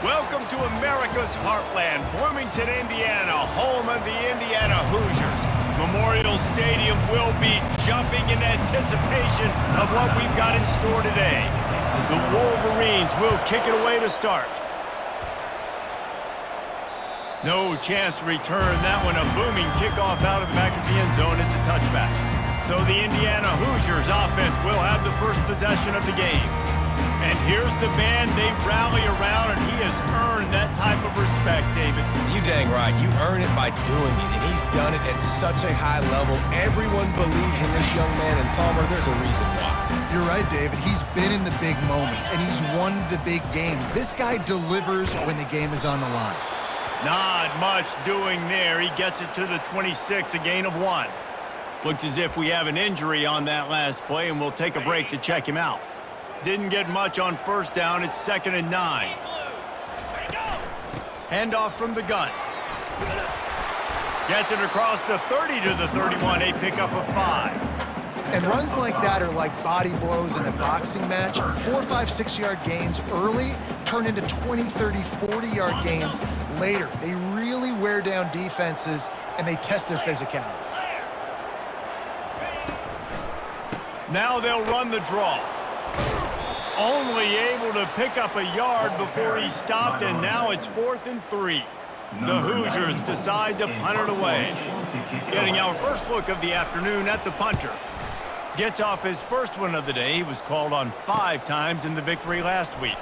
Welcome to America's heartland, Bloomington, Indiana, home of the Indiana Hoosiers. Memorial Stadium will be jumping in anticipation of what we've got in store today. The Wolverines will kick it away to start. No chance to return that one. A booming kickoff out of the back of the end zone. It's a touchback. So the Indiana Hoosiers offense will have the first possession of the game. And here's the band they rally around, and he has earned that type of respect, David. You dang right. You earn it by doing it, and he's done it at such a high level. Everyone believes in this young man, and Palmer, there's a reason why. You're right, David. He's been in the big moments, and he's won the big games. This guy delivers when the game is on the line. Not much doing there. He gets it to the 26, a gain of 1. Looks as if we have an injury on that last play, and we'll take a break to check him out. Didn't get much on first down. It's 2nd and 9. Handoff from the gun. Gets it across the 30 to the 31. A pickup of 5. And runs like that are like body blows in a boxing match. 4, 5, 6-yard gains early turn into 20, 30, 40-yard gains later. They really wear down defenses, and they test their physicality. Now they'll run the draw. Only able to pick up a yard before he stopped, and now it's 4th and 3. The Hoosiers decide to punt it away. Getting our first look of the afternoon at the punter. Gets off his first one of the day. He was called on 5 times in the victory last week.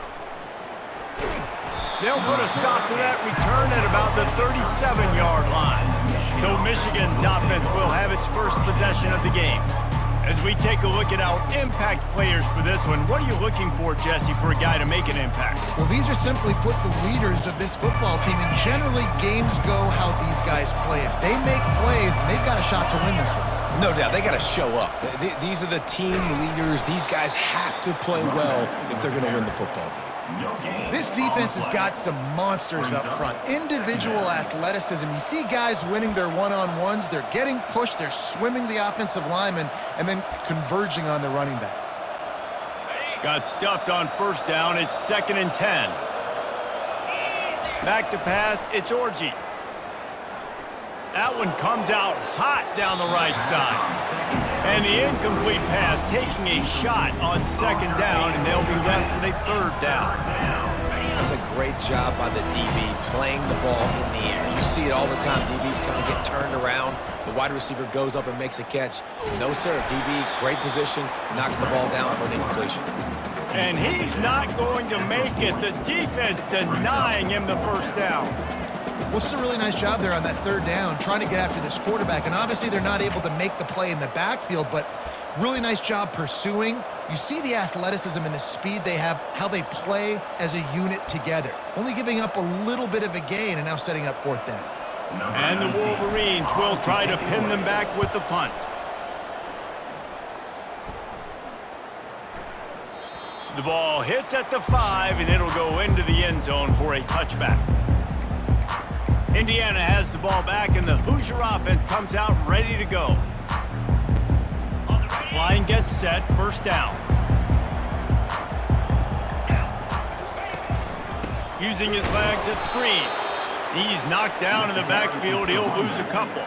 They'll put a stop to that return at about the 37-yard line. So Michigan's offense will have its first possession of the game. As we take a look at our impact players for this one, what are you looking for, Jesse, for a guy to make an impact? Well, these are simply put the leaders of this football team, and generally games go how these guys play. If they make plays, they've got a shot to win this one. No doubt. They got to show up. These are the team leaders. These guys have to play well if they're going to win the football game. This defense has got some monsters up front. Individual athleticism. You see guys winning their one-on-ones. They're getting pushed. They're swimming the offensive lineman and then converging on the running back. Got stuffed on first down. It's 2nd and 10. Back to pass. It's Orji. That one comes out hot down the right side. And the incomplete pass taking a shot on 2nd down, and they'll be left with a 3rd down. That's a great job by the DB playing the ball in the air. You see it all the time. DBs kind of get turned around. The wide receiver goes up and makes a catch. No, sir. DB, great position, knocks the ball down for an incompletion. And he's not going to make it. The defense denying him the first down. Well, it's a really nice job there on that 3rd down, trying to get after this quarterback. And obviously they're not able to make the play in the backfield, but really nice job pursuing. You see the athleticism and the speed they have, how they play as a unit together. Only giving up a little bit of a gain and now setting up 4th down. And the Wolverines will try to pin them back with the punt. The ball hits at the 5, and it'll go into the end zone for a touchback. Indiana has the ball back, and the Hoosier offense comes out ready to go. Line gets set, 1st down. Using his legs at screen. He's knocked down in the backfield. He'll lose a couple.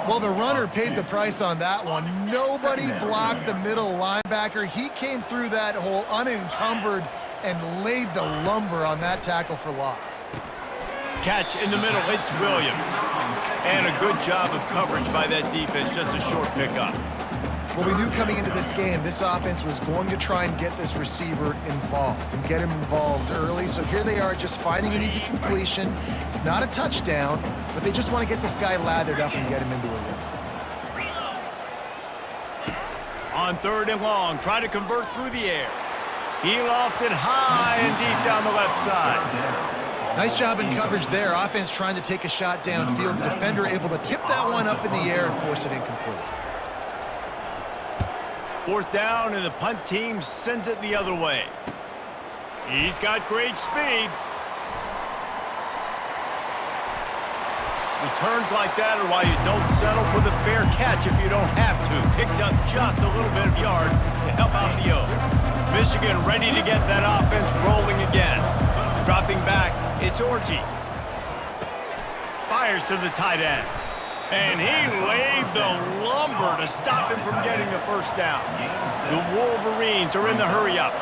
Well, the runner paid the price on that one. Nobody blocked the middle linebacker. He came through that hole unencumbered and laid the lumber on that tackle for loss. Catch in the middle, it's Williams. And a good job of coverage by that defense, just a short pickup. Well, we knew coming into this game, this offense was going to try and get this receiver involved and get him involved early. So here they are just finding an easy completion. It's not a touchdown, but they just want to get this guy lathered up and get him into a rhythm. On 3rd and long, try to convert through the air. He lofts it high and deep down the left side. Nice job in coverage there. Offense trying to take a shot downfield. The defender able to tip that one up in the air and force it incomplete. 4th down, and the punt team sends it the other way. He's got great speed. Returns like that are why you don't settle for the fair catch if you don't have to. Picks up just a little bit of yards to help out the O. Michigan ready to get that offense rolling again. Dropping back It's Orgy. Fires to the tight end. And he laid the lumber to stop him from getting the first down. The Wolverines are in the hurry-up.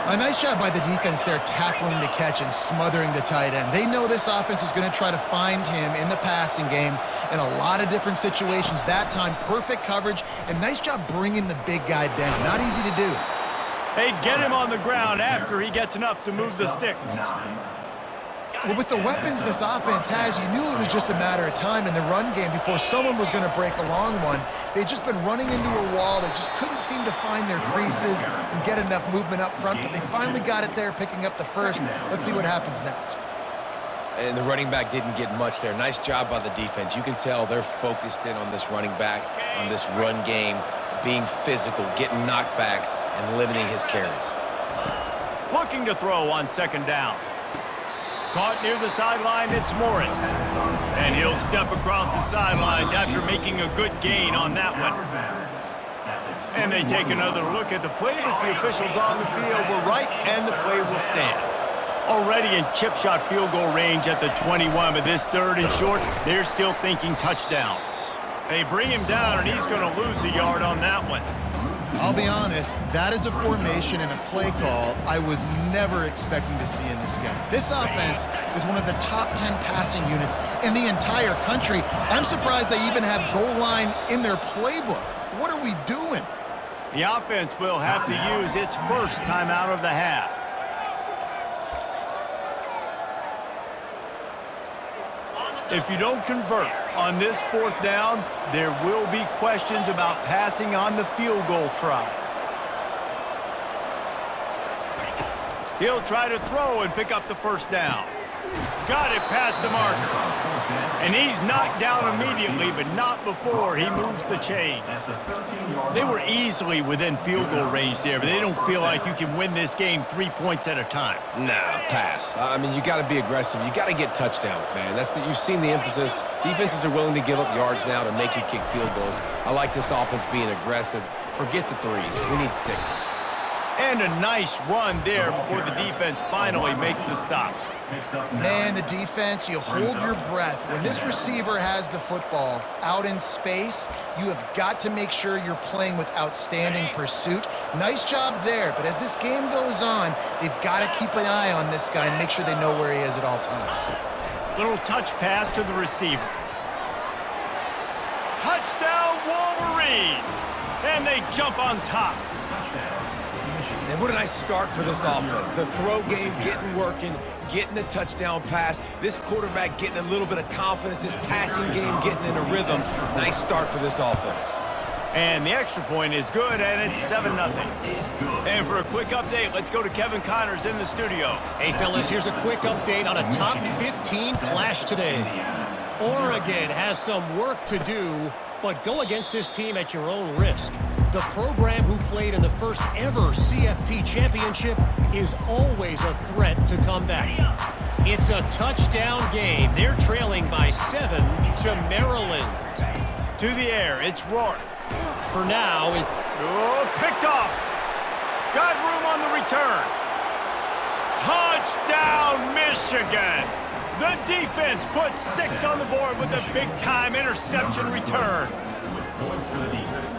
A nice job by the defense there tackling the catch and smothering the tight end. They know this offense is going to try to find him in the passing game in a lot of different situations. That time, perfect coverage, and nice job bringing the big guy down. Not easy to do. They get him on the ground after he gets enough to move the sticks. Well, with the weapons this offense has, you knew it was just a matter of time in the run game before someone was going to break a long one. They'd just been running into a wall. They just couldn't seem to find their creases and get enough movement up front, but they finally got it there, picking up the first. Let's see what happens next. And the running back didn't get much there. Nice job by the defense. You can tell they're focused in on this running back, on this run game, being physical, getting knockbacks, and limiting his carries. Looking to throw on second down. Caught near the sideline, it's Morris. And he'll step across the sidelines after making a good gain on that one. And they take another look at the play, but the officials on the field were right, and the play will stand. Already in chip shot field goal range at the 21, but this third and short, they're still thinking touchdown. They bring him down, and he's going to lose a yard on that one. I'll be honest, that is a formation and a play call I was never expecting to see in this game. This offense is one of the top 10 passing units in the entire country. I'm surprised they even have goal line in their playbook. What are we doing? The offense will have to use its first timeout of the half. If you don't convert on this fourth down, there will be questions about passing on the field goal try. He'll try to throw and pick up the first down. Got it past the marker. And he's knocked down immediately, but not before he moves the chains. They were easily within field goal range there, but they don't feel like you can win this game 3 points at a time. No, pass. I mean, you got to be aggressive. You got to get touchdowns, man. You've seen the emphasis. Defenses are willing to give up yards now to make you kick field goals. I like this offense being aggressive. Forget the threes. We need sixes. And a nice run there before the defense finally makes the stop. Man, the defense, you hold your breath. When this receiver has the football out in space, you have got to make sure you're playing with outstanding pursuit. Nice job there, but as this game goes on, they've got to keep an eye on this guy and make sure they know where he is at all times. Little touch pass to the receiver. Touchdown, Wolverines! And they jump on top. And what a nice start for this offense. The throw game getting working, getting the touchdown pass. This quarterback getting a little bit of confidence. This passing game getting in a rhythm. Nice start for this offense. And the extra point is good, and it's 7-0. And for a quick update, let's go to Kevin Connors in the studio. Hey, fellas, here's a quick update on a top 15 clash today. Oregon has some work to do, but go against this team at your own risk. The program who played in the first ever CFP championship is always a threat to come back. It's a touchdown game. They're trailing by 7 to Maryland. To the air, it's Rourke. For now, picked off. Got room on the return. Touchdown, Michigan. The defense puts 6 on the board with a big-time interception return.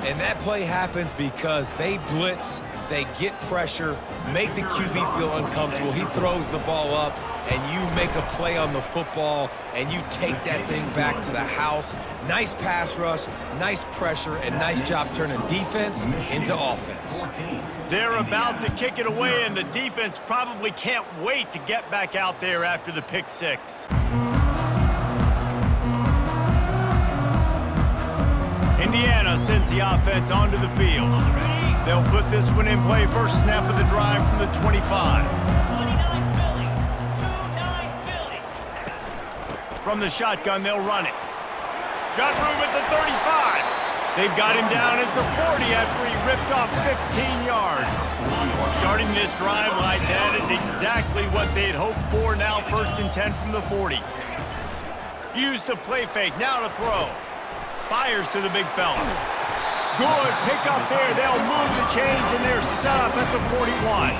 And that play happens because they blitz, they get pressure, make the QB feel uncomfortable. He throws the ball up, and you make a play on the football, and you take that thing back to the house. Nice pass rush, nice pressure, and nice job turning defense into offense. They're about to kick it away, and the defense probably can't wait to get back out there after the pick 6. Indiana sends the offense onto the field. They'll put this one in play. First snap of the drive from the 25. From the shotgun, they'll run it. Got room at the 35. They've got him down at the 40 after he ripped off 15 yards. Starting this drive like that is exactly what they'd hoped for. Now 1st and 10 from the 40. Use the play fake. Now to throw. Fires to the big fella. Good pick up there. They'll move the chains, and they're set up at the 41.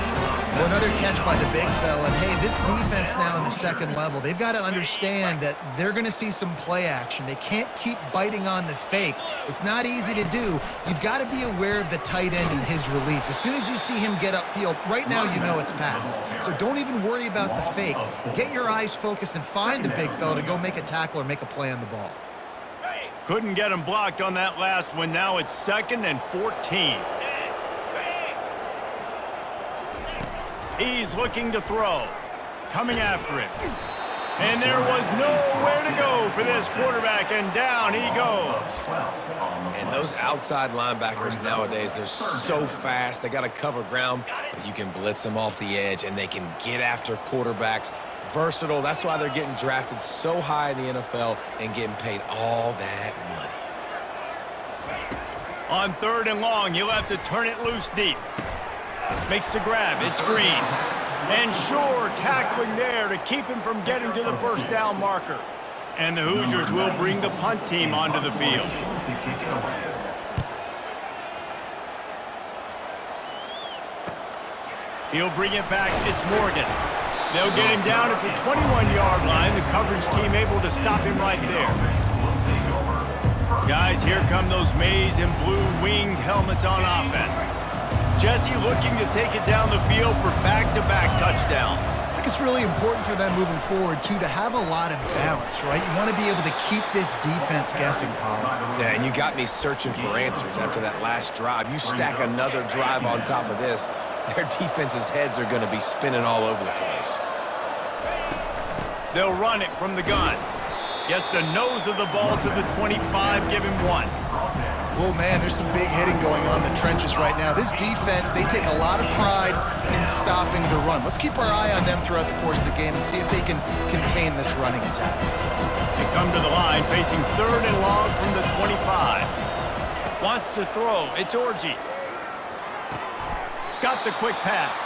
Well, another catch by the big fella. And hey, this defense now in the second level, they've got to understand that they're going to see some play action. They can't keep biting on the fake. It's not easy to do. You've got to be aware of the tight end and his release. As soon as you see him get upfield, right now you know it's pass. So don't even worry about the fake. Get your eyes focused and find the big fella to go make a tackle or make a play on the ball. Couldn't get him blocked on that last one. Now it's 2nd and 14. He's looking to throw. Coming after him. And there was nowhere to go for this quarterback, and down he goes. And those outside linebackers nowadays, they're so fast. They got to cover ground, but you can blitz them off the edge, and they can get after quarterbacks. Versatile. That's why they're getting drafted so high in the NFL and getting paid all that money. On 3rd and long, you'll have to turn it loose deep. Makes the grab. It's Green. And Shore tackling there to keep him from getting to the first down marker. And the Hoosiers will bring the punt team onto the field. He'll bring it back. It's Morgan. They'll get him down at the 21-yard line. The coverage team able to stop him right there. Guys, here come those maize and blue winged helmets on offense. Jesse looking to take it down the field for back-to-back touchdowns. I think it's really important for them moving forward, too, to have a lot of balance, right? You want to be able to keep this defense guessing, Paul. Yeah, and you got me searching for answers after that last drive. You stack another drive on top of this, their defense's heads are going to be spinning all over the place. They'll run it from the gun. Gets the nose of the ball to the 25, give him 1. Oh, man, there's some big hitting going on in the trenches right now. This defense, they take a lot of pride in stopping the run. Let's keep our eye on them throughout the course of the game and see if they can contain this running attack. They come to the line facing 3rd and long from the 25. Wants to throw. It's Orji. Got the quick pass.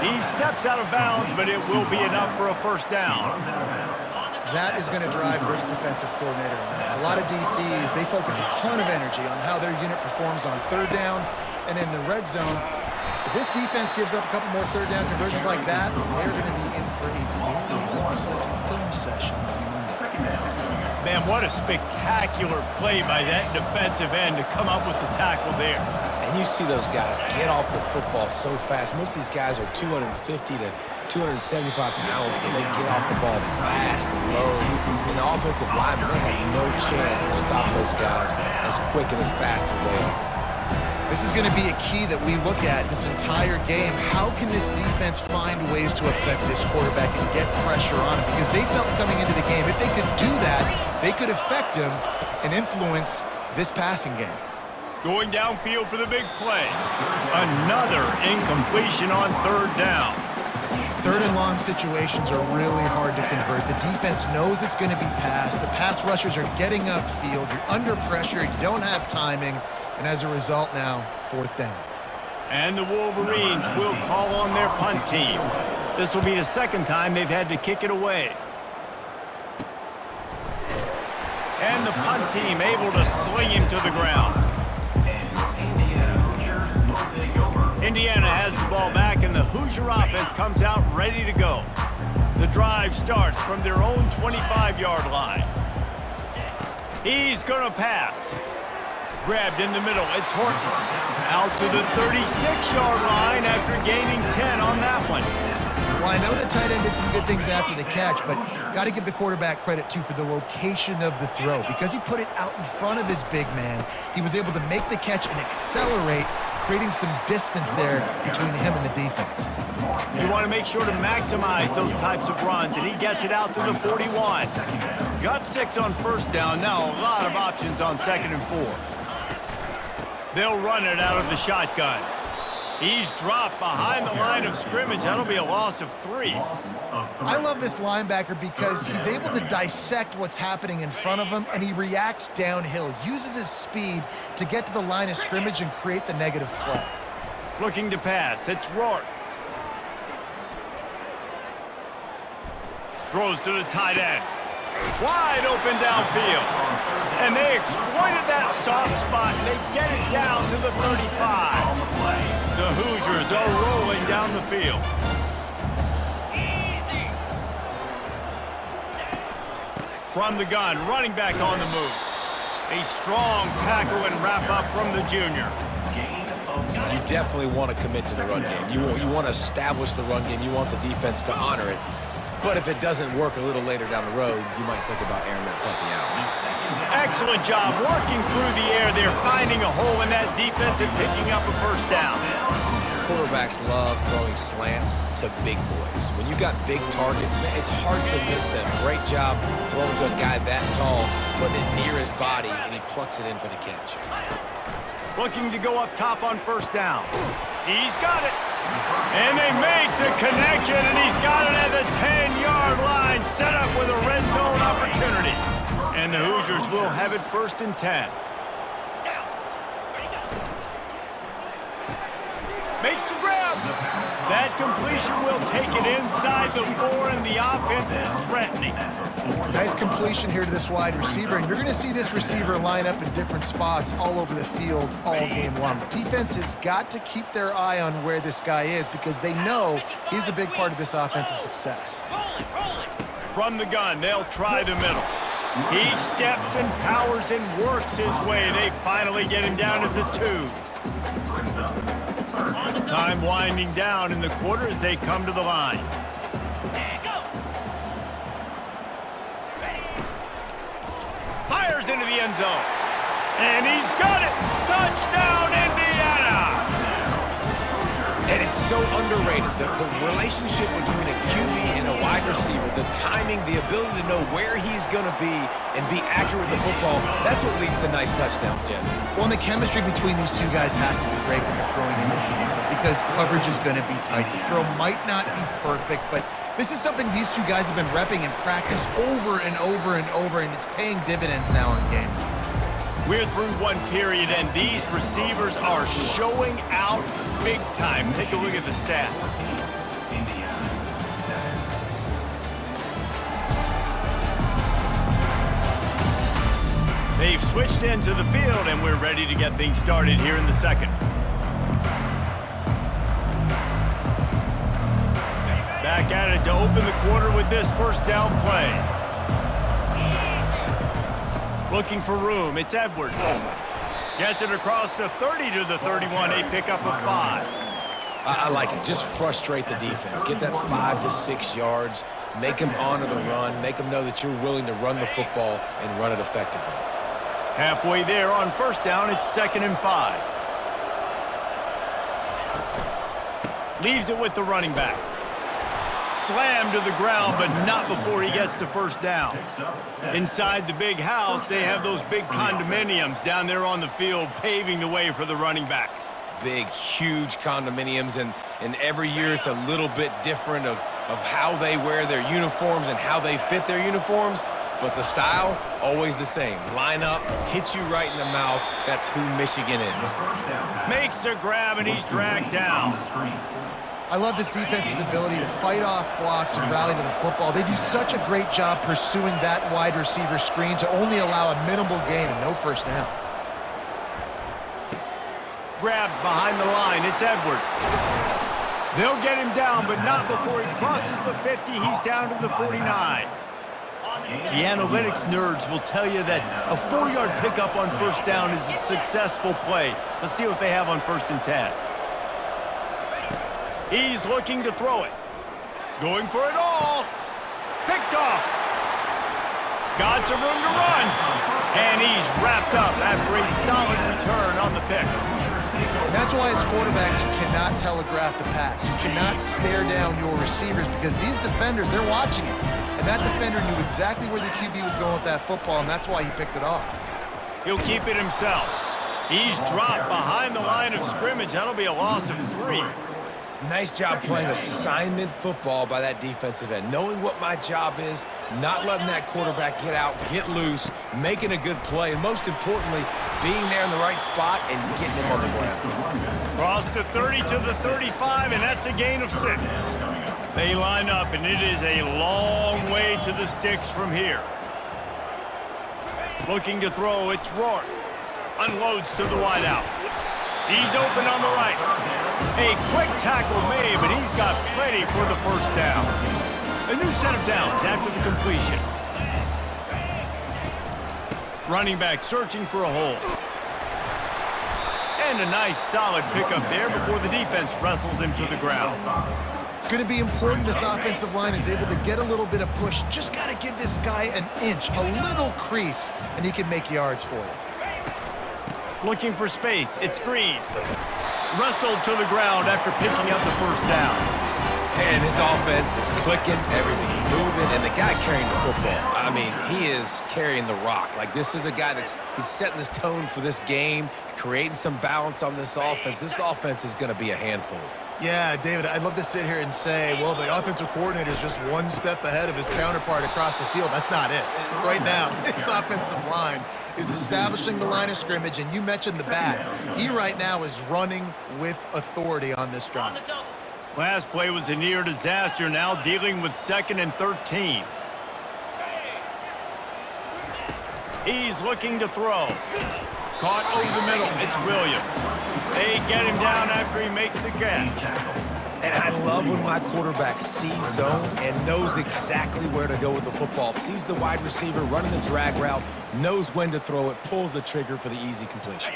He steps out of bounds, but it will be enough for a first down. That is going to drive this defensive coordinator nuts. A lot of DCs, they focus a ton of energy on how their unit performs on 3rd down and in the red zone. If this defense gives up a couple more 3rd down conversions like that, they're going to be in for a really unpleasant film session. Man, what a spectacular play by that defensive end to come up with the tackle there. And you see those guys get off the football so fast. Most of these guys are 250 to 275 pounds, but they get off the ball fast and low. And the offensive linemen, they have no chance to stop those guys as quick and as fast as they are. This is going to be a key that we look at this entire game. How can this defense find ways to affect this quarterback and get pressure on him? Because they felt coming into the game, if they could do that, they could affect him and influence this passing game. Going downfield for the big play. Another incompletion on 3rd down. 3rd and long situations are really hard to convert. The defense knows it's going to be passed. The pass rushers are getting upfield. You're under pressure. You don't have timing. And as a result now, 4th down. And the Wolverines will call on their punt team. This will be the 2nd time they've had to kick it away. And the punt team able to sling him to the ground. Indiana has the ball back, and the Hoosier offense comes out ready to go. The drive starts from their own 25-yard line. He's going to pass. Grabbed in the middle. It's Horton. Out to the 36-yard line after gaining 10 on that one. Well, I know the tight end did some good things after the catch, but got to give the quarterback credit, too, for the location of the throw. Because he put it out in front of his big man, he was able to make the catch and accelerate, creating some distance there between him and the defense. You want to make sure to maximize those types of runs, and he gets it out to the 41. Got 6 on 1st down. Now a lot of options on 2nd and 4. They'll run it out of the shotgun. He's dropped behind the line of scrimmage. That'll be a loss of 3. I love this linebacker because he's able to dissect what's happening in front of him, and he reacts downhill, uses his speed to get to the line of scrimmage and create the negative play. Looking to pass. It's Rourke. Throws to the tight end. Wide open downfield. And they exploited that soft spot, and they get it down to the 35. The Hoosiers are rolling down the field. From the gun, running back on the move. A strong tackle and wrap up from the junior. You definitely want to commit to the run game. You want to establish the run game. You want the defense to honor it. But if it doesn't work a little later down the road, you might think about airing that puppy out. Excellent job working through the air there, finding a hole in that defense and picking up a first down. Quarterbacks love throwing slants to big boys. When you got big targets, man, it's hard to miss them. Great job throwing to a guy that tall, putting it near his body, and he plucks it in for the catch. Looking to go up top on first down. He's got it. And they make the connection, and he's got it at the 10-yard line, set up with a red zone opportunity. And the Hoosiers will have it 1st and 10. Makes the grab. That completion will take it inside the 4, and the offense is threatening. Nice completion here to this wide receiver, and you're going to see this receiver line up in different spots all over the field all game long. The defense has got to keep their eye on where this guy is because they know he's a big part of this offense's success. From the gun, they'll try the middle. He steps and powers and works his way. They finally get him down at the 2. Time winding down in the quarter as they come to the line. Fires into the end zone. And he's got it. Touchdown, Indiana! And it's so underrated. The relationship between a QB and a wide receiver, the timing, the ability to know where he's going to be and be accurate with the football, that's what leads to nice touchdowns, Jesse. Well, and the chemistry between these two guys has to be great when you're throwing into the hands because coverage is going to be tight. The throw might not be perfect, but this is something these two guys have been repping in practice over and over and over, and it's paying dividends now in game. We're through one period, and these receivers are showing out big time. Take a look at the stats. They've switched into the field, and we're ready to get things started here in the second. Back at it to open the quarter with this first down play. Looking for room, it's Edwards. Gets it across the 30 to the 31, a pickup of 5. I like it. Just frustrate the defense. Get that 5 to 6 yards. Make them honor the run. Make them know that you're willing to run the football and run it effectively. Halfway there on first down, it's 2nd and 5. Leaves it with the running back. Slammed to the ground, but not before he gets the first down. Inside the big house, they have those big condominiums down there on the field, paving the way for the running backs. Big, huge condominiums, and every year it's a little bit different of how they wear their uniforms and how they fit their uniforms, but the style, always the same. Line up, hit you right in the mouth. That's who Michigan is. Makes the grab, and he's dragged down. I love this defense's ability to fight off blocks and rally to the football. They do such a great job pursuing that wide receiver screen to only allow a minimal gain and no first down. Grabbed behind the line, it's Edwards. They'll get him down, but not before he crosses the 50. He's down to the 49. The analytics nerds will tell you that a 4-yard pickup on first down is a successful play. Let's see what they have on 1st and 10. He's looking to throw it. Going for it all. Picked off. Got some room to run. And he's wrapped up after a solid return on the pick. That's why as quarterbacks, you cannot telegraph the pass. You cannot stare down your receivers because these defenders, they're watching it. And that defender knew exactly where the QB was going with that football, and that's why he picked it off. He'll keep it himself. He's dropped behind the line of scrimmage. That'll be a loss of 3. Nice job playing assignment football by that defensive end. Knowing what my job is, not letting that quarterback get out, get loose, making a good play, and most importantly, being there in the right spot and getting him on the ground. Cross the 30 to the 35, and that's a gain of 6. They line up, and it is a long way to the sticks from here. Looking to throw, it's Rourke. Unloads to the wideout. He's open on the right. A quick tackle made, but he's got plenty for the first down. A new set of downs after the completion. Running back searching for a hole. And a nice solid pickup there before the defense wrestles him to the ground. It's going to be important this offensive line is able to get a little bit of push. Just got to give this guy an inch, a little crease, and he can make yards for you. Looking for space. It's Green. Wrestled to the ground after picking up the first down. And his offense is clicking, everything's moving, and the guy carrying the football, I mean, he is carrying the rock. Like, this is a guy he's setting this tone for this game, creating some balance on this offense. This offense is going to be a handful. Yeah, David, I'd love to sit here and say, well, the offensive coordinator is just one step ahead of his counterpart across the field. That's not it. Right now, his offensive line is establishing the line of scrimmage, and you mentioned the back. He right now is running with authority on this drive. Last play was a near disaster, now dealing with 2nd and 13. He's looking to throw. Caught over the middle. It's Williams. They get him down after he makes the catch. And I love when my quarterback sees zone and knows exactly where to go with the football. Sees the wide receiver running the drag route, knows when to throw it, pulls the trigger for the easy completion.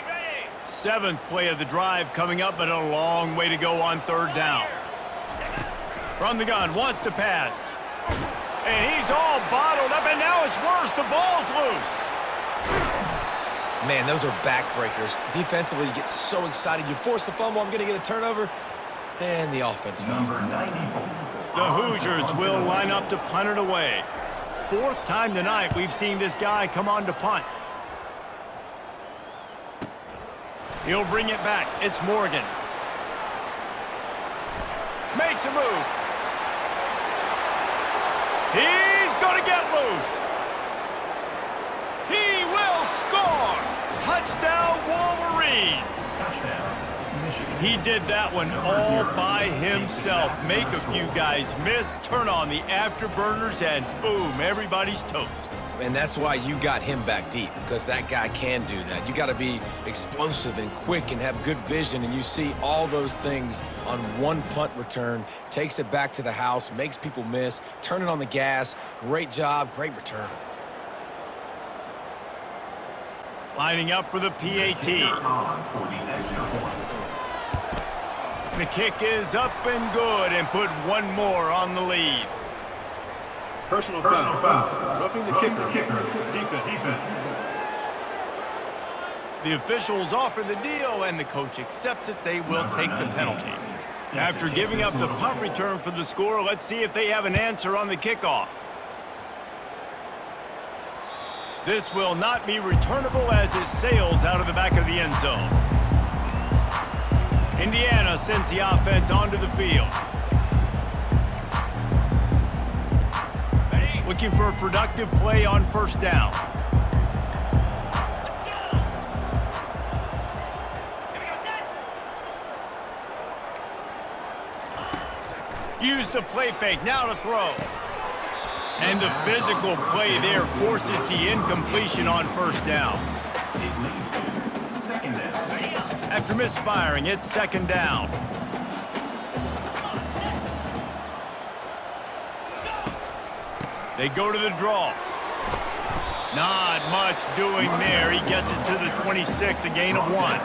7th play of the drive coming up, but a long way to go on 3rd down. From the gun, wants to pass. And he's all bottled up, and now it's worse. The ball's loose. Man, those are backbreakers. Defensively, you get so excited. You force the fumble, I'm going to get a turnover, and the offense fouls. The Hoosiers will line up to punt it away. 4th time tonight we've seen this guy come on to punt. He'll bring it back. It's Morgan. Makes a move. He's going to get loose. He will score. Touchdown, Wolverines. He did that one all by himself. Make a few guys miss, turn on the afterburners, and boom, everybody's toast. And that's why you got him back deep, because that guy can do that. You got to be explosive and quick and have good vision, and you see all those things on one punt return. Takes it back to the house, makes people miss, turning on the gas. Great job, great return. Lining up for the PAT. The kick is up and good, and put one more on the lead. Personal foul. Roughing the kicker. Defense. The officials offer the deal, and the coach accepts it. They will take the penalty. After giving up the punt return for the score, let's see if they have an answer on the kickoff. This will not be returnable as it sails out of the back of the end zone. Indiana sends the offense onto the field. Looking for a productive play on 1st down. Use the play fake, now to throw. And the physical play there forces the incompletion on 1st down. After misfiring, it's 2nd down. They go to the draw. Not much doing there. He gets it to the 26, a gain of 1.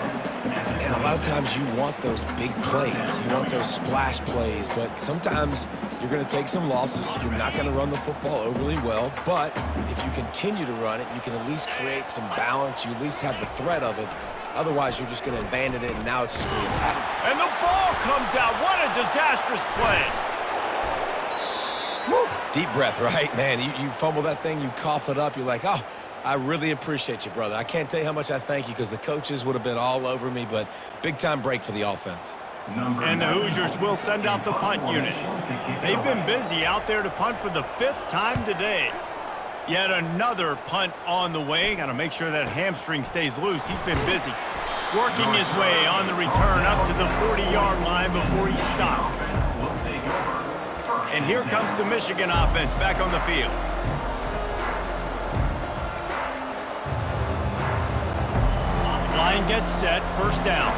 And a lot of times you want those big plays. You want those splash plays, but sometimes you're going to take some losses. You're not going to run the football overly well, but if you continue to run it, you can at least create some balance. You at least have the threat of it. Otherwise, you're just going to abandon it, and now it's just going to be a pattern. And the ball comes out. What a disastrous play. Woo. Deep breath, right? Man, you fumble that thing, you cough it up, you're like, oh, I really appreciate you, brother. I can't tell you how much I thank you, because the coaches would have been all over me, but big-time break for the offense. And the Hoosiers will send out the punt unit. They've been busy out there to punt for the 5th time today. Yet another punt on the way. Got to make sure that hamstring stays loose. He's been busy. Working his way on the return up to the 40-yard line before he stopped. And here comes the Michigan offense back on the field. Line gets set, 1st down.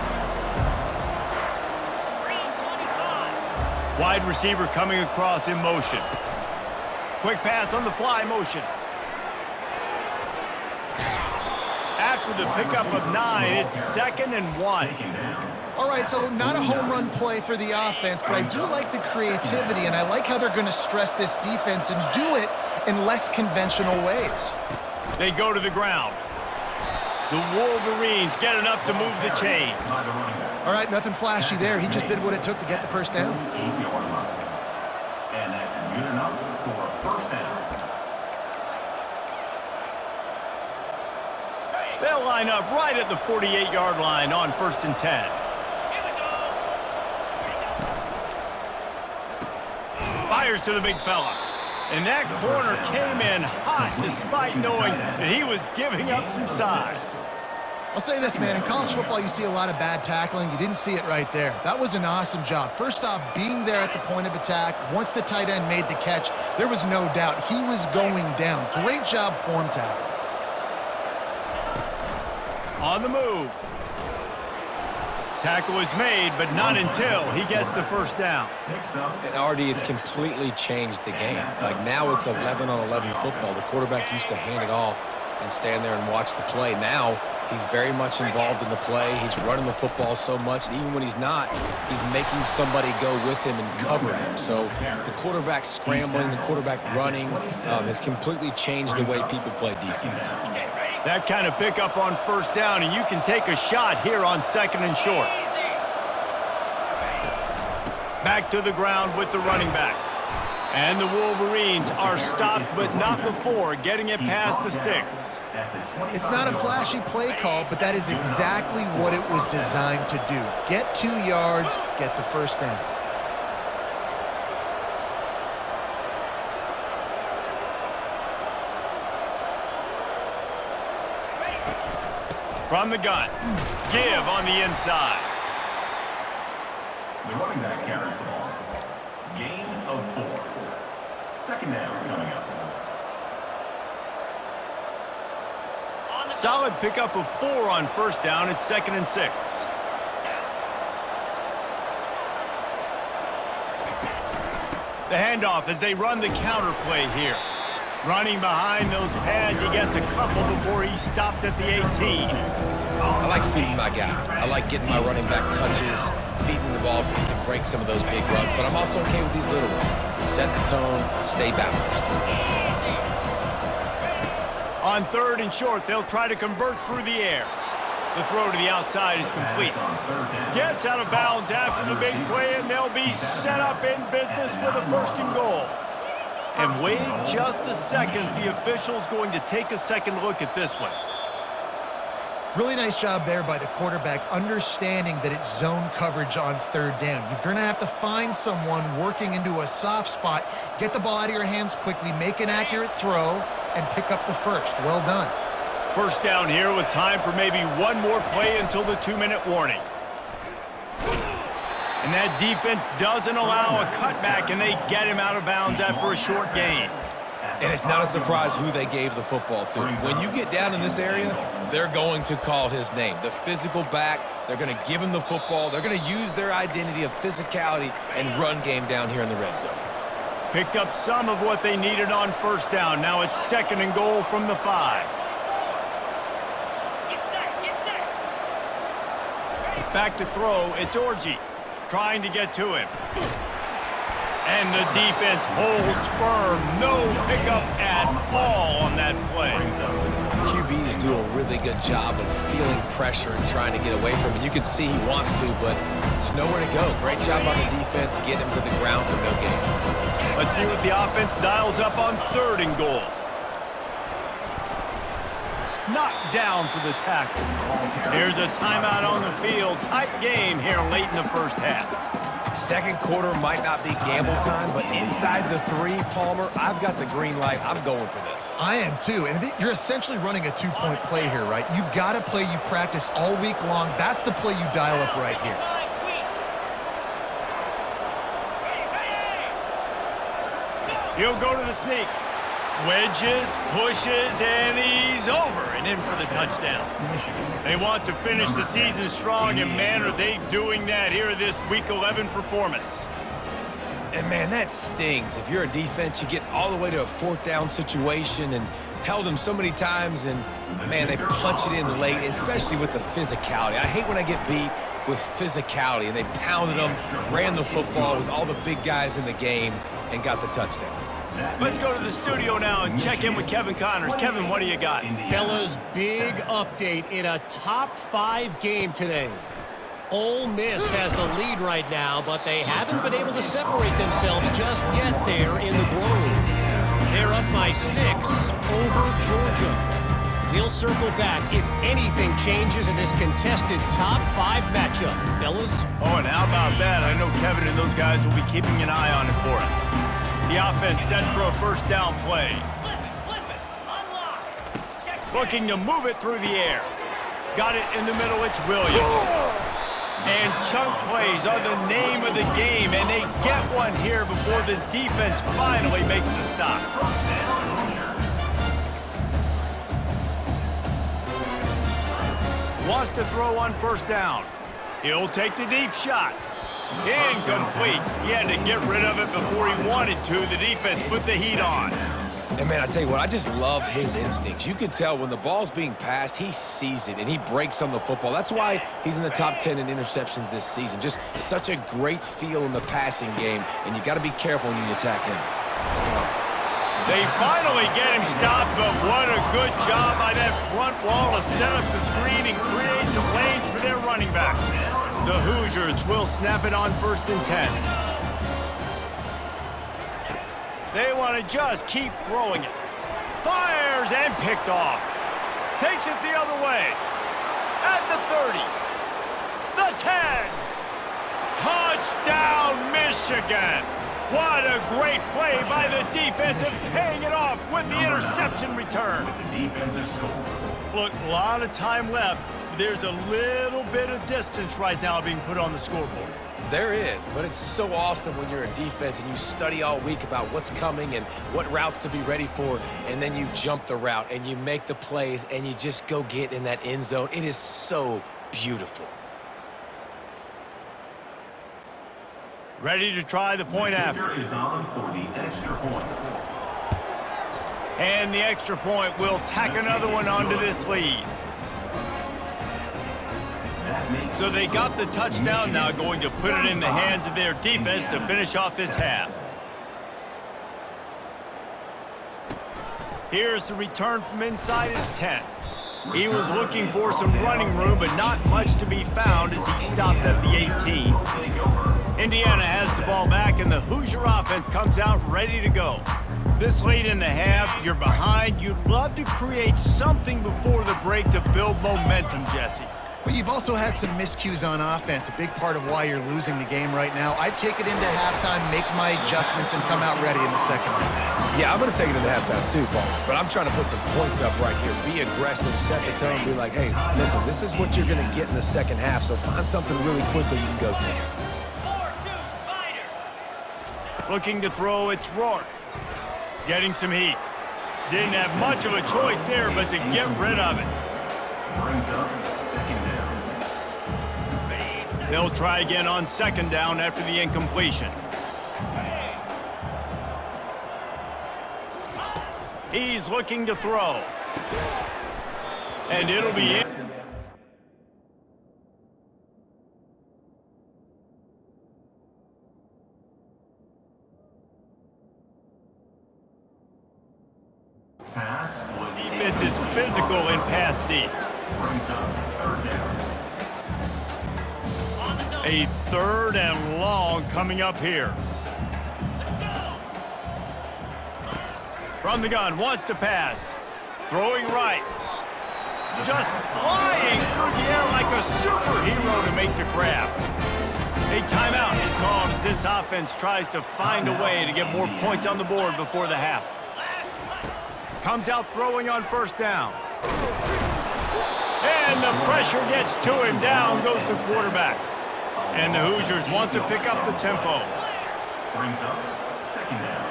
Wide receiver coming across in motion. Quick pass on the fly motion. After the pickup of 9, it's 2nd and 1. All right, so not a home run play for the offense, but I do like the creativity, and I like how they're going to stress this defense and do it in less conventional ways. They go to the ground. The Wolverines get enough to move the chains. All right, nothing flashy there. He just did what it took to get the first down. And that's good enough for a first down. They'll line up right at the 48-yard line on 1st and 10. Fires to the big fella. And that corner came in hot despite knowing that he was giving up some size. I'll say this, man. In college football, you see a lot of bad tackling. You didn't see it right there. That was an awesome job. First off, being there at the point of attack. Once the tight end made the catch, there was no doubt he was going down. Great job form tackle. On the move. Tackle is made, but not until he gets the first down. And RD, it's completely changed the game. Like now it's 11-on-11 football. The quarterback used to hand it off and stand there and watch the play. Now he's very much involved in the play. He's running the football so much, and even when he's not, he's making somebody go with him and cover him. So the quarterback scrambling, the quarterback running has completely changed the way people play defense. That kind of pickup on 1st down, and you can take a shot here on 2nd and short. Back to the ground with the running back. And the Wolverines are stopped, but not before getting it past the sticks. It's not a flashy play call, but that is exactly what it was designed to do. Get 2 yards, get the first down. From the gun, give on the inside. The running back carries the ball. Gain of 4. 2nd down coming up. Solid pickup of 4 on 1st down. It's 2nd and 6. The handoff as they run the counter play here. Running behind those pads, he gets a couple before he stopped at the 18. I like feeding my guy. I like getting my running back touches, feeding the ball so he can break some of those big runs, but I'm also okay with these little ones. Set the tone, stay balanced. On 3rd and short, they'll try to convert through the air. The throw to the outside is complete. Gets out of bounds after the big play, and they'll be set up in business with a 1st and goal. And wait just a second, the official's going to take a second look at this one. Really nice job there by the quarterback, understanding that it's zone coverage on 3rd down. You're going to have to find someone working into a soft spot, get the ball out of your hands quickly, make an accurate throw, and pick up the first. Well done. 1st down here with time for maybe one more play until the 2-minute warning. And that defense doesn't allow a cutback, and they get him out of bounds after a short gain. And it's not a surprise who they gave the football to. When you get down in this area, they're going to call his name. The physical back, they're going to give him the football. They're going to use their identity of physicality and run game down here in the red zone. Picked up some of what they needed on 1st down. Now it's 2nd and goal from the 5. Back to throw, it's Orji trying to get to him. And the defense holds firm. No pickup at all on that play. QBs do a really good job of feeling pressure and trying to get away from it. You can see he wants to, but there's nowhere to go. Great job on the defense. Get him to the ground for no gain. Let's see what the offense dials up on 3rd and goal. Knocked down for the tackle. Here's a timeout on the field. Tight game here late in the 1st half. 2nd quarter might not be gamble time, but inside the 3, Palmer, I've got the green light. I'm going for this. I am too, and you're essentially running a 2-point play here, right? You've got a play you practiced all week long. That's the play you dial up right here. He'll go to the sneak. Wedges, pushes, and he's over and in for the touchdown. They want to finish the season strong, and man, are they doing that here in this Week 11 performance. And, man, that stings. If you're a defense, you get all the way to a fourth down situation and held them so many times, and, man, they punch it in late, especially with the physicality. I hate when I get beat with physicality, and they pounded them, ran the football with all the big guys in the game, and got the touchdown. Let's go to the studio now and check in with Kevin Connors. Kevin, what do you got? Fellas, big update in a top 5 game today. Ole Miss has the lead right now, but they haven't been able to separate themselves just yet there in the Grove. They're up by 6 over Georgia. We'll circle back if anything changes in this contested top 5 matchup. Fellas? Oh, and how about that? I know Kevin and those guys will be keeping an eye on it for us. The offense set for a first down play. Looking to move it through the air. Got it in the middle, it's Williams. And chunk plays are the name of the game, and they get one here before the defense finally makes the stop. Wants to throw on first down. He'll take the deep shot. Incomplete. He had to get rid of it before he wanted to. The defense put the heat on. And, man, I tell you what, I just love his instincts. You can tell when the ball's being passed, he sees it, and he breaks on the football. That's why he's in the top 10 in interceptions this season. Just such a great feel in the passing game, and you got to be careful when you attack him. They finally get him stopped, but what a good job by that front wall to set up the screen and create some lanes for their running back. The Hoosiers will snap it on 1st and 10. They want to just keep throwing it. Fires and picked off. Takes it the other way. At the 30. The 10. Touchdown, Michigan. What a great play by the defense and paying it off with the interception return. Look, a lot of time left. There's a little bit of distance right now being put on the scoreboard. There is, but it's so awesome when you're a defense and you study all week about what's coming and what routes to be ready for, and then you jump the route and you make the plays and you just go get in that end zone. It is so beautiful. Ready to try the point after. Is on for the extra point. And the extra point will tack another one onto this lead. So they got the touchdown, now going to put it in the hands of their defense to finish off this half. Here's the return from inside his 10. He was looking for some running room, but not much to be found as he stopped at the 18. Indiana has the ball back, and the Hoosier offense comes out ready to go. This late in the half, you're behind. You'd love to create something before the break to build momentum, Jesse. But you've also had some miscues on offense, a big part of why you're losing the game right now. I'd take it into halftime, make my adjustments, and come out ready in the second half. Yeah, I'm going to take it into halftime too, Paul. But I'm trying to put some points up right here. Be aggressive, set the tone, be like, hey, listen, this is what you're going to get in the second half, so find something really quickly you can go to. Looking to throw, it's Rourke. Getting some heat. Didn't have much of a choice there, but to get rid of it. Brings up second down. They'll try again on second down after the incompletion. He's looking to throw. And it'll be in. Pass was Defense is physical and pass deep. brings up third down. A 3rd and long coming up here. From the gun, wants to pass. Throwing right. Just flying through the air like a superhero to make the grab. A timeout is called as this offense tries to find a way to get more points on the board before the half. Comes out throwing on first down. And the pressure gets to him. Down goes the quarterback. And the Hoosiers want to pick up the tempo. Brings up second down.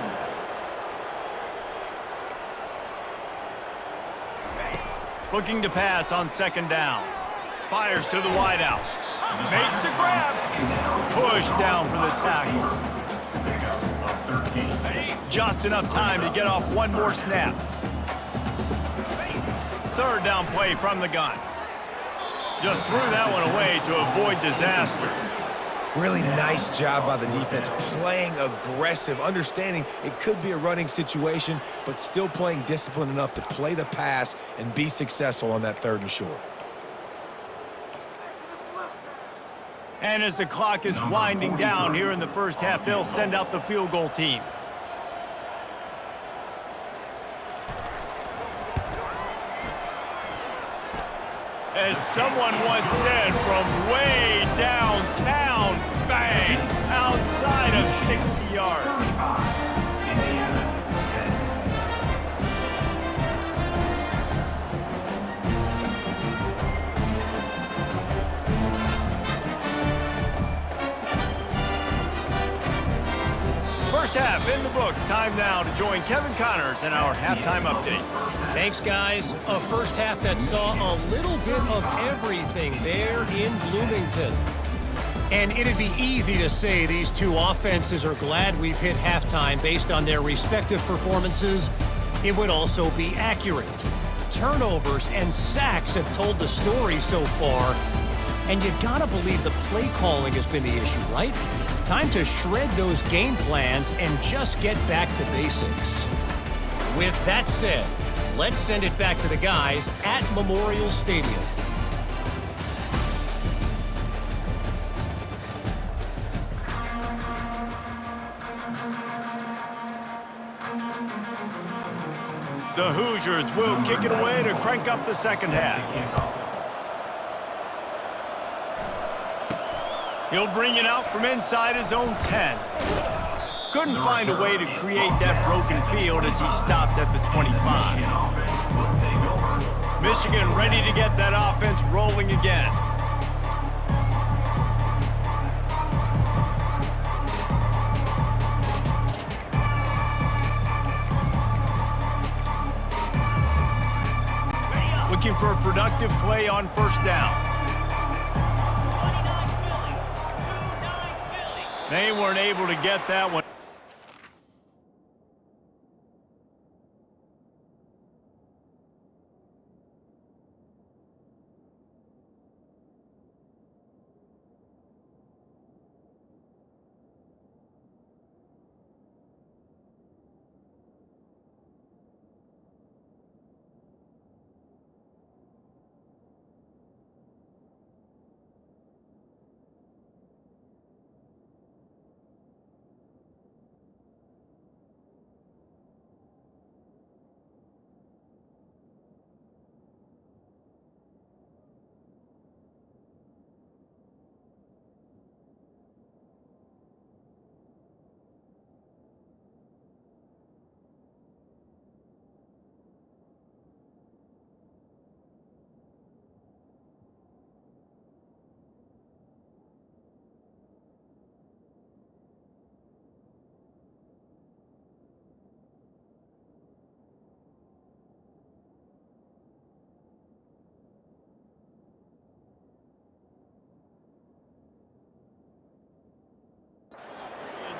Looking to pass on second down. Fires to the wideout. Makes the grab. Push down for the tackle. Just enough time to get off one more snap. Third down play from the gun. Just threw that one away to avoid disaster. Really nice job by the defense, playing aggressive, understanding it could be a running situation, but still playing disciplined enough to play the pass and be successful on that 3rd and short. And as the clock is winding down here in the first half, they'll send out the field goal team. As someone once said, from way downtown, bang, outside of 60 yards. First half in the books. Time now to join Kevin Connors in our halftime update. Thanks, guys. A first half that saw a little bit of everything there in Bloomington. And it'd be easy to say these two offenses are glad we've hit halftime based on their respective performances. It would also be accurate. Turnovers and sacks have told the story so far. And you gotta believe the play calling has been the issue, right? Time to shred those game plans and just get back to basics. With that said, let's send it back to the guys at Memorial Stadium. The Hoosiers will kick it away to crank up the second half. He'll bring it out from inside his own 10. Couldn't find a way to create that broken field as he stopped at the 25. Michigan ready to get that offense rolling again. Looking for a productive play on first down. They weren't able to get that one.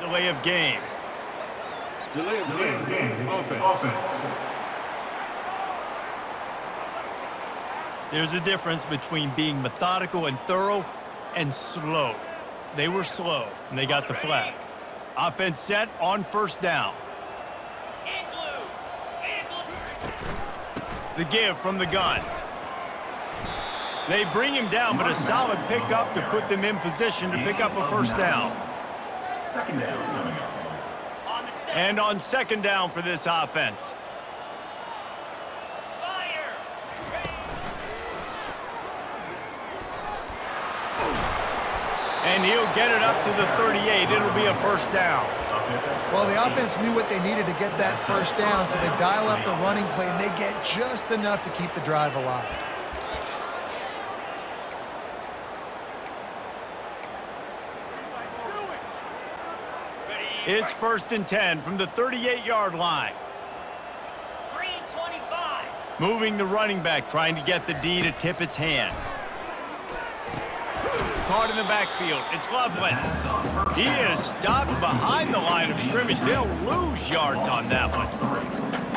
Delay of game. Delay of game. Offense. There's a difference between being methodical and thorough and slow. They were slow, and they got the flag. Offense set on first down. The give from the gun. They bring him down, but a solid pickup to put them in position to pick up a first down. Second down coming up. And on second down for this offense. And he'll get it up to the 38. It'll be a first down. Well, the offense knew what they needed to get that first down, so they dial up the running play, and they get just enough to keep the drive alive. It's 1st and 10 from the 38-yard line. 325. Moving the running back, trying to get the D to tip its hand. caught in the backfield. It's Loveland. He is stopped behind the line of scrimmage. They'll lose yards on that one.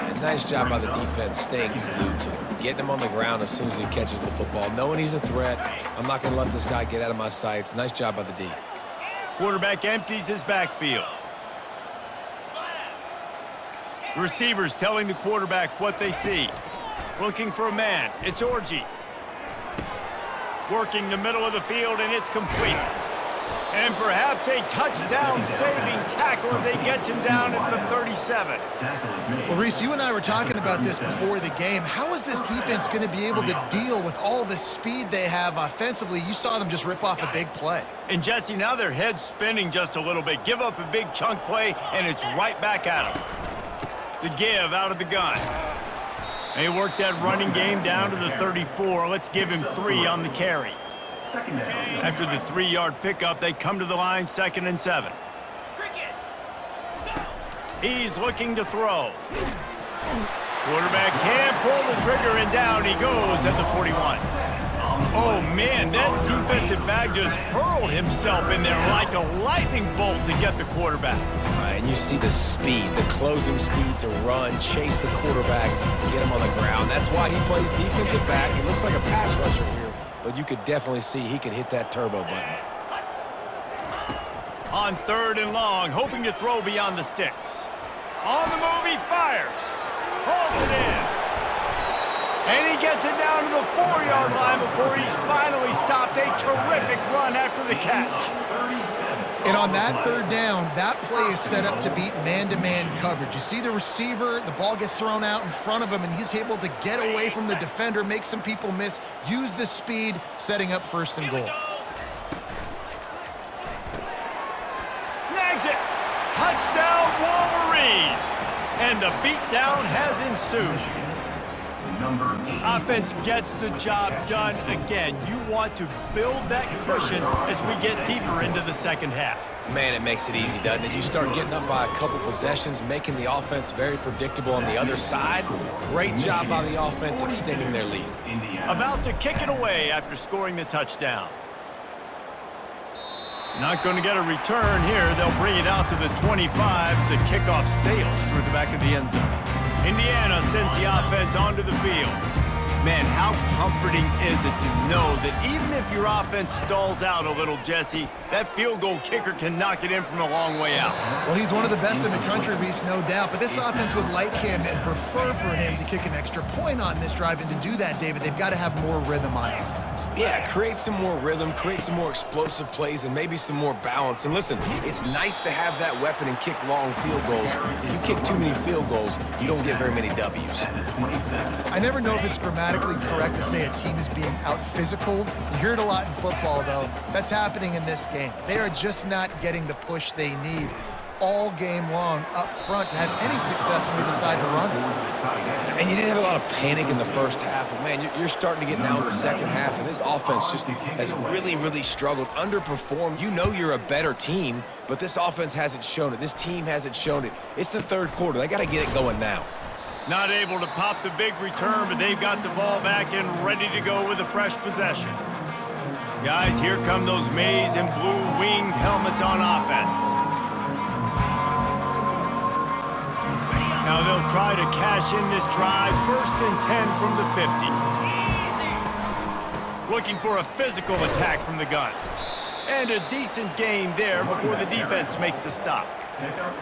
And nice job by the defense staying glued to him, getting him on the ground as soon as he catches the football, knowing he's a threat. I'm not going to let this guy get out of my sights. Nice job by the D. Quarterback empties his backfield. Receivers telling the quarterback what they see. Looking for a man. It's Orji. Working the middle of the field, and it's complete. And perhaps a touchdown-saving tackle as they get him down at the 37. Well, Reese, you and I were talking about this before the game. How is this defense going to be able to deal with all the speed they have offensively? You saw them just rip off a big play. And, Jesse, now their head's spinning just a little bit. Give up a big chunk play, and it's right back at them. The give out of the gun. They worked that running game down to the 34. Let's give him 3 on the carry. After the 3-yard pickup, they come to the line, 2nd and 7. He's looking to throw. Quarterback can't pull the trigger, and down he goes at the 41. Oh, man, that defensive back just hurled himself in there like a lightning bolt to get the quarterback. And you see the speed, the closing speed to run, chase the quarterback, get him on the ground. That's why he plays defensive back. He looks like a pass rusher here, but you could definitely see he could hit that turbo button. On 3rd and long, hoping to throw beyond the sticks. On the move, he fires. Pulls it in. And he gets it down to the 4-yard line before he's finally stopped. A terrific run after the catch. And on that 3rd down, that play is set up to beat man-to-man coverage. You see the receiver, the ball gets thrown out in front of him, and he's able to get away from the defender, make some people miss, use the speed, setting up 1st and goal. Snags it. Touchdown, Wolverines. And the beatdown has ensued. Offense gets the job done again. You want to build that cushion as we get deeper into the 2nd half. Man, it makes it easy, doesn't it? You start getting up by a couple possessions, making the offense very predictable on the other side. Great job by the offense extending their lead. About to kick it away after scoring the touchdown. Not going to get a return here. They'll bring it out to the 25 as the kickoff sails through the back of the end zone. Indiana sends the offense onto the field. Man, how comforting is it to know that even if your offense stalls out a little, Jesse, that field goal kicker can knock it in from a long way out. Well, he's one of the best in the country, Reese, no doubt. But this offense would like him and prefer for him to kick an extra point on this drive. And to do that, David, they've got to have more rhythm on offense. Yeah, create some more rhythm, create some more explosive plays, and maybe some more balance. And listen, it's nice to have that weapon and kick long field goals. If you kick too many field goals, you don't get very many W's. I never know if it's grammatically correct to say a team is being out-physicaled. You hear it a lot in football, though. That's happening in this game. They are just not getting the push they need all game long up front to have any success when they decide to run it. And you didn't have a lot of panic in the 1st half, but man, you're starting to get now in the 2nd half, and this offense just has really struggled, underperformed. You know you're a better team, but this offense hasn't shown it. This team hasn't shown it. It's the 3rd quarter. They got to get it going now. Not able to pop the big return, but they've got the ball back and ready to go with a fresh possession. Guys, here come those maize and blue winged helmets on offense. Now they'll try to cash in this drive, 1st and 10 from the 50. Looking for a physical attack from the gun. And a decent gain there before the defense makes the stop.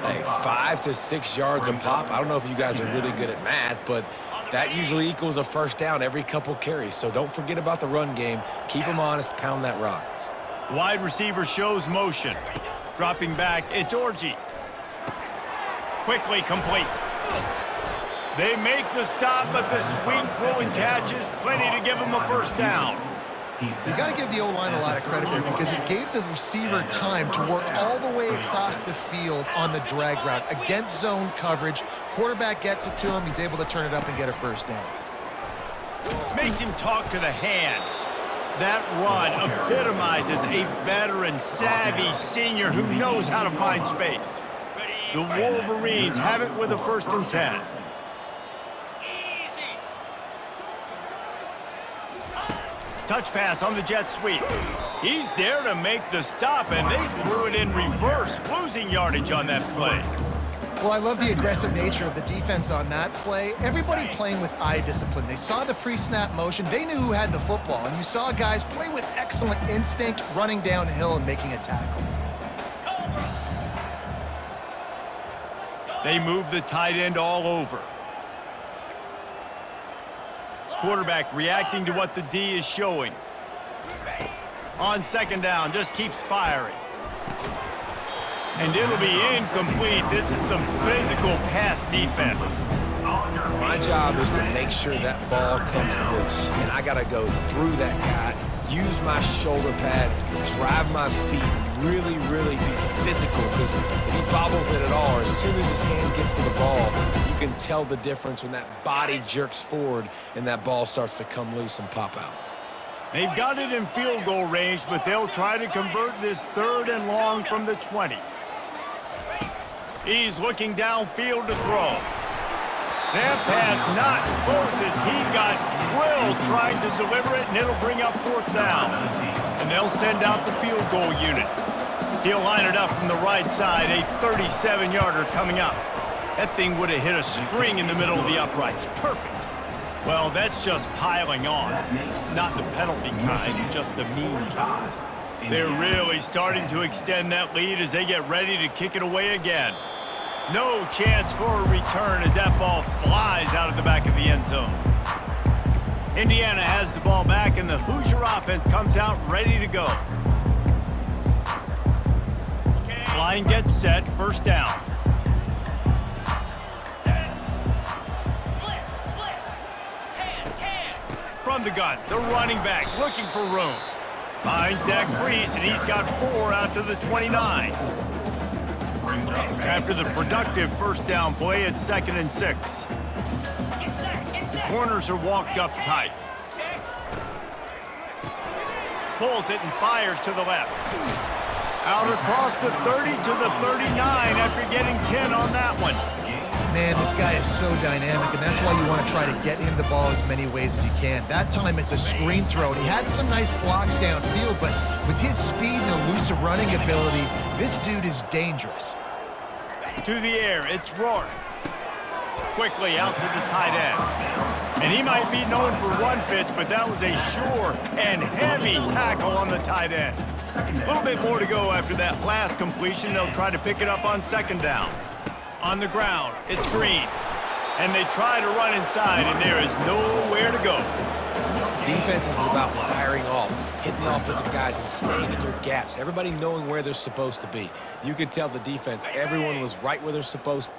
Hey, 5 to 6 yards a pop. I don't know if you guys are really good at math, but that usually equals a 1st down every couple carries. So don't forget about the run game. Keep them honest, pound that rock. Wide receiver shows motion. Dropping back, it's Orji. Quickly complete. They make the stop, but the sweet throw and catch is plenty to give them a 1st down. You got to give the O-line a lot of credit there because it gave the receiver time to work all the way across the field on the drag route against zone coverage. Quarterback gets it to him. He's able to turn it up and get a 1st down. Makes him talk to the hand. That run epitomizes a veteran, savvy senior who knows how to find space. The Wolverines have it with a 1st and 10. Touch pass on the jet sweep. He's there to make the stop, and they threw it in reverse, losing yardage on that play. Well, I love the aggressive nature of the defense on that play. Everybody playing with eye discipline. They saw the pre-snap motion. They knew who had the football, and you saw guys play with excellent instinct, running downhill and making a tackle. They move the tight end all over. Quarterback reacting to what the D is showing. On second down, just keeps firing. And it'll be incomplete. This is some physical pass defense. My job is to make sure that ball comes loose. And I got to go through that guy, use my shoulder pad, drive my feet, really, really be physical. Because if he bobbles it at all, or as soon as his hand gets to the ball, you can tell the difference when that body jerks forward and that ball starts to come loose and pop out. They've got it in field goal range, but they'll try to convert this 3rd and long from the 20. He's looking downfield to throw. That pass not close as he got drilled trying to deliver it, and it'll bring up 4th down. And they'll send out the field goal unit. He'll line it up from the right side, a 37-yarder coming up. That thing would have hit a string in the middle of the uprights. Perfect. Well, that's just piling on. Not the penalty kind, just the mean kind. They're really starting to extend that lead as they get ready to kick it away again. No chance for a return as that ball flies out of the back of the end zone. Indiana has the ball back, and the Hoosier offense comes out ready to go. Line gets set, 1st down. From the gun, the running back looking for room. Finds that crease, and he's got 4 out to the 29. After the productive 1st down play, it's 2nd and 6. The corners are walked up tight. Pulls it and fires to the left. Out across the 30 to the 39 after getting 10 on that one. Man, this guy is so dynamic, and that's why you want to try to get him the ball as many ways as you can. That time, it's a screen throw, and he had some nice blocks downfield, but with his speed and elusive running ability, this dude is dangerous. To the air, it's Rourke. Quickly out to the tight end. And he might be known for run fits, but that was a sure and heavy tackle on the tight end. A little bit more to go after that last completion. They'll try to pick it up on 2nd down. On the ground, it's Green. And they try to run inside, and there is nowhere to go. Defense is about firing off, hitting the offensive guys and staying in their gaps. Everybody knowing where they're supposed to be. You could tell the defense, everyone was right where they're supposed to.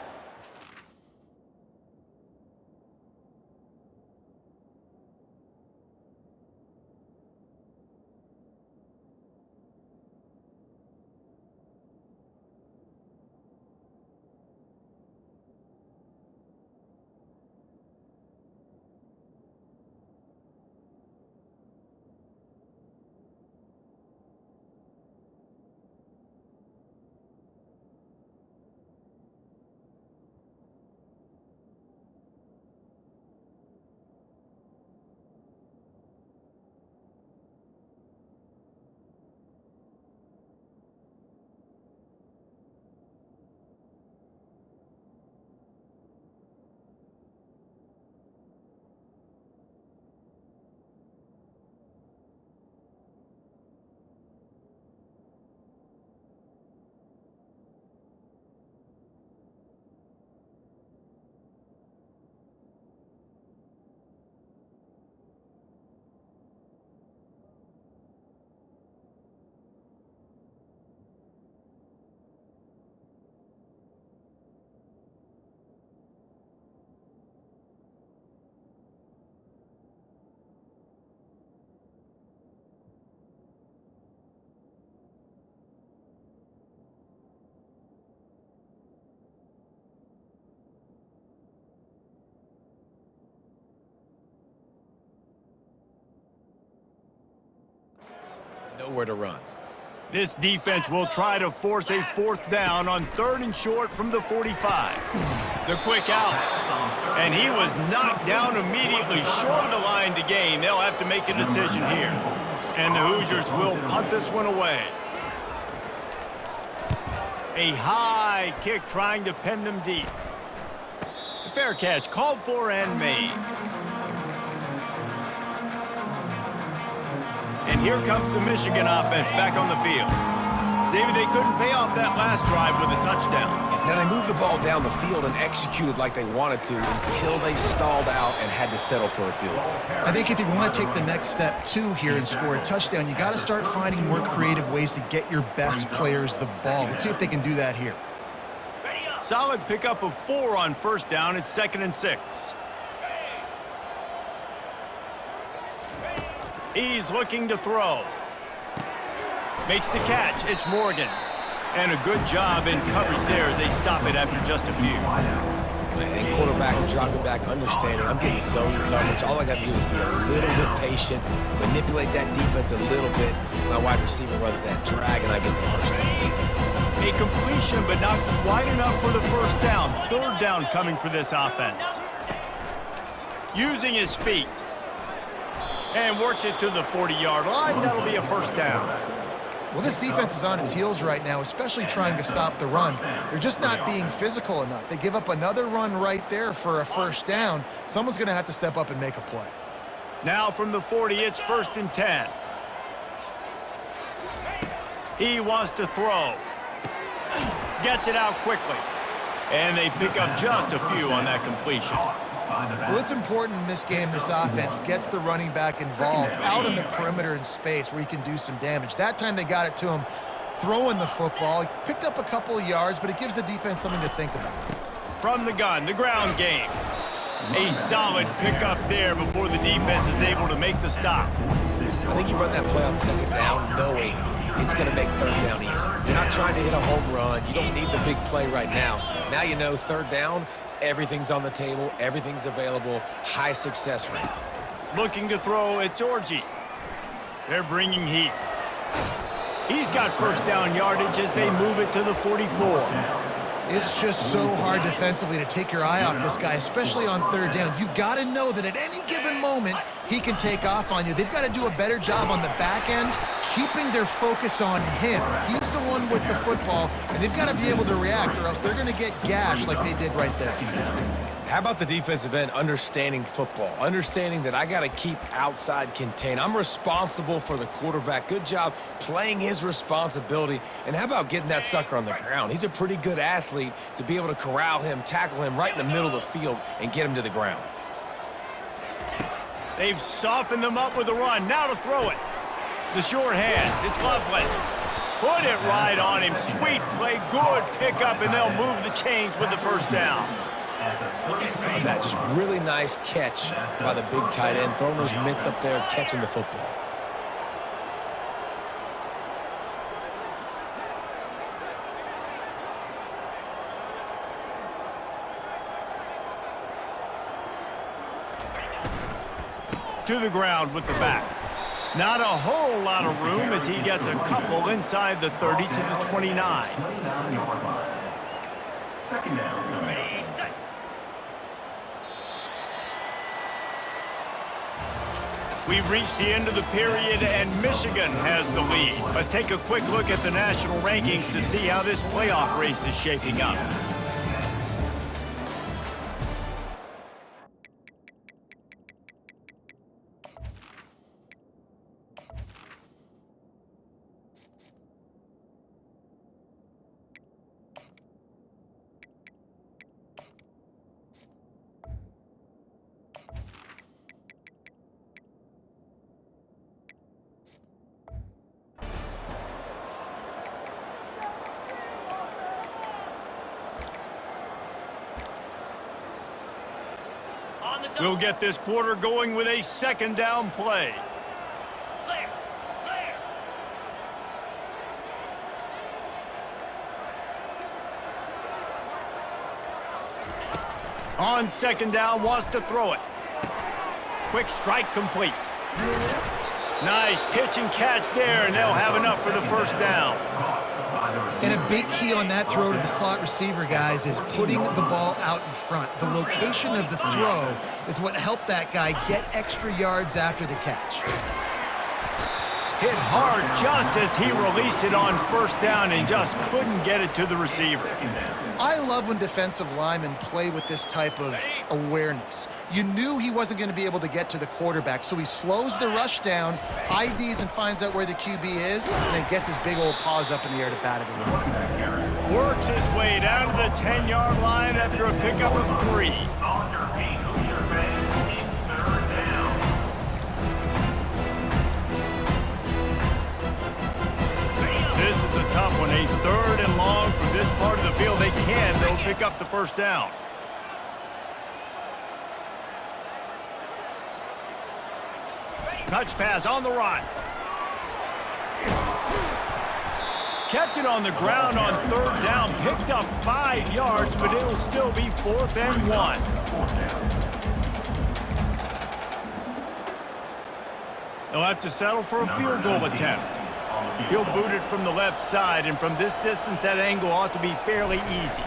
Nowhere to run. This defense will try to force a 4th down on 3rd and short from the 45. The quick out. And he was knocked down immediately short of the line to gain. They'll have to make a decision here. And the Hoosiers will punt this one away. A high kick trying to pen them deep. Fair catch called for and made. And here comes the Michigan offense back on the field. David, they couldn't pay off that last drive with a touchdown. Now, they moved the ball down the field and executed like they wanted to until they stalled out and had to settle for a field goal. I think if you want to take the next step, too, here and score a touchdown, you got to start finding more creative ways to get your best players the ball. Let's see if they can do that here. Solid pickup of 4 on first down. It's 2nd and 6. He's looking to throw. Makes the catch. It's Morgan. And a good job in coverage there as they stop it after just a few. And quarterback dropping back, understanding I'm getting zone coverage. All I got to do is be a little bit patient, manipulate that defense a little bit. My wide receiver runs that drag, and I get the first down. A completion, but not quite enough for the first down. 3rd down coming for this offense. Using his feet. And works it to the 40-yard line. That'll be a first down. Well, this defense is on its heels right now, especially trying to stop the run. They're just not being physical enough. They give up another run right there for a first down. Someone's going to have to step up and make a play. Now from the 40, it's 1st and 10. He wants to throw. Gets it out quickly. And they pick up just a few on that completion. Well, it's important in this game this offense gets the running back involved out in the perimeter in space where he can do some damage. That time they got it to him throwing the football. He picked up a couple of yards, but it gives the defense something to think about. From the gun, the ground game. A solid pickup there before the defense is able to make the stop. I think you run that play on 2nd down knowing it's going to make 3rd down easier. You're not trying to hit a home run. You don't need the big play right now. Now you know 3rd down, everything's on the table, everything's available, high success rate. Looking to throw, it's Orji. They're bringing heat. He's got first down yardage as they move it to the 44. It's just so hard defensively to take your eye off this guy, especially on 3rd down. You've got to know that at any given moment, he can take off on you. They've got to do a better job on the back end, keeping their focus on him. He's the one with the football, and they've got to be able to react, or else they're going to get gashed like they did right there. How about the defensive end understanding football, understanding that I got to keep outside contained. I'm responsible for the quarterback. Good job playing his responsibility. And how about getting that sucker on the ground? He's a pretty good athlete to be able to corral him, tackle him right in the middle of the field, and get him to the ground. They've softened them up with a run. Now to throw it. The short hands. It's Gloveland. Put it right on him. Sweet play. Good pickup, and they'll move the chains with the first down. That just really nice catch by the big tight end, throwing those mitts up there, catching the football. To the ground with the back. Not a whole lot of room as he gets a couple inside the 30 to the 29. 29-yard line. 2nd down. We've reached the end of the period, and Michigan has the lead. Let's take a quick look at the national rankings to see how this playoff race is shaping up. We'll get this quarter going with a 2nd down play. On 2nd down, wants to throw it. Quick strike complete. Nice pitch and catch there, and they'll have enough for the first down. And a big key on that throw to the slot receiver, guys, is putting the ball out in front. The location of the throw is what helped that guy get extra yards after the catch. Hit hard just as he released it on first down and just couldn't get it to the receiver. I love when defensive linemen play with this type of awareness. You knew he wasn't going to be able to get to the quarterback, so he slows the rush down, IDs and finds out where the QB is, and then gets his big old paws up in the air to bat it away. Works his way down to the 10-yard line after a pickup of 3. This is a tough one, a 3rd and long from this part of the field. They can, they'll pick up the first down. Touch pass on the run. Kept it on the ground on 3rd down, picked up 5 yards, but it'll still be 4th and 1. They'll have to settle for a field goal attempt. He'll boot it from the left side, and from this distance, that angle ought to be fairly easy.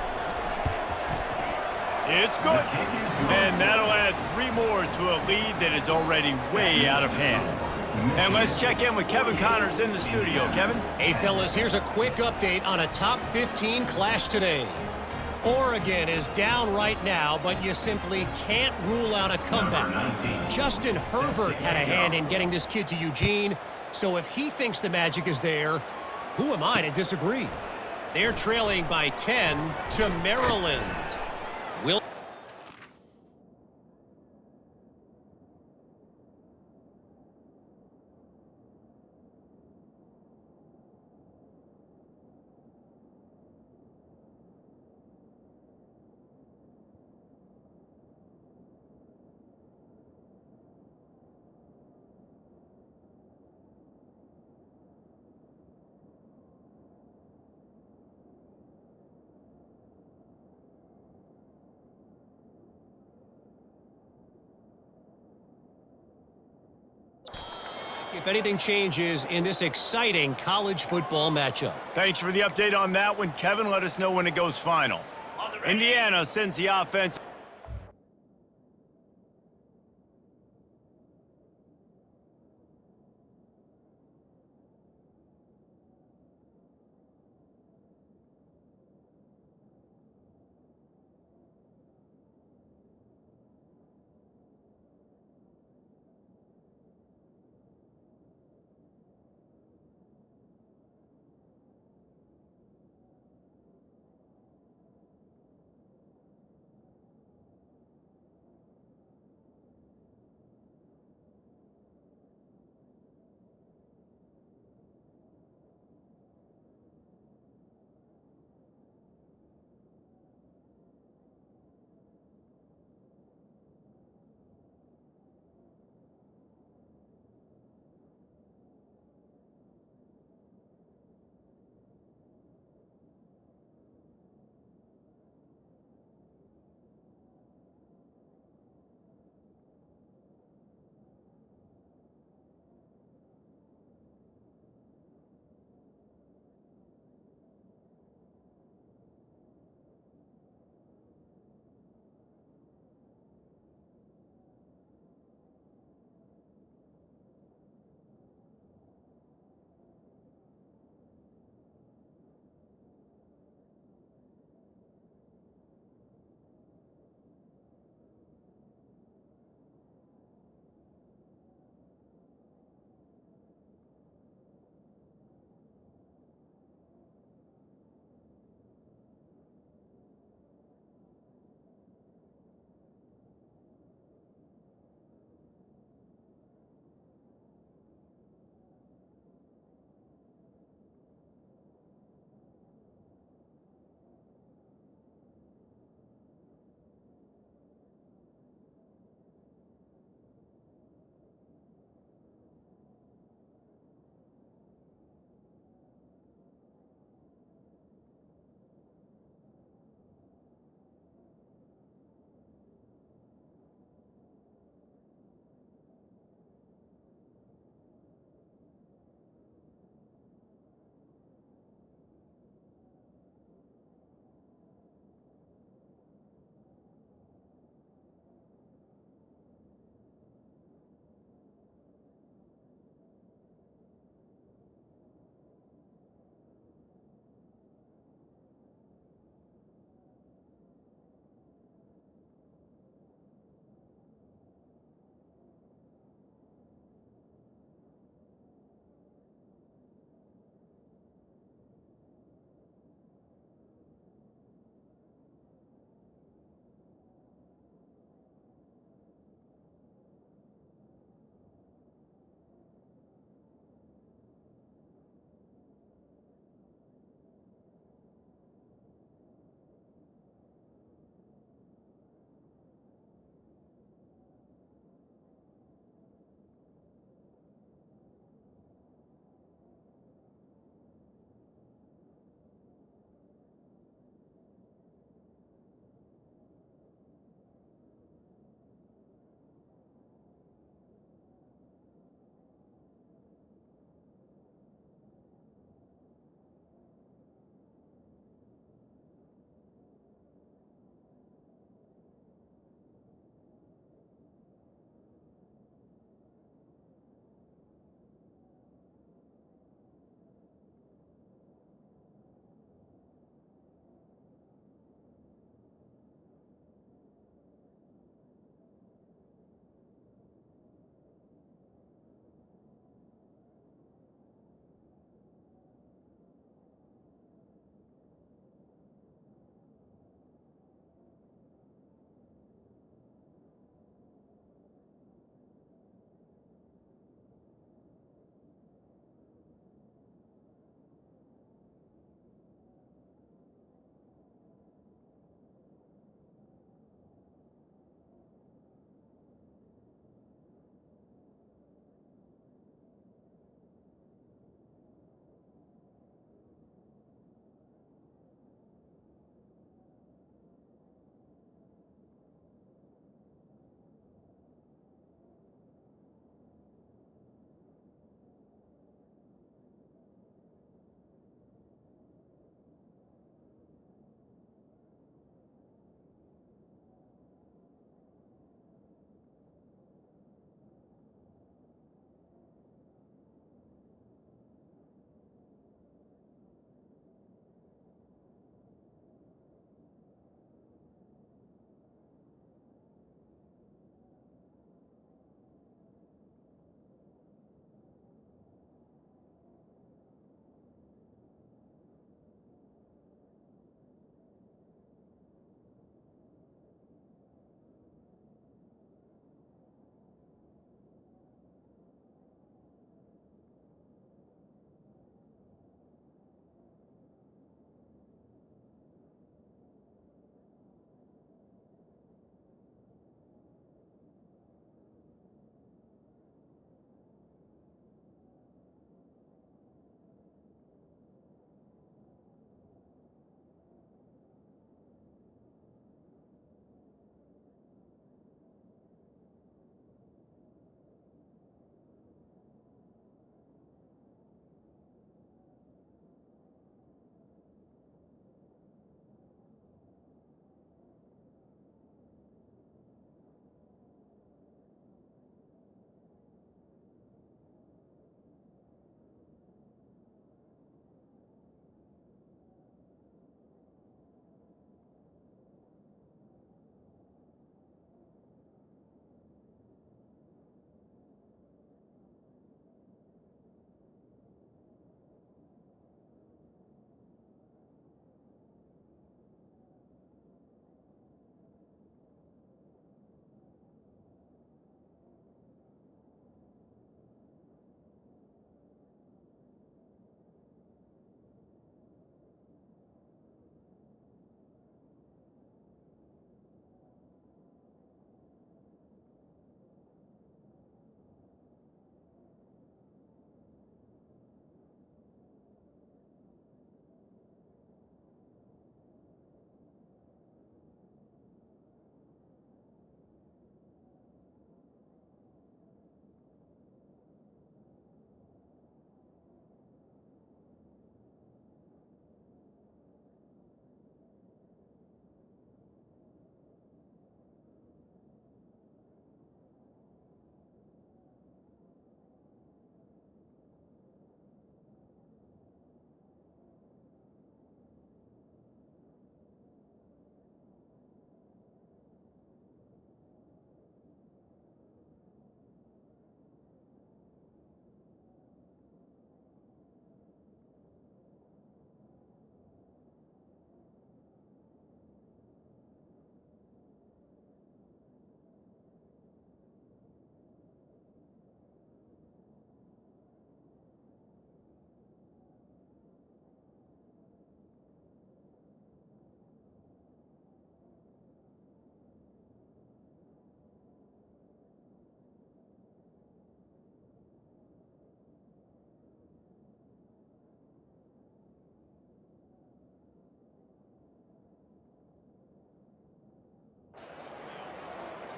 It's good. And that'll add 3 more to a lead that is already way out of hand. And let's check in with Kevin Connors in the studio. Kevin? Hey, fellas, here's a quick update on a top 15 clash today. Oregon is down right now, but you simply can't rule out a comeback. Justin Herbert had a hand in getting this kid to Eugene, so if he thinks the magic is there, who am I to disagree? They're trailing by 10 to Maryland. Will if anything changes in this exciting college football matchup. Thanks for the update on that one, Kevin. Let us know when it goes final. Indiana sends the offense.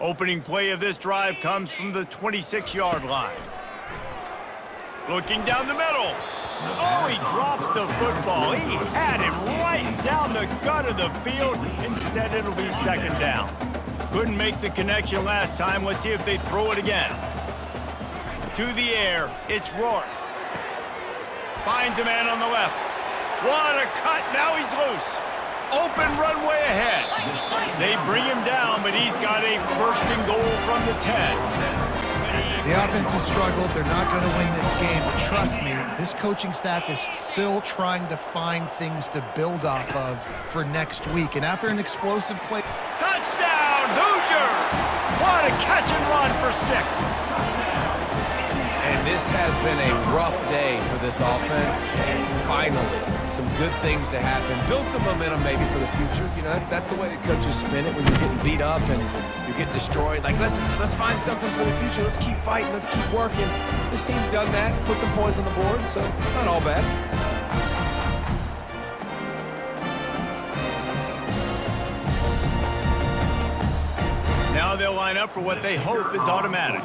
Opening play of this drive comes from the 26-yard line. Looking down the middle. Oh, he drops the football. He had it right down the gut of the field. Instead, it'll be second down. Couldn't make the connection last time. Let's see if they throw it again. To the air, it's Rourke. Finds a man on the left. What a cut, now he's loose. Open runway ahead. They bring him down, but he's got a first and goal from the 10. The offense has struggled. They're not going to win this game, but trust me, this coaching staff is still trying to find things to build off of for next week. And after an explosive play... Touchdown, Hoosiers! What a catch and run for 6. And this has been a rough day for this offense, and finally, some good things to happen. Build some momentum maybe for the future. You know, that's the way the coaches spin it when you're getting beat up and you're getting destroyed. Like, let's find something for the future. Let's keep fighting. Let's keep working. This team's done that, put some points on the board, so it's not all bad. Now they'll line up for what they hope is automatic.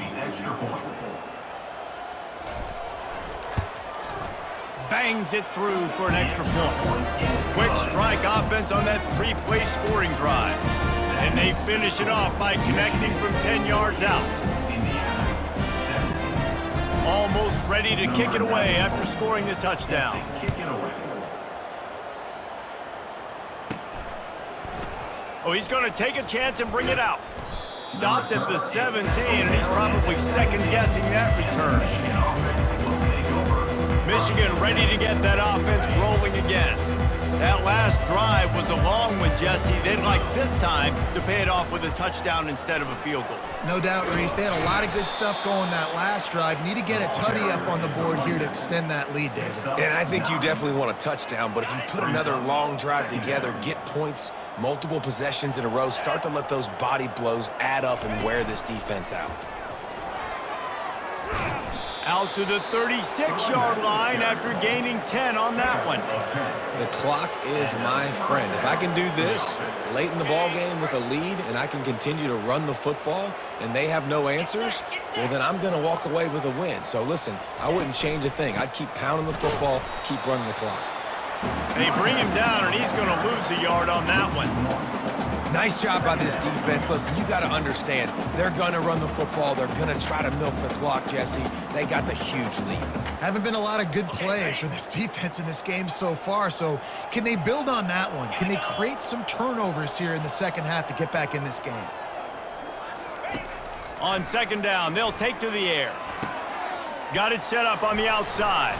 Bangs it through for an extra point. Quick strike offense on that 3-play scoring drive. And they finish it off by connecting from 10 yards out. Almost ready to kick it away after scoring the touchdown. Oh, he's going to take a chance and bring it out. Stopped at the 17, and he's probably second-guessing that return. Michigan ready to get that offense rolling again. That last drive was a long one, Jesse. They'd like this time to pay it off with a touchdown instead of a field goal. No doubt, Reese. They had a lot of good stuff going that last drive. Need to get a tutty up on the board here to extend that lead, David. And I think you definitely want a touchdown, but if you put another long drive together, get points, multiple possessions in a row, start to let those body blows add up and wear this defense out. Out to the 36-yard line after gaining 10 on that one. The clock is my friend. If I can do this late in the ball game with a lead and I can continue to run the football and they have no answers, well, then I'm going to walk away with a win. So, listen, I wouldn't change a thing. I'd keep pounding the football, keep running the clock. They bring him down, and he's going to lose a yard on that one. Nice job by this defense. Listen, you got to understand, they're going to run the football. They're going to try to milk the clock, Jesse. They got the huge lead. Haven't been a lot of good plays for this defense in this game so far, so can they build on that one? Can they create some turnovers here in the second half to get back in this game? On second down, they'll take to the air. Got it set up on the outside.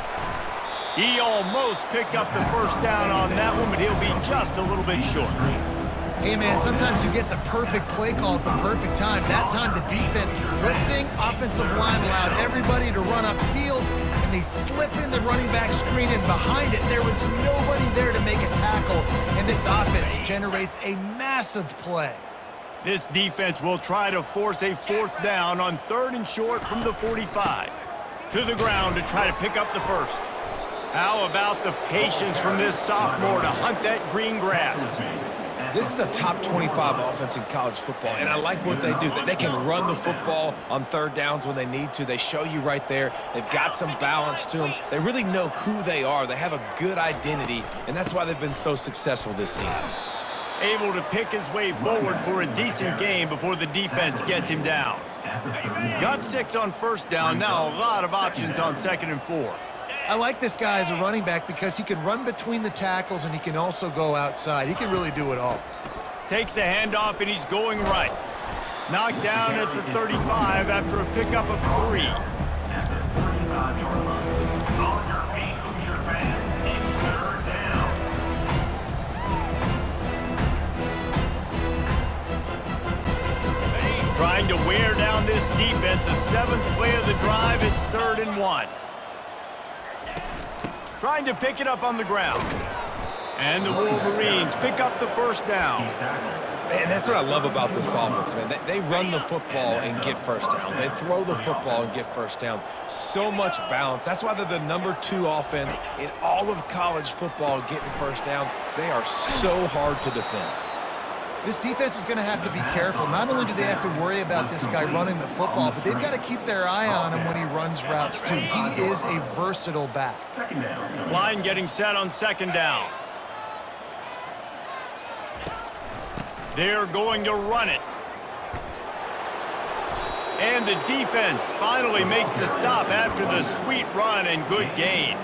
He almost picked up the first down on that one, but he'll be just a little bit short. Hey, man, sometimes you get the perfect play call at the perfect time. That time the defense blitzing, offensive line allowed everybody to run upfield, and they slip in the running back screen, and behind it, there was nobody there to make a tackle, and this offense generates a massive play. This defense will try to force a fourth down on 3rd and short from the 45. To the ground to try to pick up the first. How about the patience from this sophomore to hunt that green grass? This is a top 25 offense in college football, and I like what they do. They can run the football on 3rd downs when they need to. They show you right there. They've got some balance to them. They really know who they are. They have a good identity, and that's why they've been so successful this season. Able to pick his way forward for a decent game before the defense gets him down. Got 6 on first down. Now a lot of options on 2nd and 4. I like this guy as a running back because he can run between the tackles and he can also go outside. He can really do it all. Takes the handoff and he's going right. Knocked down at the 35 after a pickup of 3. At the 35-yard line. On your feet, Hoosier fans. It's 3rd down. Trying to wear down this defense. A 7th play of the drive. It's 3rd and 1. Trying to pick it up on the ground. And the Wolverines pick up the first down. Man, that's what I love about this offense, man. They run the football and get first downs. They throw the football and get first downs. So much balance. That's why they're the number 2 offense in all of college football getting first downs. They are so hard to defend. This defense is going to have to be careful. Not only do they have to worry about this guy running the football, but they've got to keep their eye on him when he runs routes too. He is a versatile back. Line getting set on second down. They're going to run it. And the defense finally makes the stop after the sweet run and good gain.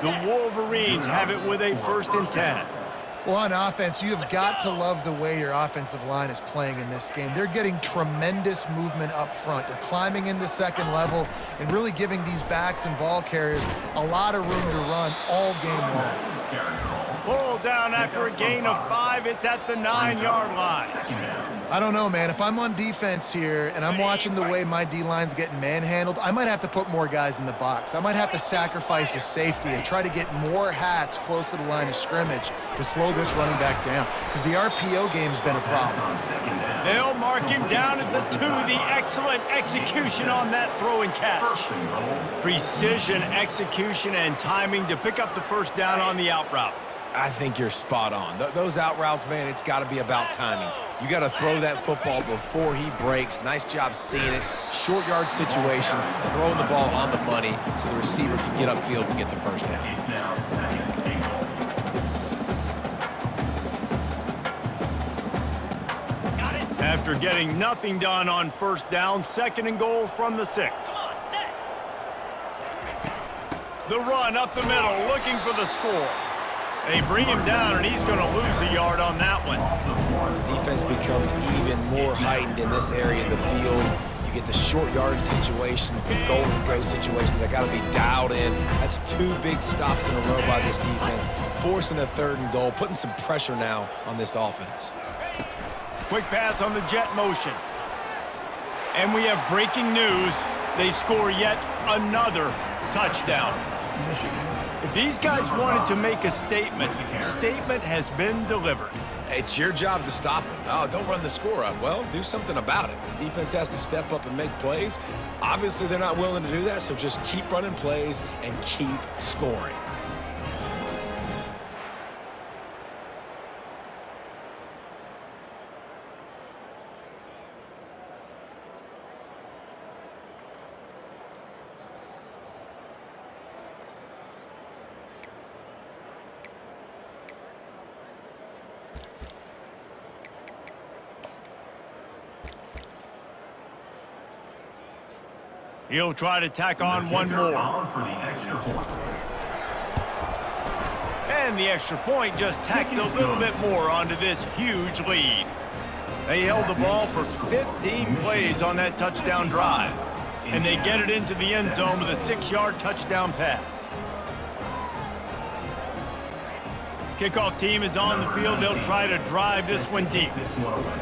The Wolverines have it with a 1st and 10. Well, on offense, you have got to love the way your offensive line is playing in this game. They're getting tremendous movement up front. They're climbing into second level and really giving these backs and ball carriers a lot of room to run all game long. Pull down after a gain of 5. It's at the 9-yard line. I don't know, man. If I'm on defense here and I'm watching the way my D-line's getting manhandled, I might have to put more guys in the box. I might have to sacrifice a safety and try to get more hats close to the line of scrimmage to slow this running back down, because the RPO game's been a problem. They'll mark him down at the 2. The excellent execution on that throw and catch. Precision, execution, and timing to pick up the 1st down on the out route. I think you're spot on. Those out routes, man, it's got to be about timing. You got to throw that football before he breaks. Nice job seeing it. Short yard situation, throwing the ball on the money so the receiver can get upfield and get the 1st down. It's now 2nd and goal. After getting nothing done on 1st down, 2nd and goal from the 6. The run up the middle, looking for the score. They bring him down, and he's going to lose a yard on that one. Defense becomes even more heightened in this area of the field. You get the short yard situations, the goal-to-go situations. They got to be dialed in. That's 2 big stops in a row by this defense, forcing a 3rd and goal, putting some pressure now on this offense. Quick pass on the jet motion. And we have breaking news. They score yet another touchdown. If these guys wanted to make a statement has been delivered. It's your job to stop them. Oh, don't run the score up. Well, do something about it. The defense has to step up and make plays. Obviously, they're not willing to do that, so just keep running plays and keep scoring. He'll try to tack on one more. For the extra point. And the extra point just tacks a little bit more onto this huge lead. They held the ball for 15 plays on that touchdown drive. And they get it into the end zone with a 6-yard touchdown pass. Kickoff team is on the field. They'll try to drive this one deep. This one away.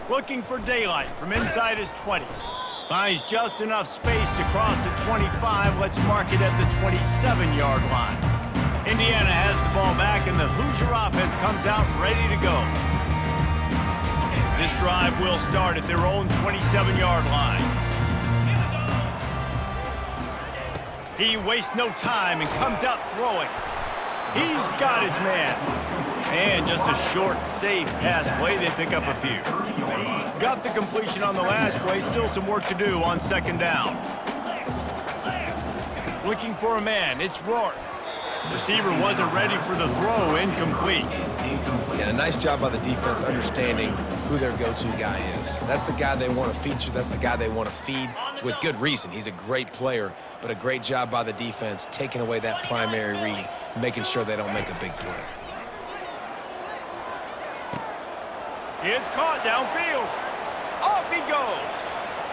Looking for daylight from inside his 20. Finds just enough space to cross the 25. Let's mark it at the 27-yard line. Indiana has the ball back, and the Hoosier offense comes out ready to go. This drive will start at their own 27-yard line. He wastes no time and comes out throwing. He's got his man. And just a short, safe pass play. They pick up a few. Got the completion on the last play. Still some work to do on second down. Looking for a man. It's Rourke. Receiver wasn't ready for the throw. Incomplete. And a nice job by the defense understanding who their go-to guy is. That's the guy they want to feature. That's the guy they want to feed with good reason. He's a great player, but a great job by the defense taking away that primary read, making sure they don't make a big play. It's caught downfield. Off he goes.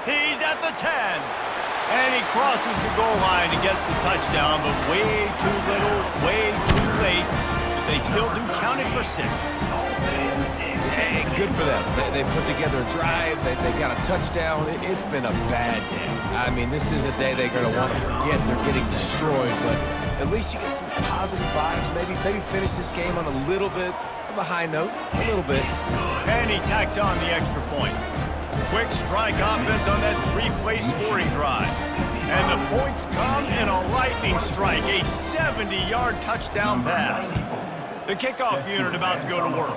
He's at the 10. And he crosses the goal line and gets the touchdown, but way too little, way too late. But they still do count it for 6. Hey, good for them. They put together a drive. They got a touchdown. It's been a bad day. I mean, this is a day they're going to want to forget. They're getting destroyed, but at least you get some positive vibes. Maybe finish this game on a little bit of a high note, a little bit. And he tacks on the extra point. Quick strike offense on that 3-play scoring drive. And the points come in a lightning strike, a 70-yard touchdown pass. The kickoff unit about to go to work.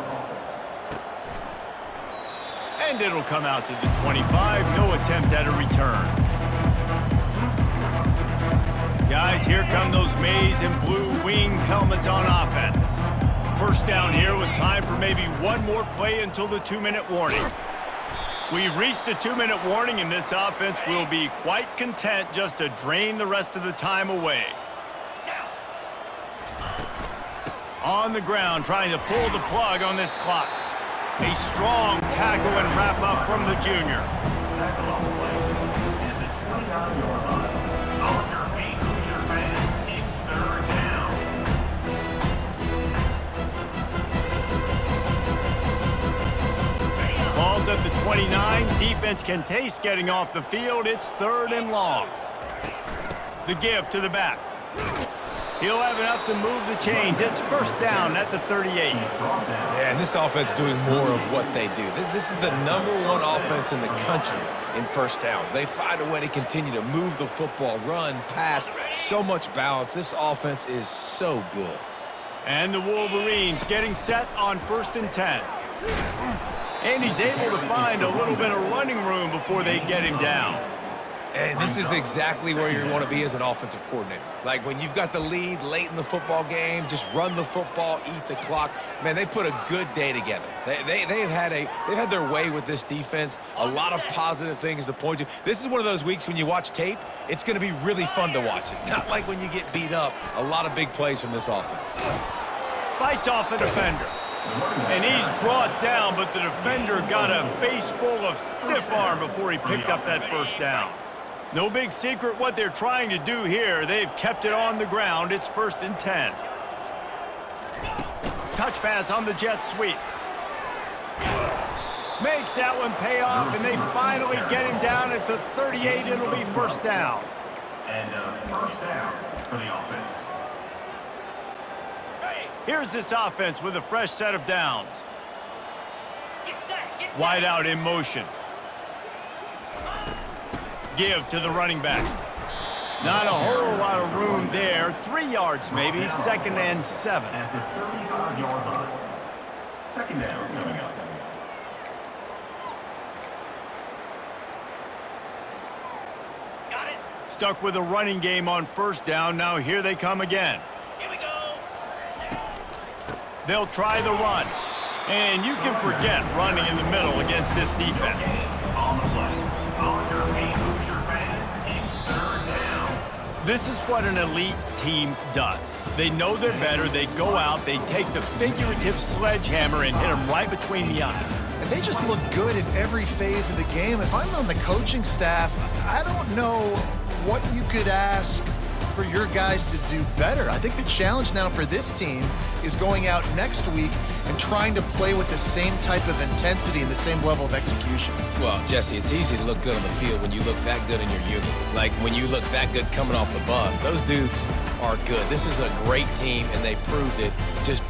And it'll come out to the 25. No attempt at a return. Guys, here come those maize and blue winged helmets on offense. First down here with time for maybe one more play until the 2-minute warning. We've reached the 2-minute warning, and this offense will be quite content just to drain the rest of the time away. On the ground, trying to pull the plug on this clock. A strong tackle and wrap up from the junior. Tackle on the play is the 29-yard line. On your feet, Hoosier fans, it's third down. Ball's at the 29. Defense can taste getting off the field. It's 3rd and long. The give to the back. He'll have enough to move the chains. It's first down at the 38. Yeah, and this offense doing more of what they do. This is the #1 offense in the country in first downs. They find a way to continue to move the football, run, pass, so much balance. This offense is so good. And the Wolverines getting set on 1st and 10. And he's able to find a little bit of running room before they get him down. And this is exactly where you want to be as an offensive coordinator. Like when you've got the lead late in the football game, just run the football, eat the clock. Man, they put a good day together. They've had their way with this defense. A lot of positive things to point to. This is one of those weeks when you watch tape, it's going to be really fun to watch it. Not like when you get beat up. A lot of big plays from this offense. Fights off a defender. And he's brought down, but the defender got a face full of stiff arm before he picked up that first down. No big secret what they're trying to do here. They've kept it on the ground. It's 1st and 10. Touch pass on the jet sweep. Makes that one pay off, and they finally get him down at the 38. It'll be first down. And first down for the offense. Here's this offense with a fresh set of downs. Wide out in motion. Give to the running back. Not a whole lot of room there. 3 yards maybe. 2nd and 7. At the 35-yard line. Second down coming up. Stuck with a running game on first down. Now here they come again. Here we go. They'll try the run. And you can forget running in the middle against this defense. On the play. On your feet, Hoosier fans. It's third down. This is what an elite team does. They know they're better. They go out. They take the figurative sledgehammer and hit them right between the eyes. And they just look good in every phase of the game. If I'm on the coaching staff, I don't know what you could ask for your guys to do better. I think the challenge now for this team is going out next week and trying to play with the same type of intensity and the same level of execution. Well, Jesse, it's easy to look good on the field when you look that good in your unit. Like when you look that good coming off the bus. Those dudes are good. This is a great team, and they proved it. Just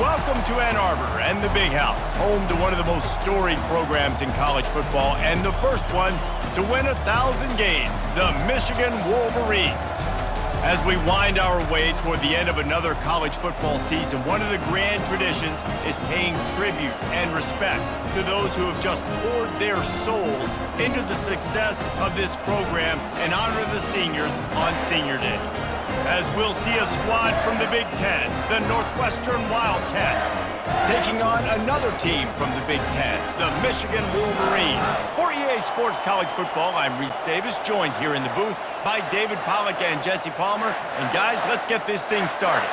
Welcome to Ann Arbor and the Big House, home to one of the most storied programs in college football and the first one to win 1,000 games, the Michigan Wolverines. As we wind our way toward the end of another college football season, one of the grand traditions is paying tribute and respect to those who have just poured their souls into the success of this program and honor the seniors on Senior Day. As we'll see a squad from the Big Ten, the Northwestern Wildcats, taking on another team from the Big Ten, the Michigan Wolverines. For EA Sports College Football, I'm Reese Davis, joined here in the booth by David Pollack and Jesse Palmer. And guys, let's get this thing started.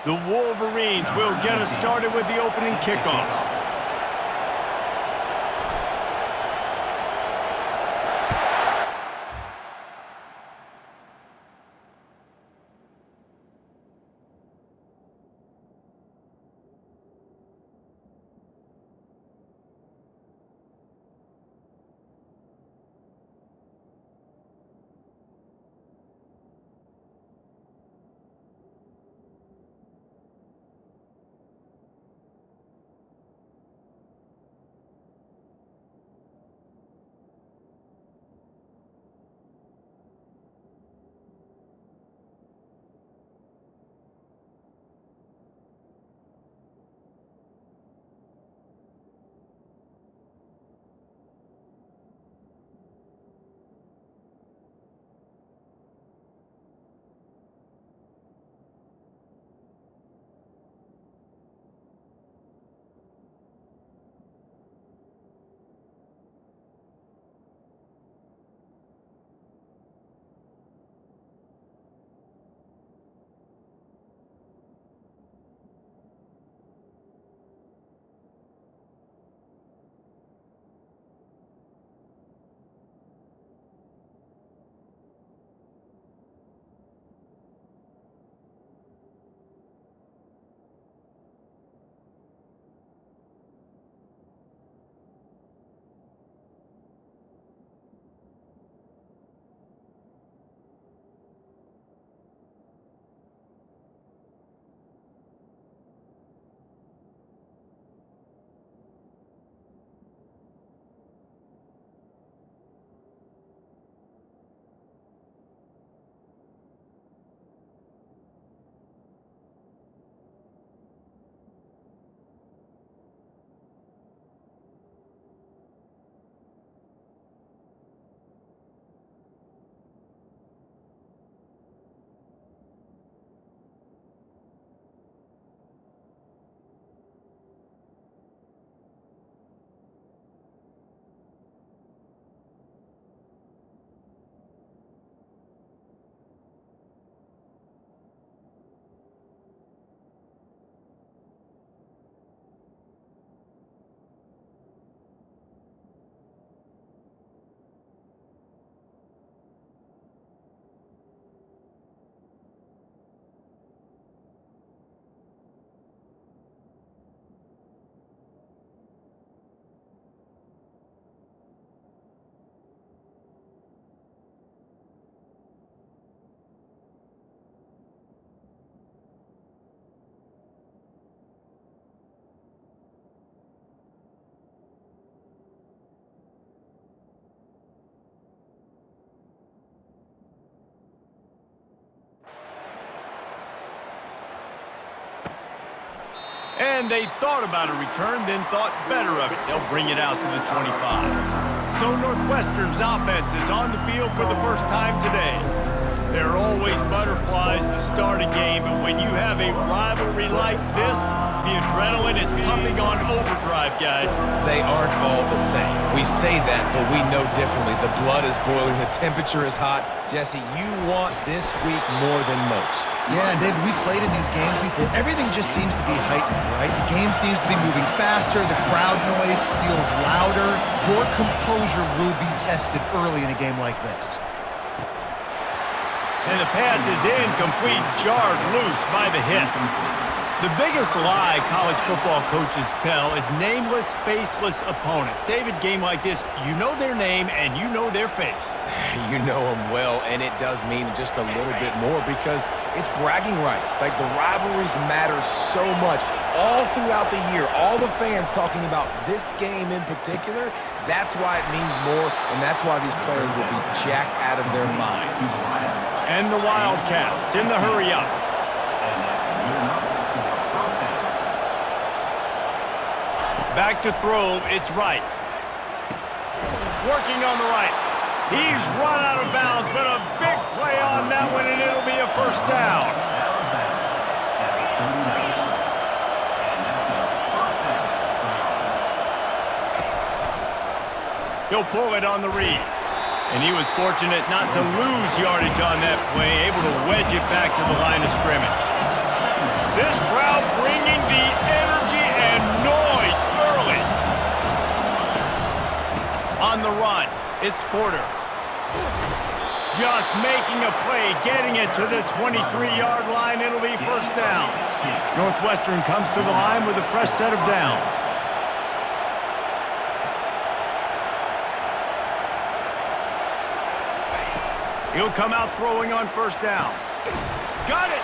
The Wolverines will get us started with the opening kickoff. And they thought about a return, then thought better of it. They'll bring it out to the 25. So Northwestern's offense is on the field for the first time today. There are always butterflies to start a game, but when you have a rivalry like this, the adrenaline is pumping on overdrive, guys. They aren't all the same. We say that, but we know differently. The blood is boiling. The temperature is hot. Jesse, you want this week more than most. Yeah, and David, we played in these games before. Everything just seems to be heightened, right? The game seems to be moving faster. The crowd noise feels louder. Your composure will be tested early in a game like this. And the pass is incomplete, jarred loose by the hip. The biggest lie college football coaches tell is nameless, faceless opponent. David, game like this, you know their name and you know their face. You know them well, and it does mean just a little bit more because it's bragging rights. Like, the rivalries matter so much all throughout the year. All the fans talking about this game in particular, that's why it means more, and that's why these players will be jacked out of their minds. And the Wildcats in the hurry up. Back to throw, it's right. Working on the right. He's run out of bounds, but a big play on that one, and it'll be a first down. He'll pull it on the read. And he was fortunate not to lose yardage on that play, able to wedge it back to the line of scrimmage. This crowd bringing the energy and noise early. On the run, it's Porter. Just making a play, getting it to the 23-yard line. It'll be first down. Northwestern comes to the line with a fresh set of downs. He'll come out throwing on first down. Got it!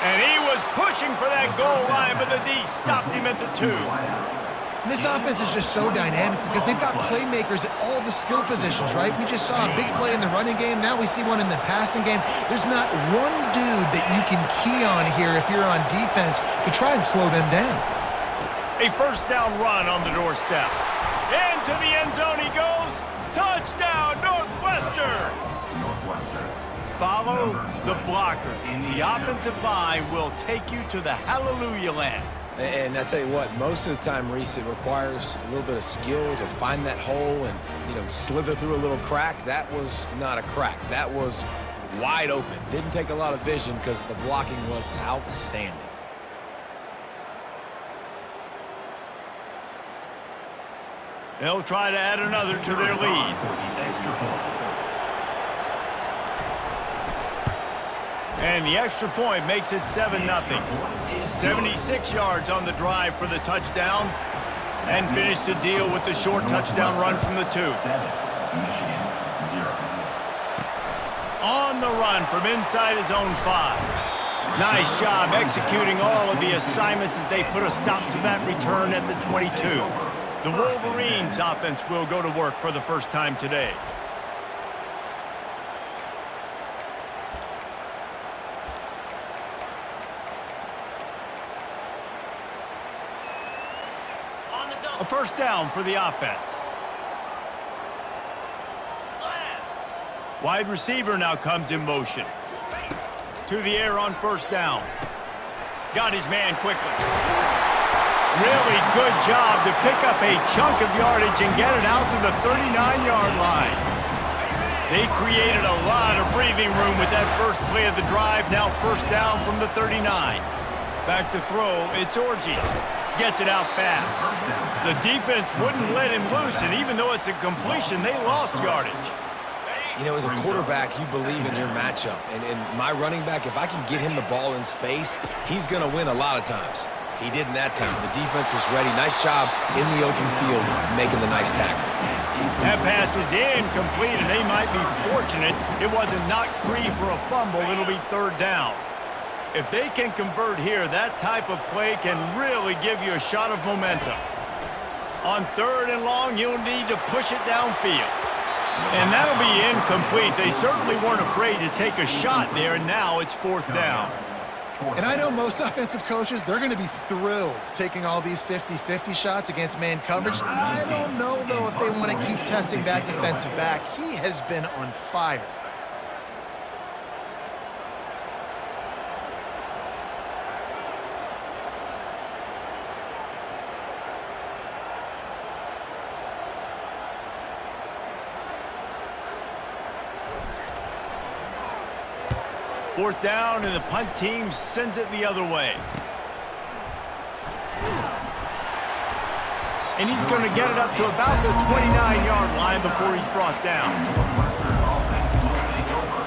And he was pushing for that goal line, but the D stopped him at the 2. And this offense is just so dynamic because they've got playmakers at all the skill positions, right? We just saw a big play in the running game. Now we see one in the passing game. There's not one dude that you can key on here if you're on defense to try and slow them down. A first down run on the doorstep. Into the end zone he goes. Touchdown, Northwestern! Follow the blockers. The offensive line will take you to the hallelujah land. And I tell you what, most of the time, Reese, it requires a little bit of skill to find that hole and, slither through a little crack. That was not a crack. That was wide open. Didn't take a lot of vision because the blocking was outstanding. They'll try to add another to their lead. And the extra point makes it 7-0. 76 yards on the drive for the touchdown. And finished the deal with the short touchdown run from the 2. On the run from inside his own 5. Nice job executing all of the assignments as they put a stop to that return at the 22. The Wolverines offense will go to work for the first time today. A first down for the offense. Wide receiver now comes in motion. To the air on first down. Got his man quickly. Really good job to pick up a chunk of yardage and get it out to the 39-yard line. They created a lot of breathing room with that first play of the drive. Now first down from the 39. Back to throw, it's Orji. Gets it out fast. The defense wouldn't let him loose, and even though it's a completion, they lost yardage. As a quarterback, you believe in your matchup. And my running back, if I can get him the ball in space, he's going to win a lot of times. He didn't that time. The defense was ready. Nice job in the open field making the nice tackle. That pass is incomplete, and they might be fortunate it wasn't knocked free for a fumble. It'll be third down. If they can convert here, that type of play can really give you a shot of momentum. On third and long, you'll need to push it downfield. And that'll be incomplete. They certainly weren't afraid to take a shot there, and now it's fourth down. And I know most offensive coaches, they're going to be thrilled taking all these 50-50 shots against man coverage. I don't know, though, if they want to keep testing that defensive back. He has been on fire. 4th down, and the punt team sends it the other way. And he's going to get it up to about the 29-yard line before he's brought down.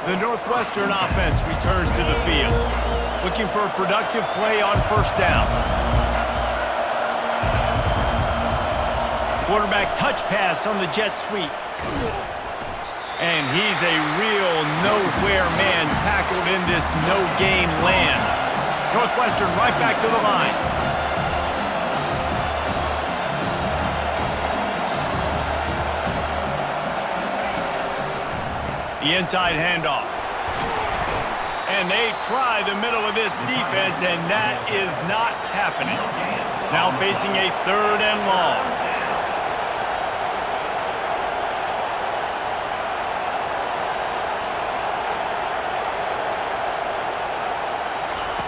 The Northwestern offense returns to the field, looking for a productive play on 1st down. Quarterback touch pass on the jet sweep. And he's a real nowhere man tackled in this no-gain land. Northwestern right back to the line. The inside handoff. And they try the middle of this defense, and that is not happening. Now facing a 3rd and long.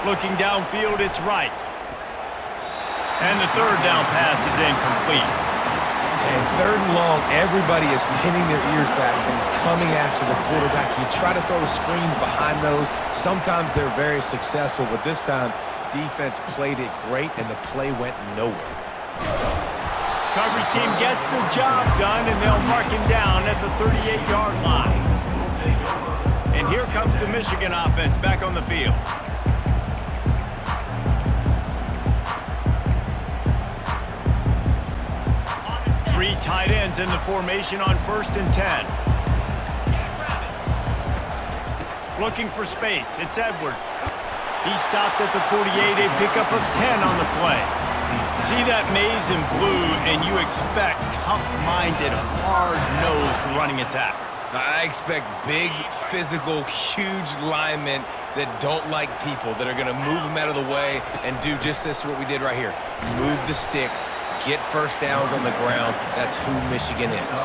Looking downfield, it's right. And the 3rd down pass is incomplete. And 3rd and long, everybody is pinning their ears back and coming after the quarterback. You try to throw screens behind those. Sometimes they're very successful, but this time, defense played it great, and the play went nowhere. Coverage team gets the job done, and they'll mark him down at the 38-yard line. And here comes the Michigan offense back on the field. 3 tight ends in the formation on 1st and 10. Looking for space. It's Edwards. He stopped at the 48, a pickup of 10 on the play. See that maze in blue, and you expect tough-minded, hard-nosed running attacks. I expect big, physical, huge linemen that don't like people, that are going to move them out of the way and do just this, what we did right here. Move the sticks, get 1st downs on the ground. That's who Michigan is.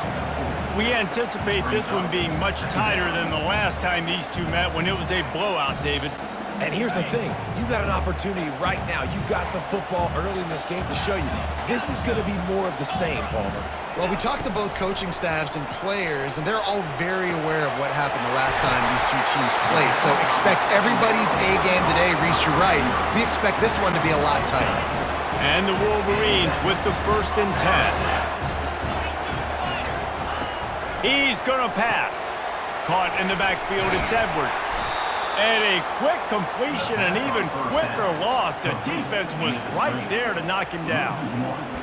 We anticipate this one being much tighter than the last time these two met when it was a blowout, David. And here's the thing. You got an opportunity right now. You got the football early in this game to show you. This is going to be more of the same, Palmer. Well, we talked to both coaching staffs and players, and they're all very aware of what happened the last time these two teams played. So expect everybody's A game today, Reese, you're right. We expect this one to be a lot tighter. And the Wolverines with the 1st and 10. He's going to pass. Caught in the backfield, it's Edwards. And a quick completion, an even quicker loss. The defense was right there to knock him down.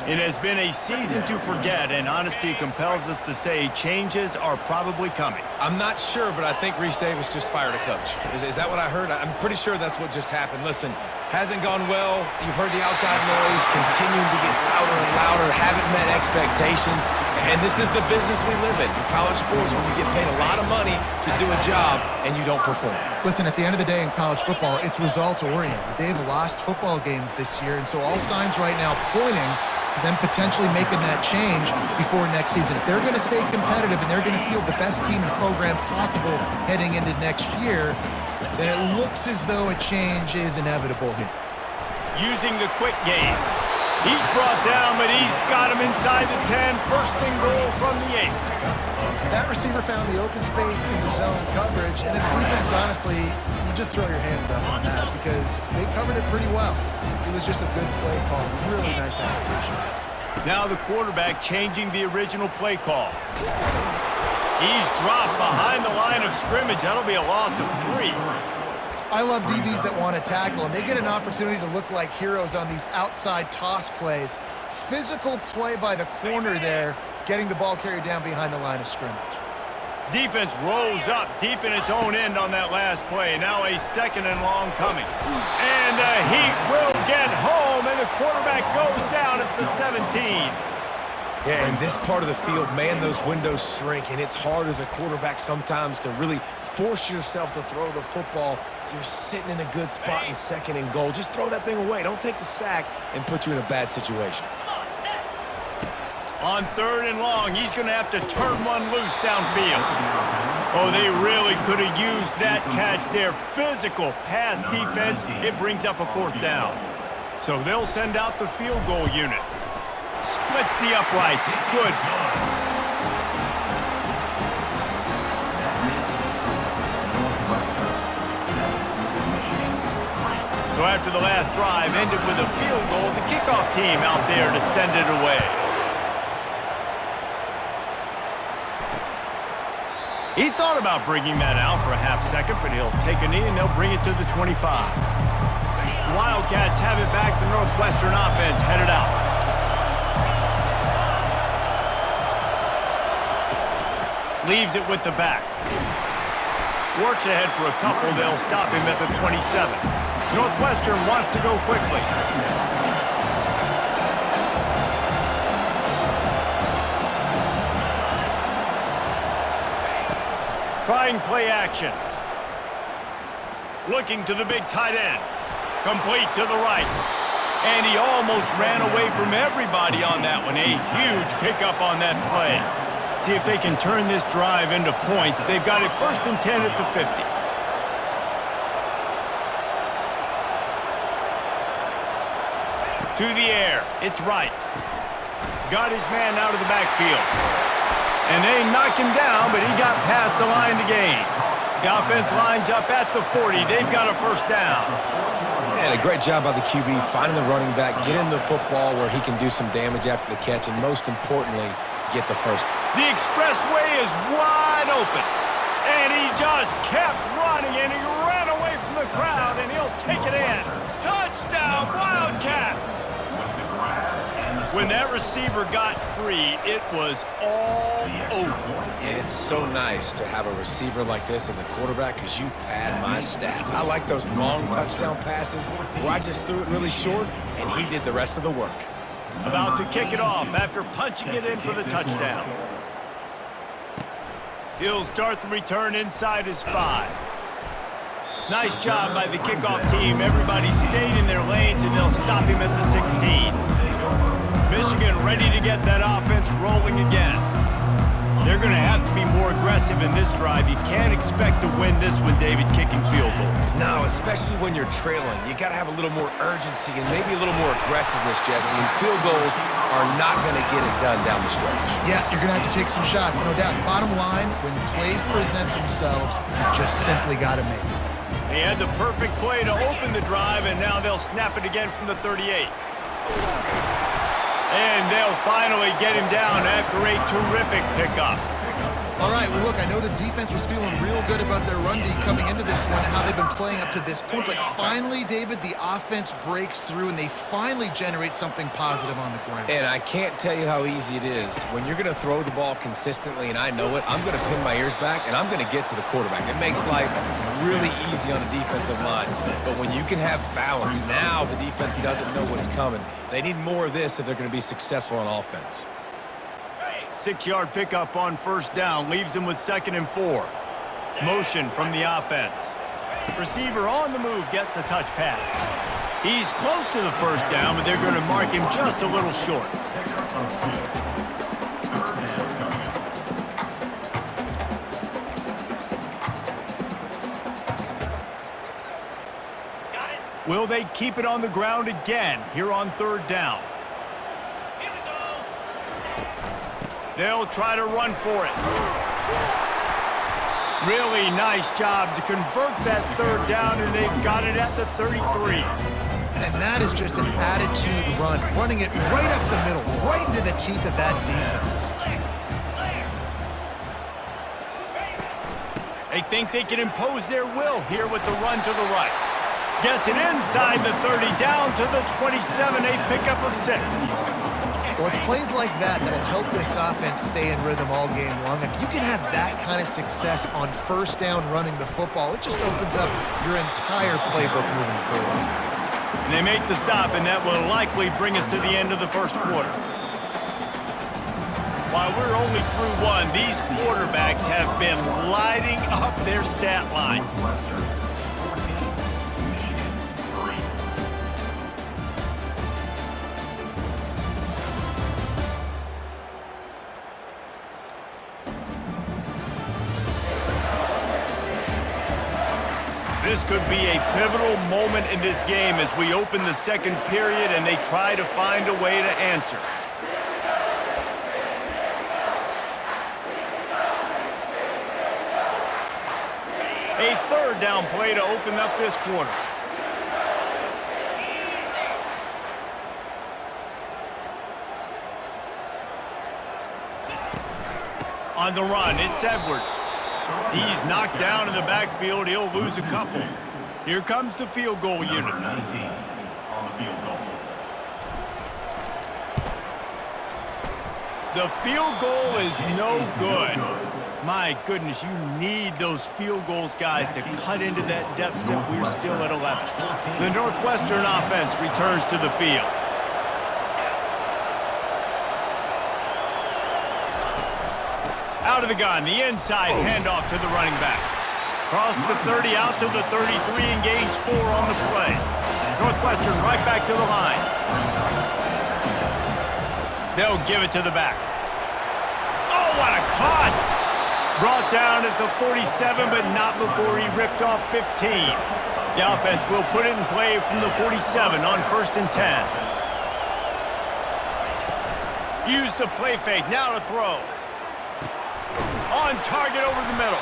It has been a season to forget, and honesty compels us to say changes are probably coming. I'm not sure, but I think Reese Davis just fired a coach. Is that what I heard? I'm pretty sure that's what just happened. Listen, hasn't gone well. You've heard the outside noise, continuing to get louder and louder, haven't met expectations. And this is the business we live in college sports, when you get paid a lot of money to do a job and you don't perform. Listen, at the end of the day in college football, it's results-oriented. They've lost football games this year, and so all signs right now pointing to them potentially making that change before next season. If they're going to stay competitive and they're going to field the best team and program possible heading into next year, then it looks as though a change is inevitable here. Using the quick game. He's brought down, but he's got him inside the 10. 1st and goal from the 8. That receiver found the open space in the zone coverage, and his defense, honestly, you just throw your hands up on that because they covered it pretty well. It was just a good play call, really nice execution. Now the quarterback changing the original play call. He's dropped behind the line of scrimmage. That'll be a loss of 3. I love DBs that want to tackle, and they get an opportunity to look like heroes on these outside toss plays. Physical play by the corner there, getting the ball carried down behind the line of scrimmage. Defense rolls up deep in its own end on that last play. Now a 2nd and long coming. And the Heat will get home, and the quarterback goes down at the 17. Yeah, in this part of the field, man, those windows shrink, and it's hard as a quarterback sometimes to really force yourself to throw the football. You're sitting in a good spot in 2nd and goal. Just throw that thing away. Don't take the sack and put you in a bad situation. On 3rd and long, he's going to have to turn one loose downfield. Oh, they really could have used that catch there. Physical pass defense. It brings up a 4th down. So they'll send out the field goal unit. Splits the uprights. Good. So after the last drive ended with a field goal, the kickoff team out there to send it away. He thought about bringing that out for a half second, but he'll take a knee and they'll bring it to the 25. Wildcats have it back. The Northwestern offense headed out. Leaves it with the back. Works ahead for a couple. They'll stop him at the 27. Northwestern wants to go quickly. Trying play action. Looking to the big tight end. Complete to the right. And he almost ran away from everybody on that one. A huge pickup on that play. See if they can turn this drive into points. They've got it 1st and 10 at the 50. To the air. It's right. Got his man out of the backfield. And they knock him down, but he got past the line to gain. The offense lines up at the 40. They've got a 1st down. And a great job by the QB, finding the running back, getting the football where he can do some damage after the catch, and most importantly, get the 1st. The expressway is wide open. And he just kept running, and he ran away from the crowd, and he'll take it in. Touchdown, Wildcats! When that receiver got free, it was all over. And it's so nice to have a receiver like this as a quarterback because you pad my stats. I like those long touchdown passes where I just threw it really short, and he did the rest of the work. About to kick it off after punching it in for the touchdown. He'll start the return inside his 5. Nice job by the kickoff team. Everybody stayed in their lanes, and they'll stop him at the 16. Michigan ready to get that offense rolling again. They're going to have to be more aggressive in this drive. You can't expect to win this one, David, kicking field goals. No, especially when you're trailing. You got to have a little more urgency and maybe a little more aggressiveness, Jesse. And field goals are not going to get it done down the stretch. Yeah, you're going to have to take some shots, no doubt. Bottom line, when plays present themselves, you just simply got to make them. They had the perfect play to open the drive, and now they'll snap it again from the 38. And they'll finally get him down after a terrific pickup. All right, well, look, I know the defense was feeling real good about their run D coming into this one and how they've been playing up to this point, but finally, David, the offense breaks through and they finally generate something positive on the ground. And I can't tell you how easy it is. When you're going to throw the ball consistently, and I know it, I'm going to pin my ears back, and I'm going to get to the quarterback. It makes life really easy on the defensive line. But when you can have balance, now the defense doesn't know what's coming. They need more of this if they're going to be successful on offense. 6-yard pickup on 1st down, leaves him with 2nd and 4. Motion from the offense. Receiver on the move, gets the touch pass. He's close to the 1st down, but they're going to mark him just a little short. Will they keep it on the ground again here on 3rd down? They'll try to run for it. Really nice job to convert that 3rd down, and they've got it at the 33. And that is just an attitude run, running it right up the middle, right into the teeth of that defense. They think they can impose their will here with the run to the right. Gets it inside the 30, down to the 27, a pickup of 6. Well, it's plays like that that'll help this offense stay in rhythm all game long. If you can have that kind of success on 1st down running the football, it just opens up your entire playbook moving forward. And they make the stop, and that will likely bring us to the end of the 1st quarter. While we're only through one, these quarterbacks have been lighting up their stat line. This could be a pivotal moment in this game as we open the 2nd period and they try to find a way to answer. A 3rd down play to open up this quarter. On the run, it's Edwards. He's knocked down in the backfield. He'll lose a couple. Here comes the field goal unit. Number 19 on the field goal. The field goal is no good. My goodness, you need those field goals, guys, to cut into that deficit. We're still at 11. The Northwestern offense returns to the field. Out of the gun, the inside handoff to the running back. Cross the 30 out to the 33 and gains 4 on the play. Northwestern right back to the line. They'll give it to the back. Oh, what a cut! Brought down at the 47, but not before he ripped off 15. The offense will put it in play from the 47 on 1st and 10. Use the play fake, now to throw. On target over the middle.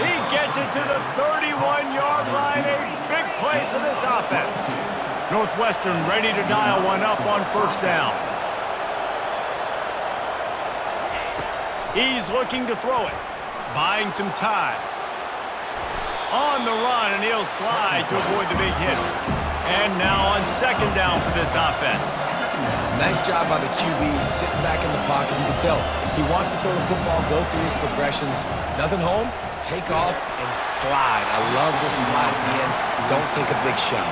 He gets it to the 31-yard line. A big play for this offense. Northwestern ready to dial one up on 1st down. He's looking to throw it. Buying some time. On the run, and he'll slide to avoid the big hit. And now on 2nd down for this offense. Nice job by the QB, sitting back in the pocket. You can tell he wants to throw the football, go through his progressions. Nothing home, take off, and slide. I love this slide at the end. Don't take a big shot.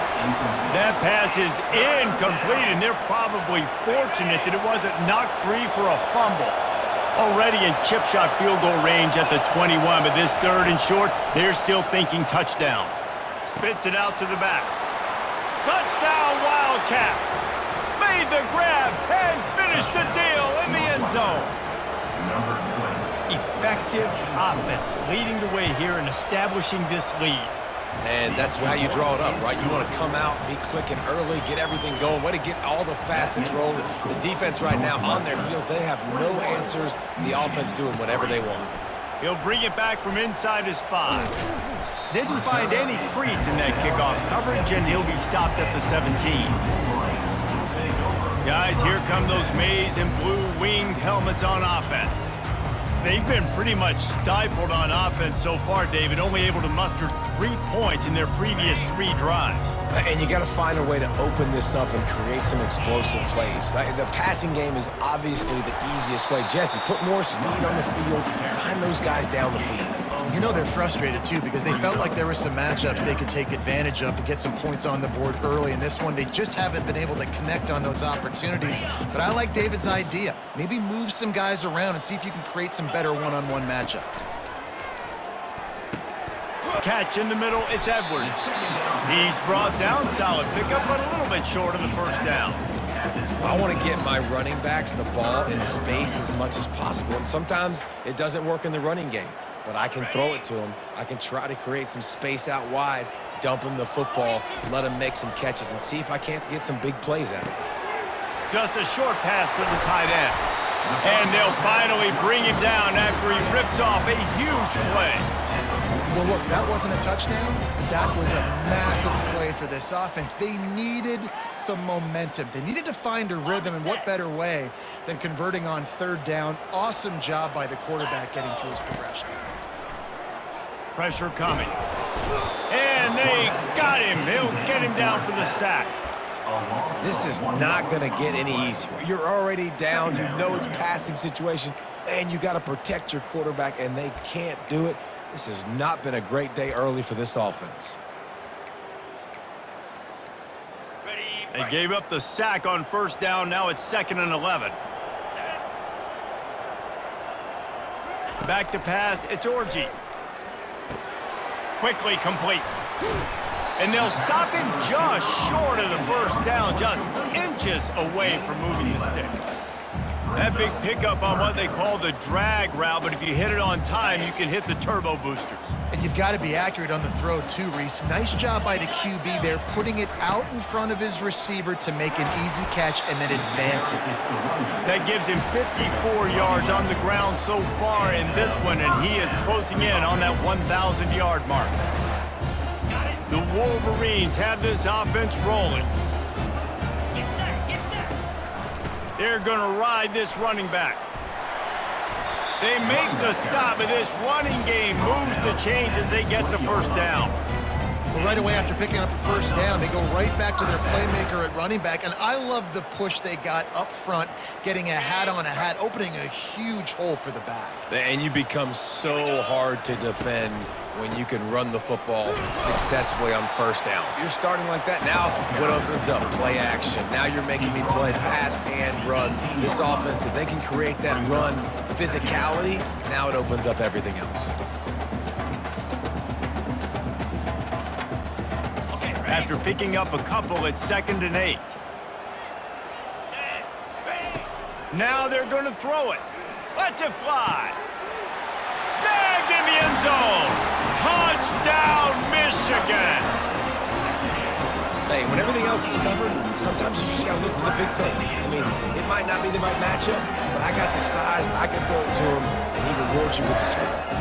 That pass is incomplete, and they're probably fortunate that it wasn't knocked free for a fumble. Already in chip shot field goal range at the 21, but this 3rd and short, they're still thinking touchdown. Spits it out to the back. Touchdown, Wildcats! Made the grab and finished the deal in the end zone. Number 20. Effective offense leading the way here and establishing this lead. And that's how you draw it up, right? You want to come out, be clicking early, get everything going. Way to get all the facets rolling. The defense right now on their heels. They have no answers. The offense doing whatever they want. He'll bring it back from inside his 5. Didn't find any crease in that kickoff coverage, and he'll be stopped at the 17. Guys, here come those maize and blue winged helmets on offense. They've been pretty much stifled on offense so far, David, only able to muster 3 points in their previous 3 drives. And you got to find a way to open this up and create some explosive plays. The passing game is obviously the easiest way. Jesse, put more speed on the field. Find those guys down the field. You know they're frustrated, too, because they felt like there were some matchups they could take advantage of to get some points on the board early. In this one, they just haven't been able to connect on those opportunities. But I like David's idea. Maybe move some guys around and see if you can create some better one-on-one matchups. Catch in the middle, it's Edwards. He's brought down, solid pickup, but a little bit short of the 1st down. I want to get my running backs the ball in space as much as possible. And sometimes it doesn't work in the running game. But I can throw it to him. I can try to create some space out wide, dump him the football, let him make some catches, and see if I can't get some big plays out of him. Just a short pass to the tight end. And they'll finally bring him down after he rips off a huge play. Well, look, that wasn't a touchdown. That was a massive play for this offense. They needed some momentum. They needed to find a rhythm, and what better way than converting on 3rd down. Awesome job by the quarterback getting through his progression. Pressure coming. And they got him. They'll get him down for the sack. This is not going to get any easier. You're already down. You know it's passing situation, and you got to protect your quarterback, and they can't do it. This has not been a great day early for this offense. They gave up the sack on 1st down. Now it's 2nd and 11. Back to pass. It's Orji. Quickly complete. And they'll stop him just short of the 1st down, just inches away from moving the sticks. That big pickup on what they call the drag route, but if you hit it on time, you can hit the turbo boosters. And you've got to be accurate on the throw, too, Reese. Nice job by the QB there, putting it out in front of his receiver to make an easy catch and then advance it. That gives him 54 yards on the ground so far in this one, and he is closing in on that 1,000-yard mark. The Wolverines have this offense rolling. They're going to ride this running back. They make the stop, but this running game moves the chains as they get the first down. Well, right away after picking up a first down, they go right back to their playmaker at running back. And I love the push they got up front, getting a hat on a hat, opening a huge hole for the back. And you become so hard to defend when you can run the football successfully on first down. You're starting like that. Now what opens up? Play action. Now you're making me play pass and run. This offense, if they can create that run physicality, now it opens up everything else. After picking up a couple, it's 2nd and 8. Now they're going to throw it. Let's it fly. Snagged in the end zone. Touchdown, Michigan. Hey, when everything else is covered, sometimes you just got to look to the big fella. I mean, it might not be the right matchup, but I got the size, I can throw it to him, and he rewards you with the score.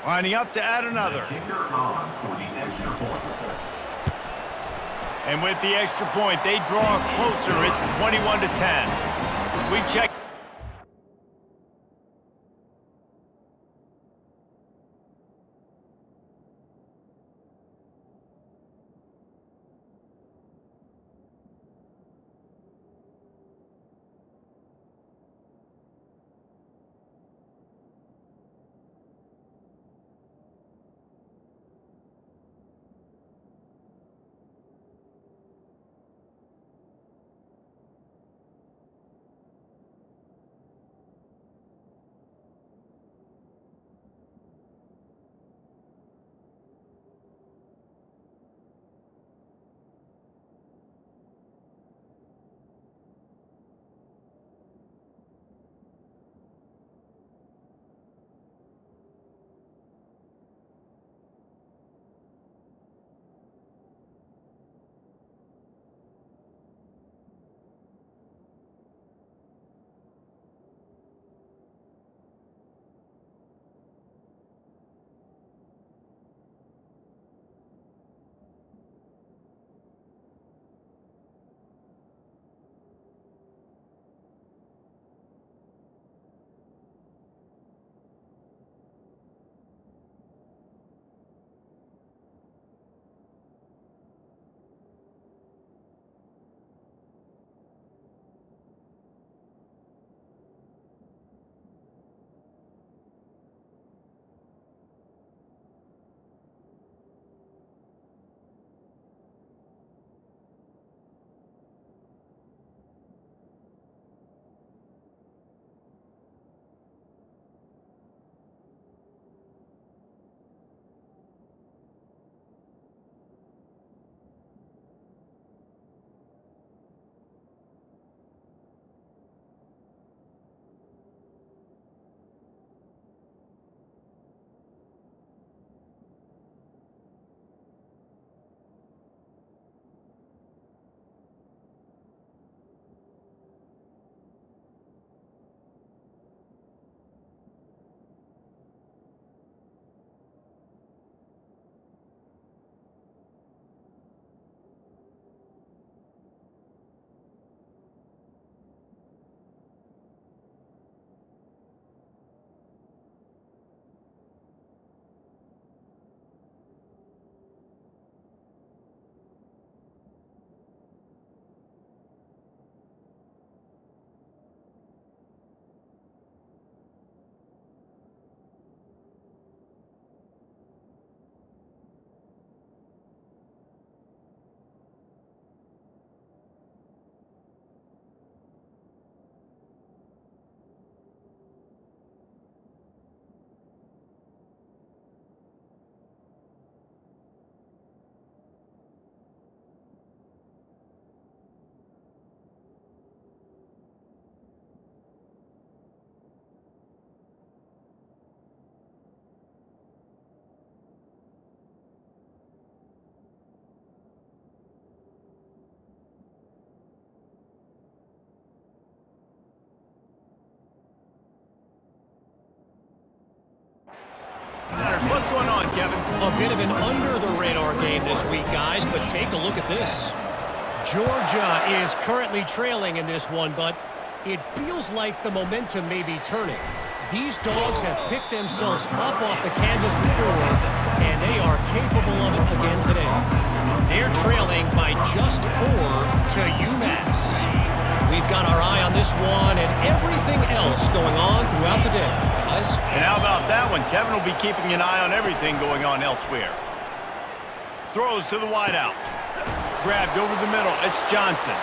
Lining up to add another. Kicker on for the extra point. And with the extra point, they draw closer. It's 21-10. We check. A bit of an under-the-radar game this week, guys, but take a look at this. Georgia is currently trailing in this one, but it feels like the momentum may be turning. These dogs have picked themselves up off the canvas before, and they are capable of it again today. They're trailing by just 4 to UMass. We've got our eye on this one and everything else going on throughout the day, guys. And how about that one? Kevin will be keeping an eye on everything going on elsewhere. Throws to the wideout. Grabbed over the middle. It's Johnson.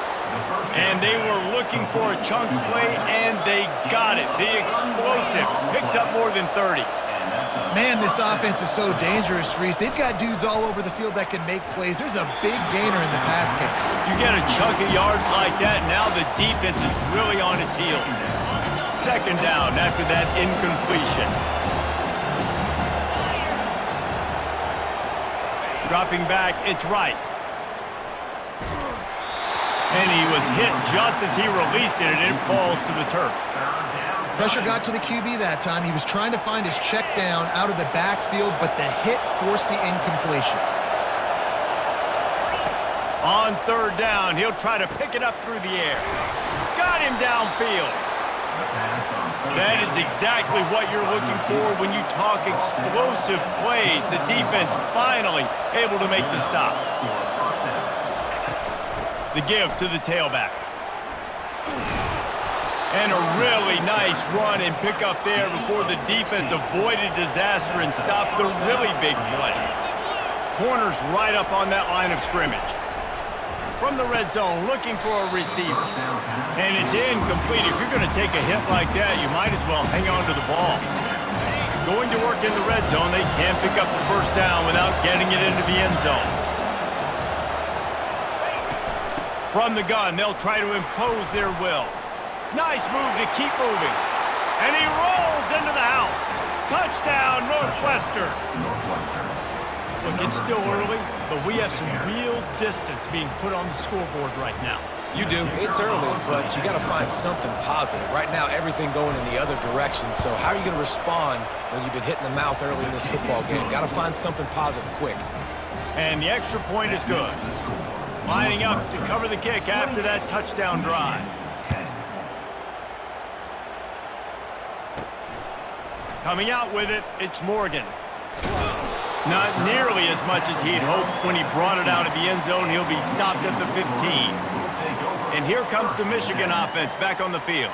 And they were looking for a chunk play, and they got it. The explosive picks up more than 30. Man, this offense is so dangerous, Reese. They've got dudes all over the field that can make plays. There's a big gainer in the pass game. You get a chunk of yards like that, now the defense is really on its heels. Second down after that incompletion. Dropping back, it's right. And he was hit just as he released it, and it falls to the turf. Pressure got to the QB that time. He was trying to find his check down out of the backfield, but the hit forced the incompletion. On third down, he'll try to pick it up through the air. Got him downfield. That is exactly what you're looking for when you talk explosive plays. The defense finally able to make the stop. The give to the tailback. And a really nice run and pick up there before the defense avoided disaster and stopped the really big play. Corners right up on that line of scrimmage. From the red zone, looking for a receiver. And it's incomplete. If you're going to take a hit like that, you might as well hang on to the ball. Going to work in the red zone, they can't pick up the first down without getting it into the end zone. From the gun, they'll try to impose their will. Nice move to keep moving. And he rolls into the house. Touchdown, Northwestern. Look, it's still early, but we have some real distance being put on the scoreboard right now. You do. It's early, but you got to find something positive. Right now, everything going in the other direction. So how are you going to respond when you've been hit in the mouth early in this football game? Got to find something positive quick. And the extra point is good. Lining up to cover the kick after that touchdown drive. Coming out with it, it's Morgan. Not nearly as much as he'd hoped when he brought it out of the end zone. He'll be stopped at the 15. And here comes the Michigan offense back on the field.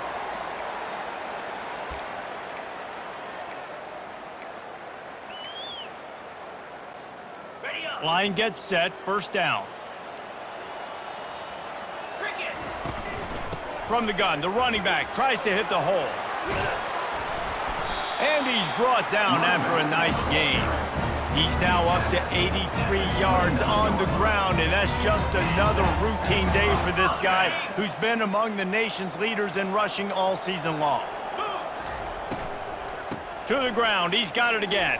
Line gets set, first down. From the gun, the running back tries to hit the hole. And he's brought down after a nice gain. He's now up to 83 yards on the ground, and that's just another routine day for this guy who's been among the nation's leaders in rushing all season long. To the ground, he's got it again.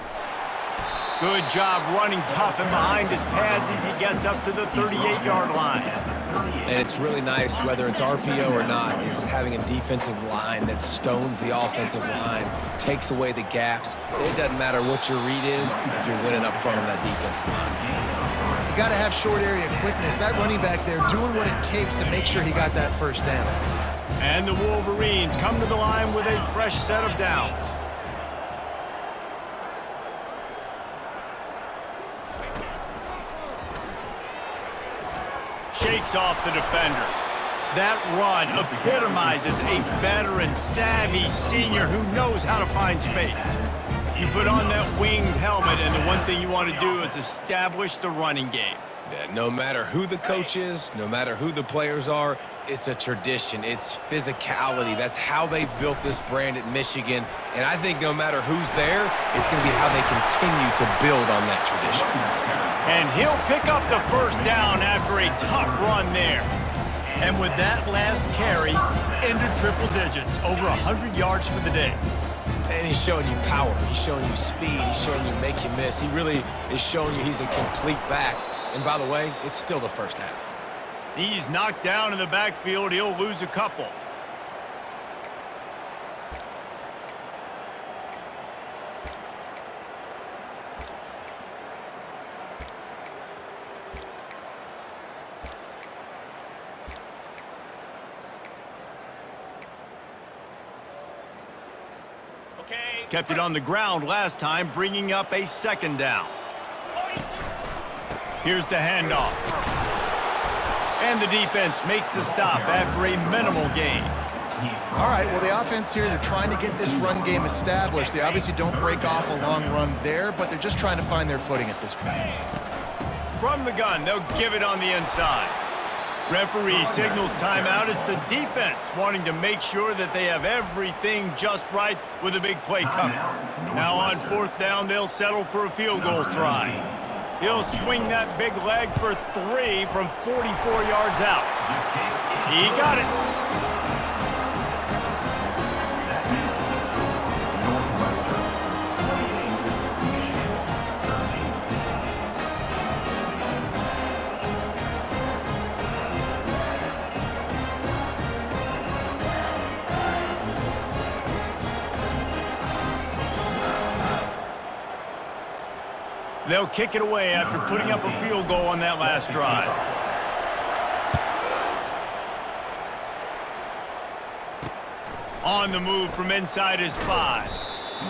Good job running tough and behind his pads as he gets up to the 38-yard line. And it's really nice, whether it's RPO or not, is having a defensive line that stones the offensive line, takes away the gaps. It doesn't matter what your read is if you're winning up front on that defensive line. You got to have short area quickness. That running back there doing what it takes to make sure he got that first down. And the Wolverines come to the line with a fresh set of downs. Shakes off the defender. That run epitomizes a veteran, savvy senior who knows how to find space. You put on that winged helmet, and the one thing you want to do is establish the running game. Yeah, no matter who the coach is, no matter who the players are, it's a tradition. It's physicality. That's how they built this brand at Michigan. And I think no matter who's there, it's going to be how they continue to build on that tradition. And he'll pick up the first down after a tough run there. And with that last carry, into triple digits, over 100 yards for the day. And he's showing you power. He's showing you speed. He's showing you make you miss. He really is showing you he's a complete back. And by the way, it's still the first half. He's knocked down in the backfield. He'll lose a couple. Kept it on the ground last time, bringing up a second down. Here's the handoff. And the defense makes the stop after a minimal gain. All right, well, the offense here, they're trying to get this run game established. They obviously don't break off a long run there, but they're just trying to find their footing at this point. From the gun, they'll give it on the inside. Referee signals timeout. It's the defense wanting to make sure that they have everything just right with a big play coming. Now on fourth down, they'll settle for a field goal try. He'll swing that big leg for 3 from 44 yards out. He got it. They'll kick it away after putting up a field goal on that last drive. On the move from inside his 5.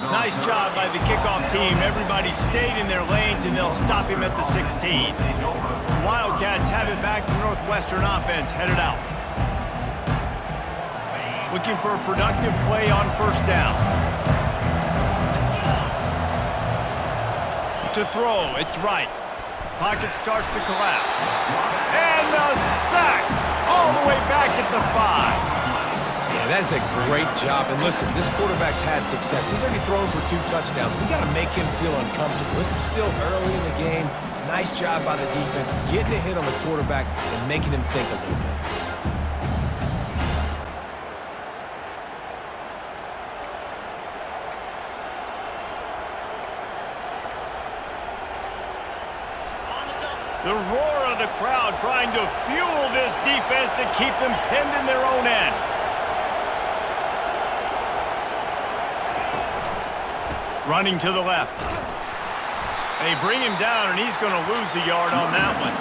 Nice job by the kickoff team. Everybody stayed in their lanes, and they'll stop him at the 16. The Wildcats have it back. The Northwestern offense headed out. Looking for a productive play on first down. To throw, it's right. Pocket starts to collapse. And a sack all the way back at the 5. Yeah, that is a great job. And listen, this quarterback's had success. He's already thrown for 2 touchdowns. We got to make him feel uncomfortable. This is still early in the game. Nice job by the defense, getting a hit on the quarterback and making him think a little bit. The roar of the crowd trying to fuel this defense to keep them pinned in their own end. Running to the left. They bring him down, and he's going to lose a yard on that one.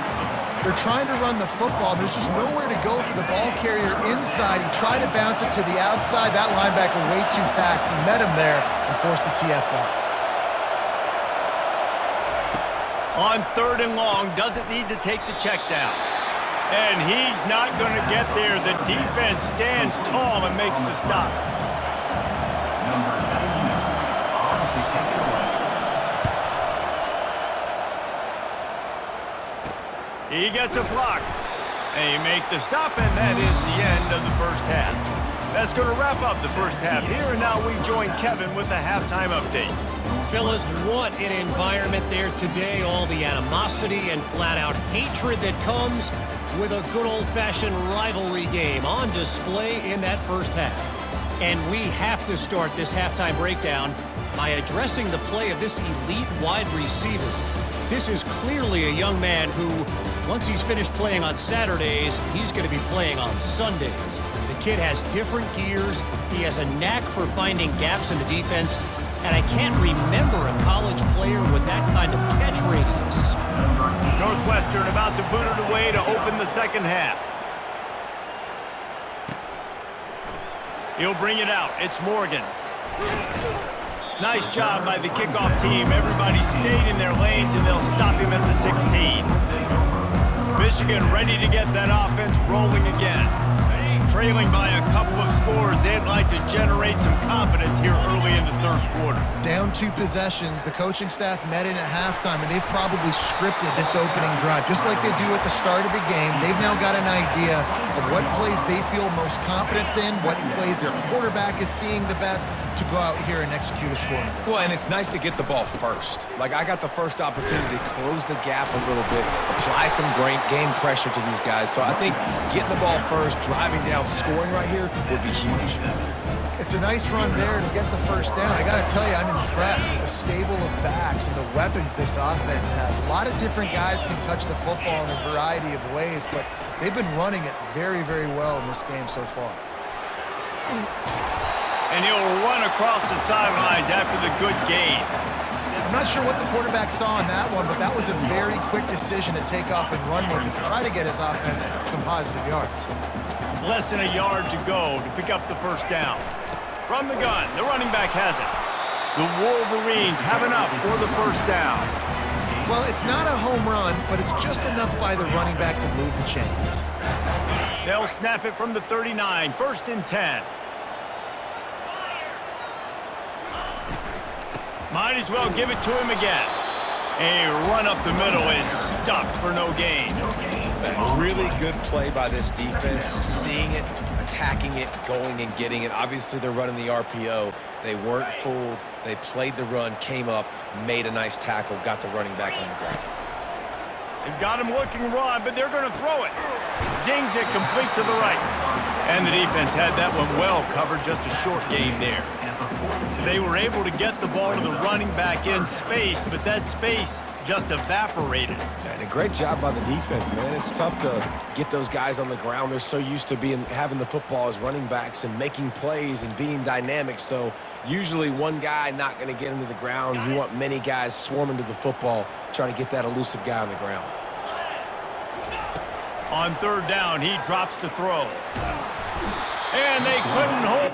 They're trying to run the football. There's just nowhere to go for the ball carrier inside. He tried to bounce it to the outside. That linebacker way too fast. He met him there and forced the TFL. On third and long, doesn't need to take the check down. And he's not going to get there. The defense stands tall and makes the stop. He gets a block. And you make the stop, and that is the end of the first half. That's going to wrap up the first half here, and now we join Kevin with the halftime update. Fellas, what an environment there today. All the animosity and flat-out hatred that comes with a good old-fashioned rivalry game on display in that first half. And we have to start this halftime breakdown by addressing the play of this elite wide receiver. This is clearly a young man who, once he's finished playing on Saturdays, he's going to be playing on Sundays. The kid has different gears. He has a knack for finding gaps in the defense. And I can't remember a college player with that kind of catch radius. Northwestern about to boot it away to open the second half. He'll bring it out. It's Morgan. Nice job by the kickoff team. Everybody stayed in their lanes, and they'll stop him at the 16. Michigan ready to get that offense rolling again. Trailing by a couple of scores, they'd like to generate some confidence here early in the third quarter. Down 2 possessions, the coaching staff met in at halftime, and they've probably scripted this opening drive. Just like they do at the start of the game, they've now got an idea of what plays they feel most confident in, what plays their quarterback is seeing the best to go out here and execute a score. Well, and it's nice to get the ball first. Like, I got the first opportunity to close the gap a little bit, apply some great game pressure to these guys. So I think getting the ball first, driving down, scoring right here would be huge. It's a nice run there to get the first down. I got to tell you, I'm impressed with the stable of backs and the weapons this offense has. A lot of different guys can touch the football in a variety of ways, but they've been running it very, very well in this game so far. And he'll run across the sidelines after the good gain. I'm not sure what the quarterback saw on that one, but that was a very quick decision to take off and run with it to try to get his offense some positive yards. Less than a yard to go to pick up the first down. From the gun, the running back has it. The Wolverines have enough for the first down. Well, it's not a home run, but it's just enough by the running back to move the chains. They'll snap it from the 39, 1st and 10. Might as well give it to him again. A run up the middle is stuffed for no gain. A really good play by this defense, seeing it, attacking it, going and getting it. Obviously, they're running the RPO. They weren't fooled. They played the run, came up, made a nice tackle, got the running back on the ground. They've got him looking run, but they're going to throw it. Zings it complete to the right. And the defense had that one well covered, just a short gain there. They were able to get the ball to the running back in space, but that space just evaporated. And a great job by the defense, man. It's tough to get those guys on the ground. They're so used to having the football as running backs and making plays and being dynamic. So usually one guy not going to get him to the ground. You want many guys swarming to the football, trying to get that elusive guy on the ground. On 3rd down, he drops to throw. And they couldn't hold.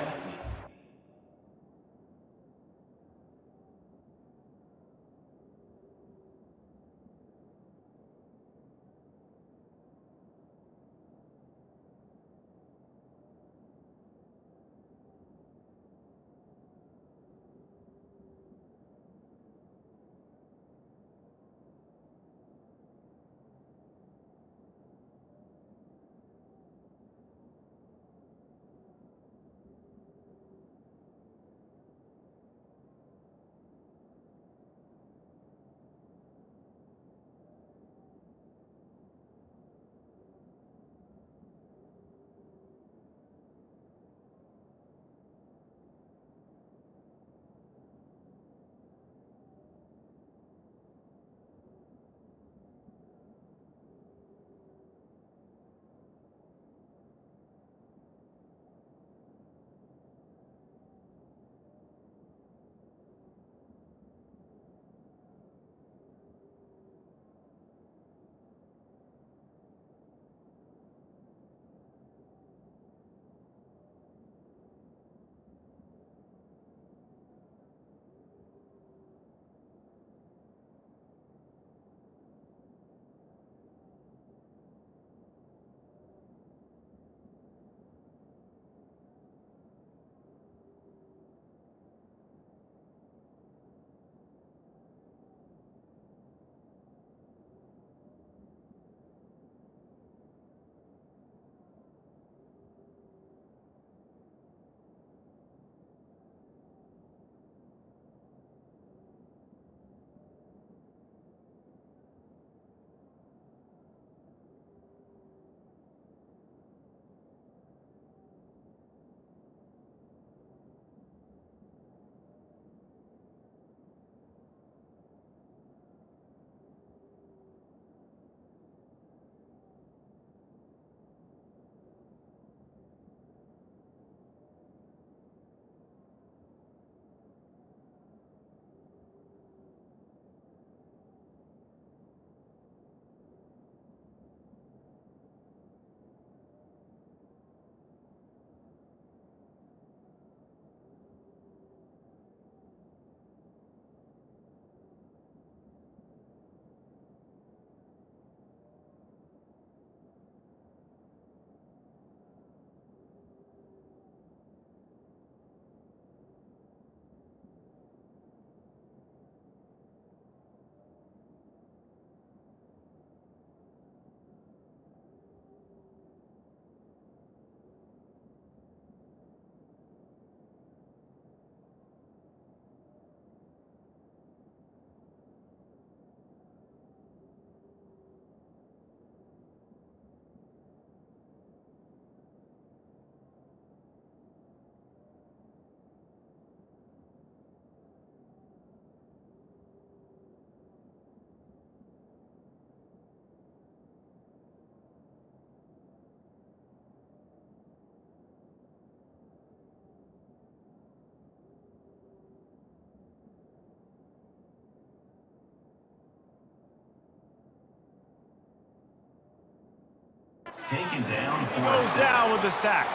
taken down. He goes down with a sack.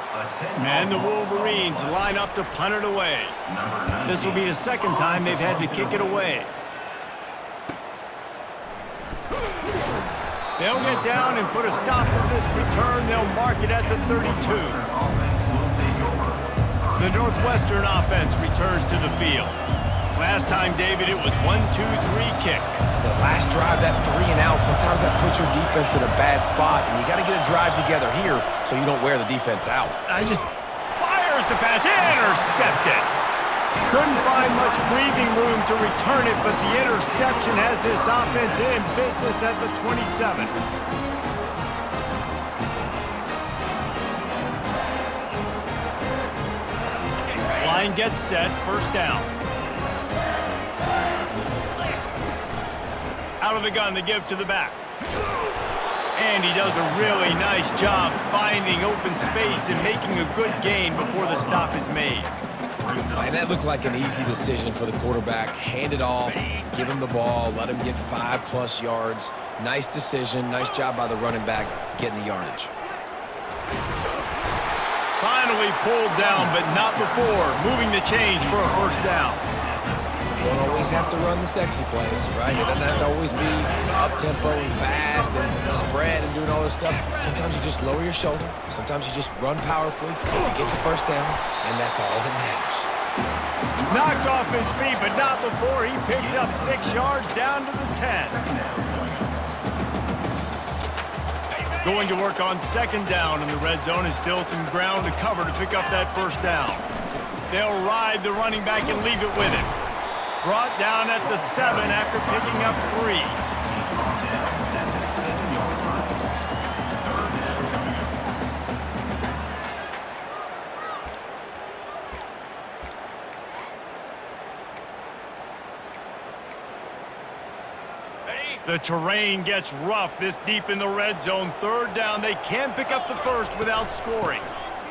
And the Wolverines line up to punt it away. This will be the second time they've had to kick it away. They'll get down and put a stop to this return. They'll mark it at the 32. The Northwestern offense returns to the field. Last time, David, it was 1-2-3 kick. The last drive, that 3 and out, sometimes that puts your defense in a bad spot, and you got to get a drive together here so you don't wear the defense out. Fires the pass, intercepted. Couldn't find much breathing room to return it, but the interception has this offense in business at the 27. Line gets set, first down. Out of the gun to give to the back. And he does a really nice job finding open space and making a good gain before the stop is made. And that looked like an easy decision for the quarterback. Hand it off, give him the ball, let him get 5+ yards. Nice decision, nice job by the running back getting the yardage. Finally pulled down, but not before. Moving the chains for a first down. You don't always have to run the sexy plays, right? It doesn't have to always be up-tempo and fast and spread and doing all this stuff. Sometimes you just lower your shoulder. Sometimes you just run powerfully, get the first down, and that's all that matters. Knocked off his feet, but not before he picks up 6 yards down to the 10. Going to work on second down in the red zone is still some ground to cover to pick up that first down. They'll ride the running back and leave it with him. Brought down at the 7 after picking up 3. The terrain gets rough this deep in the red zone. Third down, they can't pick up the first without scoring.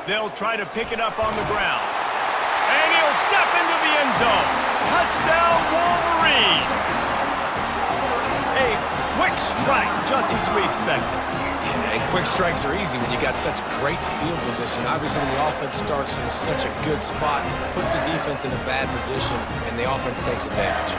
They'll try to pick it up on the ground. And he'll step into the end zone. Touchdown, Wolverines! A quick strike, just as we expected. Yeah, and quick strikes are easy when you got such great field position. Obviously, when the offense starts in such a good spot, puts the defense in a bad position, and the offense takes advantage.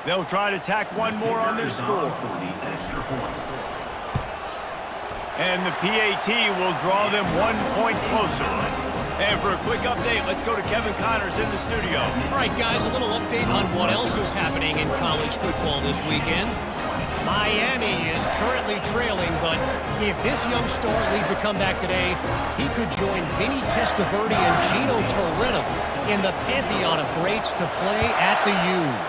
They'll try to tack one more on their score. And the PAT will draw them 1 point closer. And for a quick update, let's go to Kevin Connors in the studio. All right, guys, a little update on what else is happening in college football this weekend. Miami is currently trailing, but if this young star leads a comeback today, he could join Vinny Testaverde and Gino Torretta in the pantheon of greats to play at the U.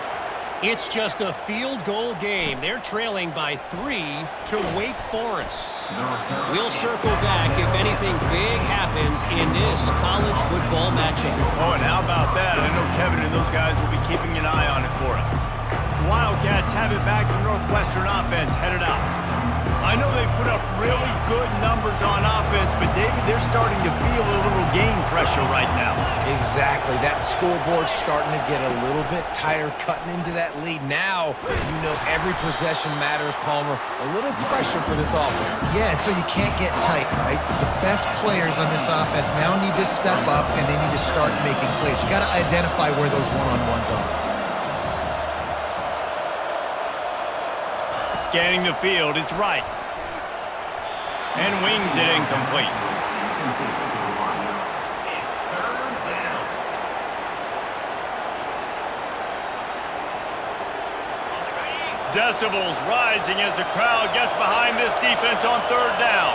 It's just a field goal game. They're trailing by 3 to Wake Forest. We'll circle back if anything big happens in this college football matchup. Oh, and how about that? I know Kevin and those guys will be keeping an eye on it for us. Wildcats have it back. The Northwestern offense headed out. I know they've put up really good numbers on offense, but David, they're starting to feel a little game pressure right now. Exactly. That scoreboard's starting to get a little bit tighter, cutting into that lead. Now, you know every possession matters, Palmer. A little pressure for this offense. Yeah, and so you can't get tight, right? The best players on this offense now need to step up, and they need to start making plays. You got to identify where those one-on-ones are. Scanning the field, it's right. And wings it incomplete. Decibels rising as the crowd gets behind this defense on third down.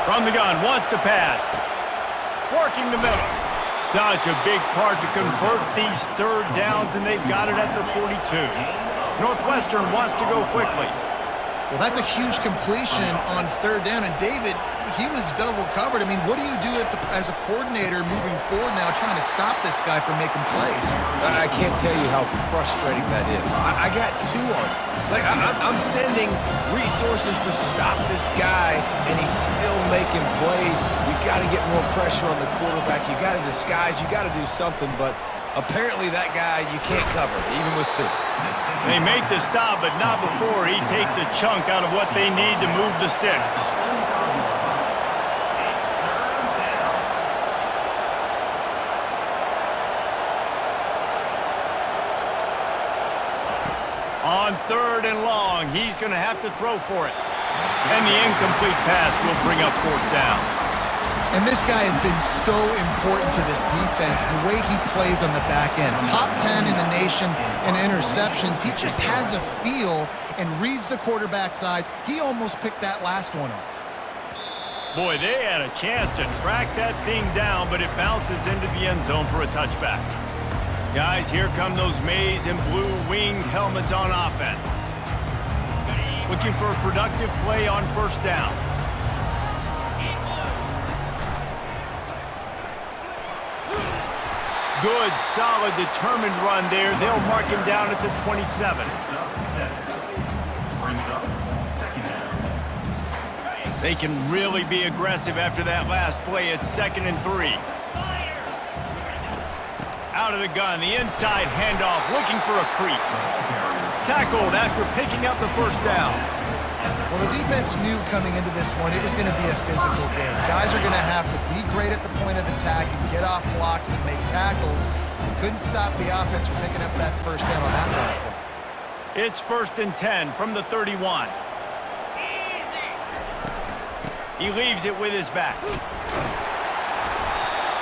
From the gun, wants to pass. Working the middle. Such a big part to convert these third downs, and they've got it at the 42. Northwestern wants to go quickly. Well, that's a huge completion on third down. And David, he was double covered. I mean, what do you do as a coordinator moving forward now trying to stop this guy from making plays? I can't tell you how frustrating that is. I got two on it. Like, I'm sending resources to stop this guy, and he's still making plays. You got to get more pressure on the quarterback. You got to disguise. You got to do something, but apparently that guy you can't cover, even with two. They make the stop, but not before he takes a chunk out of what they need to move the sticks. On third and long, he's going to have to throw for it. And the incomplete pass will bring up fourth down. And this guy has been so important to this defense, the way he plays on the back end. Top 10 in the nation in interceptions. He just has a feel and reads the quarterback's eyes. He almost picked that last one off. Boy, they had a chance to track that thing down, but it bounces into the end zone for a touchback. Guys, here come those maize and blue winged helmets on offense. Looking for a productive play on first down. Good, solid, determined run there. They'll mark him down at the 27. They can really be aggressive after that last play. It's 2nd and 3. Out of the gun, the inside handoff, looking for a crease. Tackled after picking up the first down. Well, the defense knew coming into this one it was going to be a physical game. Guys are going to have to be great at the point of attack and get off blocks and make tackles. Couldn't stop the offense from picking up that first down on that run play. It's 1st and 10 from the 31. He leaves it with his back.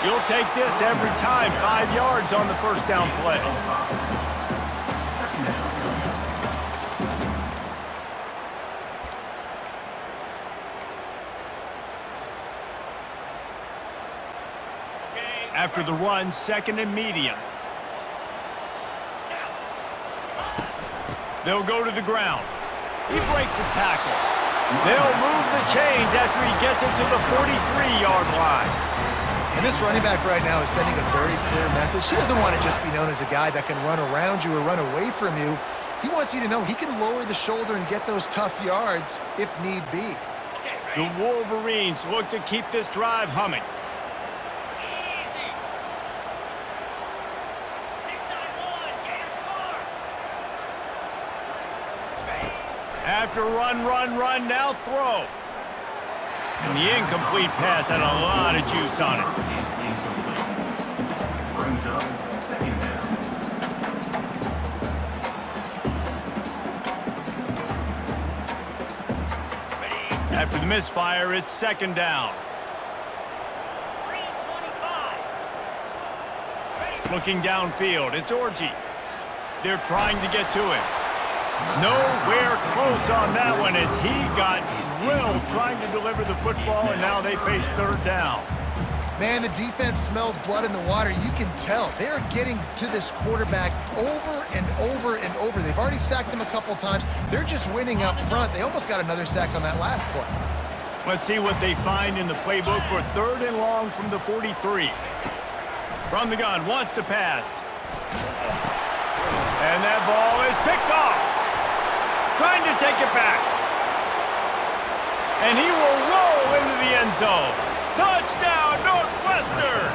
You'll take this every time. 5 yards on the first down play. After the run, 2nd and medium. They'll go to the ground. He breaks a tackle. They'll move the chains after he gets it to the 43-yard line. And this running back right now is sending a very clear message. He doesn't want to just be known as a guy that can run around you or run away from you. He wants you to know he can lower the shoulder and get those tough yards if need be. The Wolverines look to keep this drive humming. After run, now throw. And the incomplete pass had a lot of juice on it. Brings up 2nd down. After the misfire, it's 2nd down. Looking downfield, it's Orji. They're trying to get to him. Nowhere close on that one as he got drilled trying to deliver the football, and now they face 3rd down. Man, the defense smells blood in the water. You can tell. They're getting to this quarterback over and over and over. They've already sacked him a couple times. They're just winning up front. They almost got another sack on that last play. Let's see what they find in the playbook for 3rd and long from the 43. From the gun, wants to pass. And that ball is picked off. Trying to take it back. And he will roll into the end zone. Touchdown, Northwestern!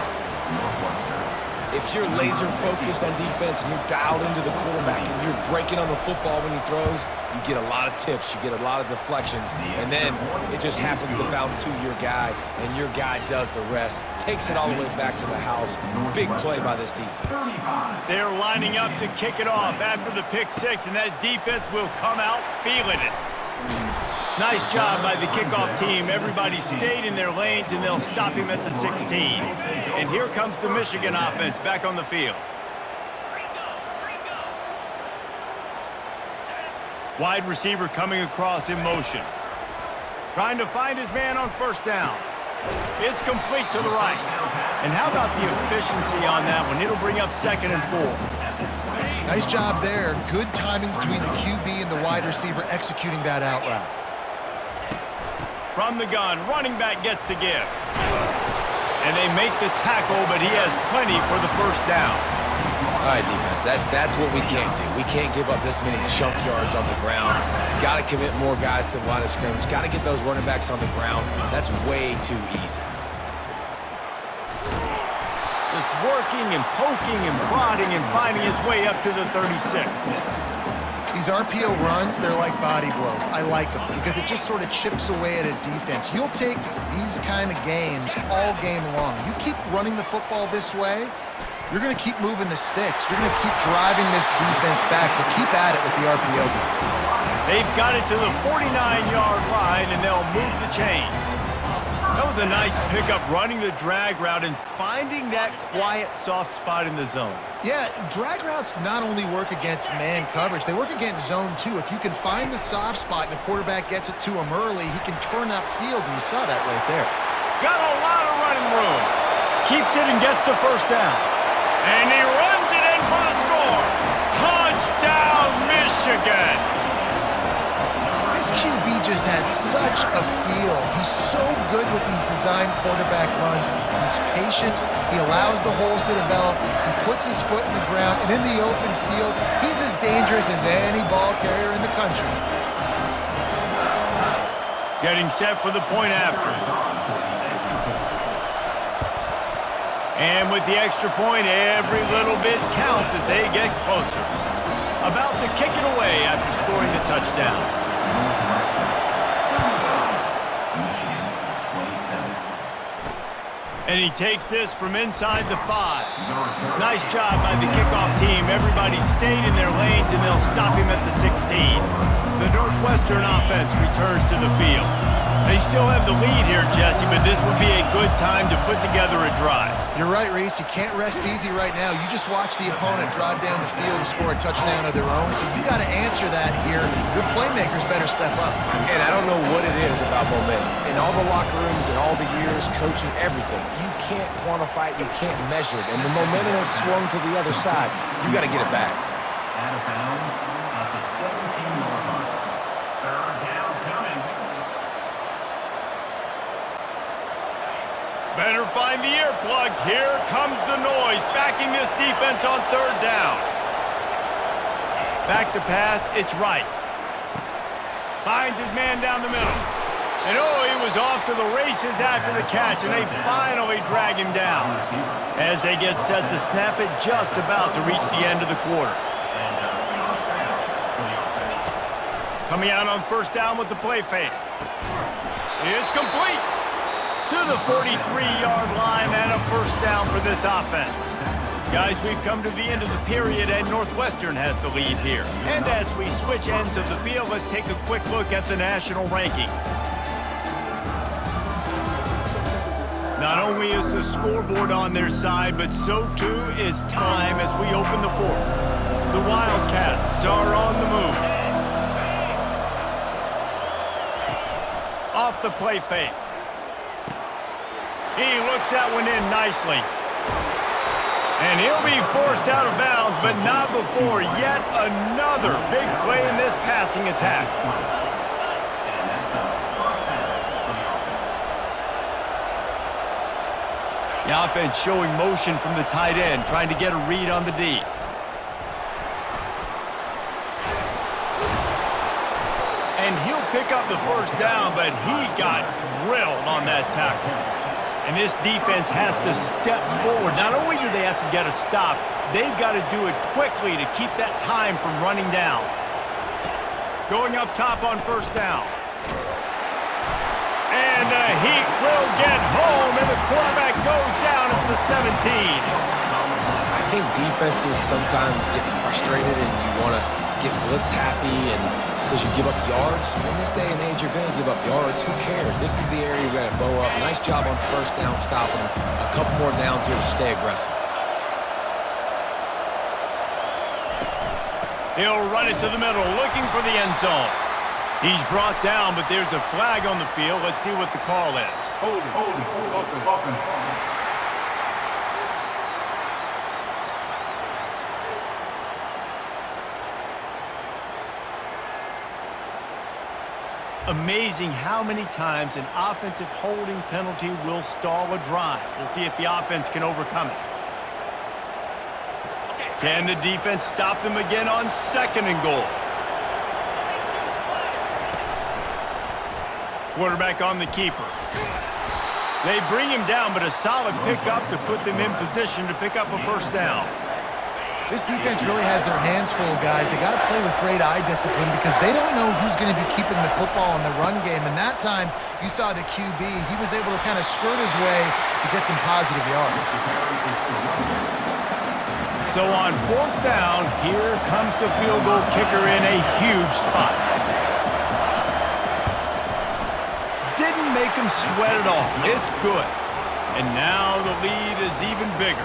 If you're laser focused on defense and you're dialed into the quarterback and you're breaking on the football when he throws, you get a lot of tips, you get a lot of deflections, and then it just happens to bounce to your guy, and your guy does the rest, takes it all the way back to the house. Big play by this defense. They're lining up to kick it off after the pick six, and that defense will come out feeling it. Nice job by the kickoff team. Everybody stayed in their lanes, and they'll stop him at the 16. And here comes the Michigan offense back on the field. Wide receiver coming across in motion. Trying to find his man on 1st down. It's complete to the right. And how about the efficiency on that one? It'll bring up 2nd and 4. Nice job there. Good timing between the QB and the wide receiver executing that out route. From the gun, running back gets to give. And they make the tackle, but he has plenty for the 1st down. All right, defense, that's what we can't do. We can't give up this many junk yards on the ground. Got to commit more guys to the line of scrimmage. Got to get those running backs on the ground. That's way too easy. Just working and poking and prodding and finding his way up to the 36. These RPO runs, they're like body blows. I like them because it just sort of chips away at a defense. You'll take these kind of games all game long. You keep running the football this way, you're going to keep moving the sticks. You're going to keep driving this defense back, so keep at it with the RPO game. They've got it to the 49-yard line, and they'll move the chains. That was a nice pickup, running the drag route and finding that quiet, soft spot in the zone. Yeah, drag routes not only work against man coverage, they work against zone too. If you can find the soft spot and the quarterback gets it to him early, he can turn upfield, and you saw that right there. Got a lot of running room. Keeps it and gets the 1st down. And he runs it in for the score. Touchdown, Michigan! This QB just has such a feel. He's so good with these design quarterback runs. He's patient. He allows the holes to develop. He puts his foot in the ground. And in the open field, he's as dangerous as any ball carrier in the country. Getting set for the point after. And with the extra point, every little bit counts as they get closer. About to kick it away after scoring the touchdown. And he takes this from inside the 5. Nice job by the kickoff team. Everybody stayed in their lanes, and they'll stop him at the 16. The Northwestern offense returns to the field. They still have the lead here, Jesse, but this would be a good time to put together a drive. You're right, Reese. You can't rest easy right now. You just watch the opponent drive down the field and score a touchdown of their own, so you got to answer that here. Your playmakers better step up. And I don't know what it is about momentum. In all the locker rooms and all the years, coaching, everything, you can't quantify it, you can't measure it. And the momentum has swung to the other side. You got to get it back. Out of bounds at the 17-yard line. 3rd down coming. Better find the earplugs. Here comes the noise, backing this defense on 3rd down. Back to pass, it's right. Finds his man down the middle. And oh, he was off to the races after the catch, and they finally drag him down as they get set to snap it just about to reach the end of the quarter. Coming out on 1st down with the play fake. It's complete to the 43-yard line and a 1st down for this offense. Guys, we've come to the end of the period, and Northwestern has the lead here. And as we switch ends of the field, let's take a quick look at the national rankings. Not only is the scoreboard on their side, but so too is time as we open the 4th. The Wildcats are on the move. Off the play fake. He looks that one in nicely. And he'll be forced out of bounds, but not before yet another big play in this passing attack. The offense showing motion from the tight end, trying to get a read on the D. And he'll pick up the first down, but he got drilled on that tackle. And this defense has to step forward. Not only do they have to get a stop, they've got to do it quickly to keep that time from running down. Going up top on first down. And the Heat will get home, and the quarterback goes down at the 17. I think defenses sometimes get frustrated and you want to get blitz happy and because you give up yards. In this day and age, you're going to give up yards. Who cares? This is the area you're going to bow up. Nice job on first down, stopping them. A couple more downs here to stay aggressive. He'll run it to the middle, looking for the end zone. He's brought down, but there's a flag on the field. Let's see what the call is. Holding, offense. Amazing how many times an offensive holding penalty will stall a drive. We'll see if the offense can overcome it. Can the defense stop them again on second and goal? Quarterback on the keeper. They bring him down, but a solid pickup to put them in position to pick up a first down. This defense really has their hands full, guys. They got to play with great eye discipline because they don't know who's going to be keeping the football in the run game. And that time, you saw the QB. He was able to kind of skirt his way to get some positive yards. So on fourth down, here comes the field goal kicker in a huge spot. Didn't make him sweat at all. It's good. And now the lead is even bigger.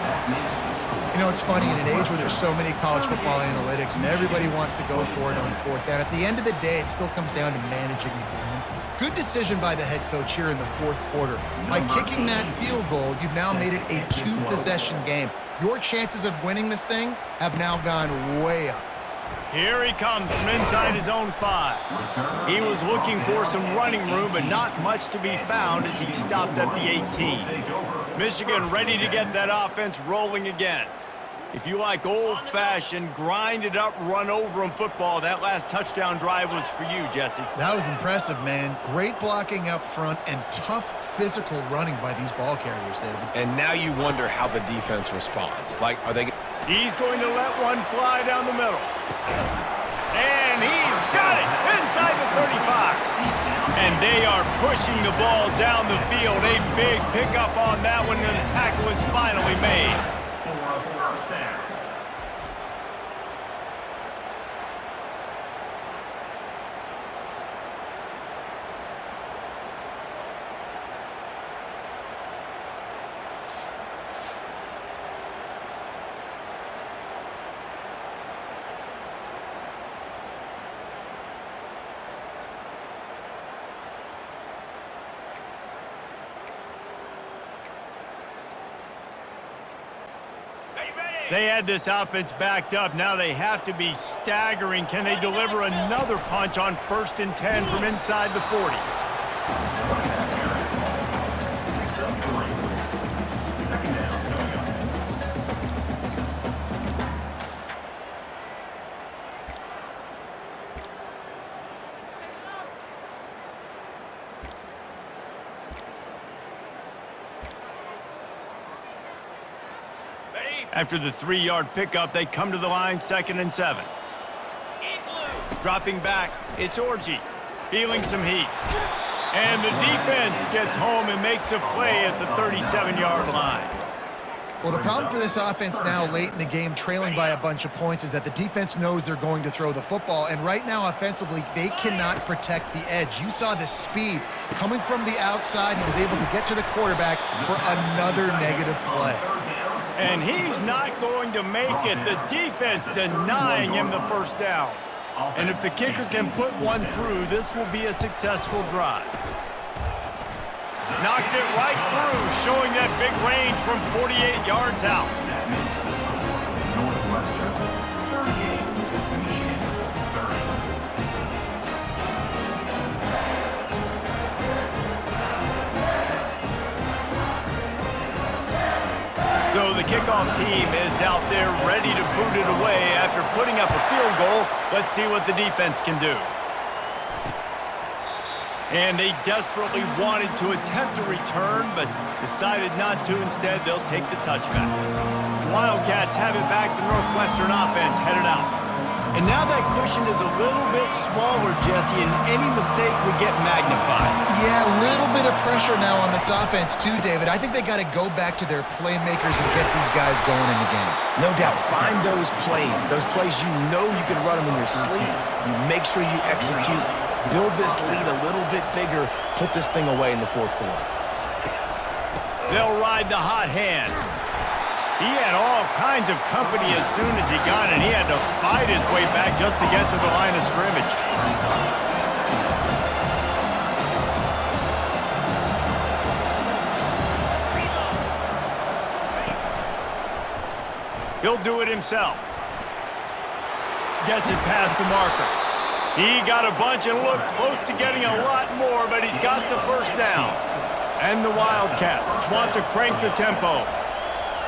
You know, it's funny, in an age where there's so many college football analytics and everybody wants to go for it on fourth down, at the end of the day, it still comes down to managing the game. Good decision by the head coach here in the fourth quarter. By kicking that field goal, you've now made it a two-possession game. Your chances of winning this thing have now gone way up. Here he comes from inside his own 5. He was looking for some running room, but not much to be found as he stopped at the 18. Michigan ready to get that offense rolling again. If you like old-fashioned, grind-it-up, run-over-'em football, that last touchdown drive was for you, Jesse. That was impressive, man. Great blocking up front and tough physical running by these ball carriers, David. And now you wonder how the defense responds. Like, are they... He's going to let one fly down the middle. And he's got it inside the 35. And they are pushing the ball down the field. A big pickup on that one, and the tackle is finally made. They had this offense backed up. Now they have to be staggering. Can they deliver another punch on 1st and 10 from inside the 40? After the 3-yard pickup, they come to the line 2nd and 7. Dropping back, it's Orji, feeling some heat. And the defense gets home and makes a play at the 37-yard line. Well, the problem for this offense now late in the game, trailing by a bunch of points, is that the defense knows they're going to throw the football. And right now, offensively, they cannot protect the edge. You saw the speed coming from the outside. He was able to get to the quarterback for another negative play. And he's not going to make it. The defense denying him the first down. And if the kicker can put one through, this will be a successful drive. Not Knocked it right through, showing that big range from 48 yards out. That makes the score Northwestern 38, Michigan 30. So the kickoff team is out there ready to boot it away after putting up a field goal. Let's see what the defense can do. And they desperately wanted to attempt a return, but decided not to. Instead, they'll take the touchback. Wildcats have it back. The Northwestern offense headed out. And now that cushion is a little bit smaller, Jesse, and any mistake would get magnified. Yeah, a little bit of pressure now on this offense too, David. I think they got to go back to their playmakers and get these guys going in the game. No doubt. Find those plays you know you can run them in your sleep. You make sure you execute. Build this lead a little bit bigger. Put this thing away in the fourth quarter. They'll ride the hot hand. He had all kinds of company as soon as he got it. He had to fight his way back just to get to the line of scrimmage. He'll do it himself. Gets it past the marker. He got a bunch and looked close to getting a lot more, but he's got the first down. And the Wildcats want to crank the tempo.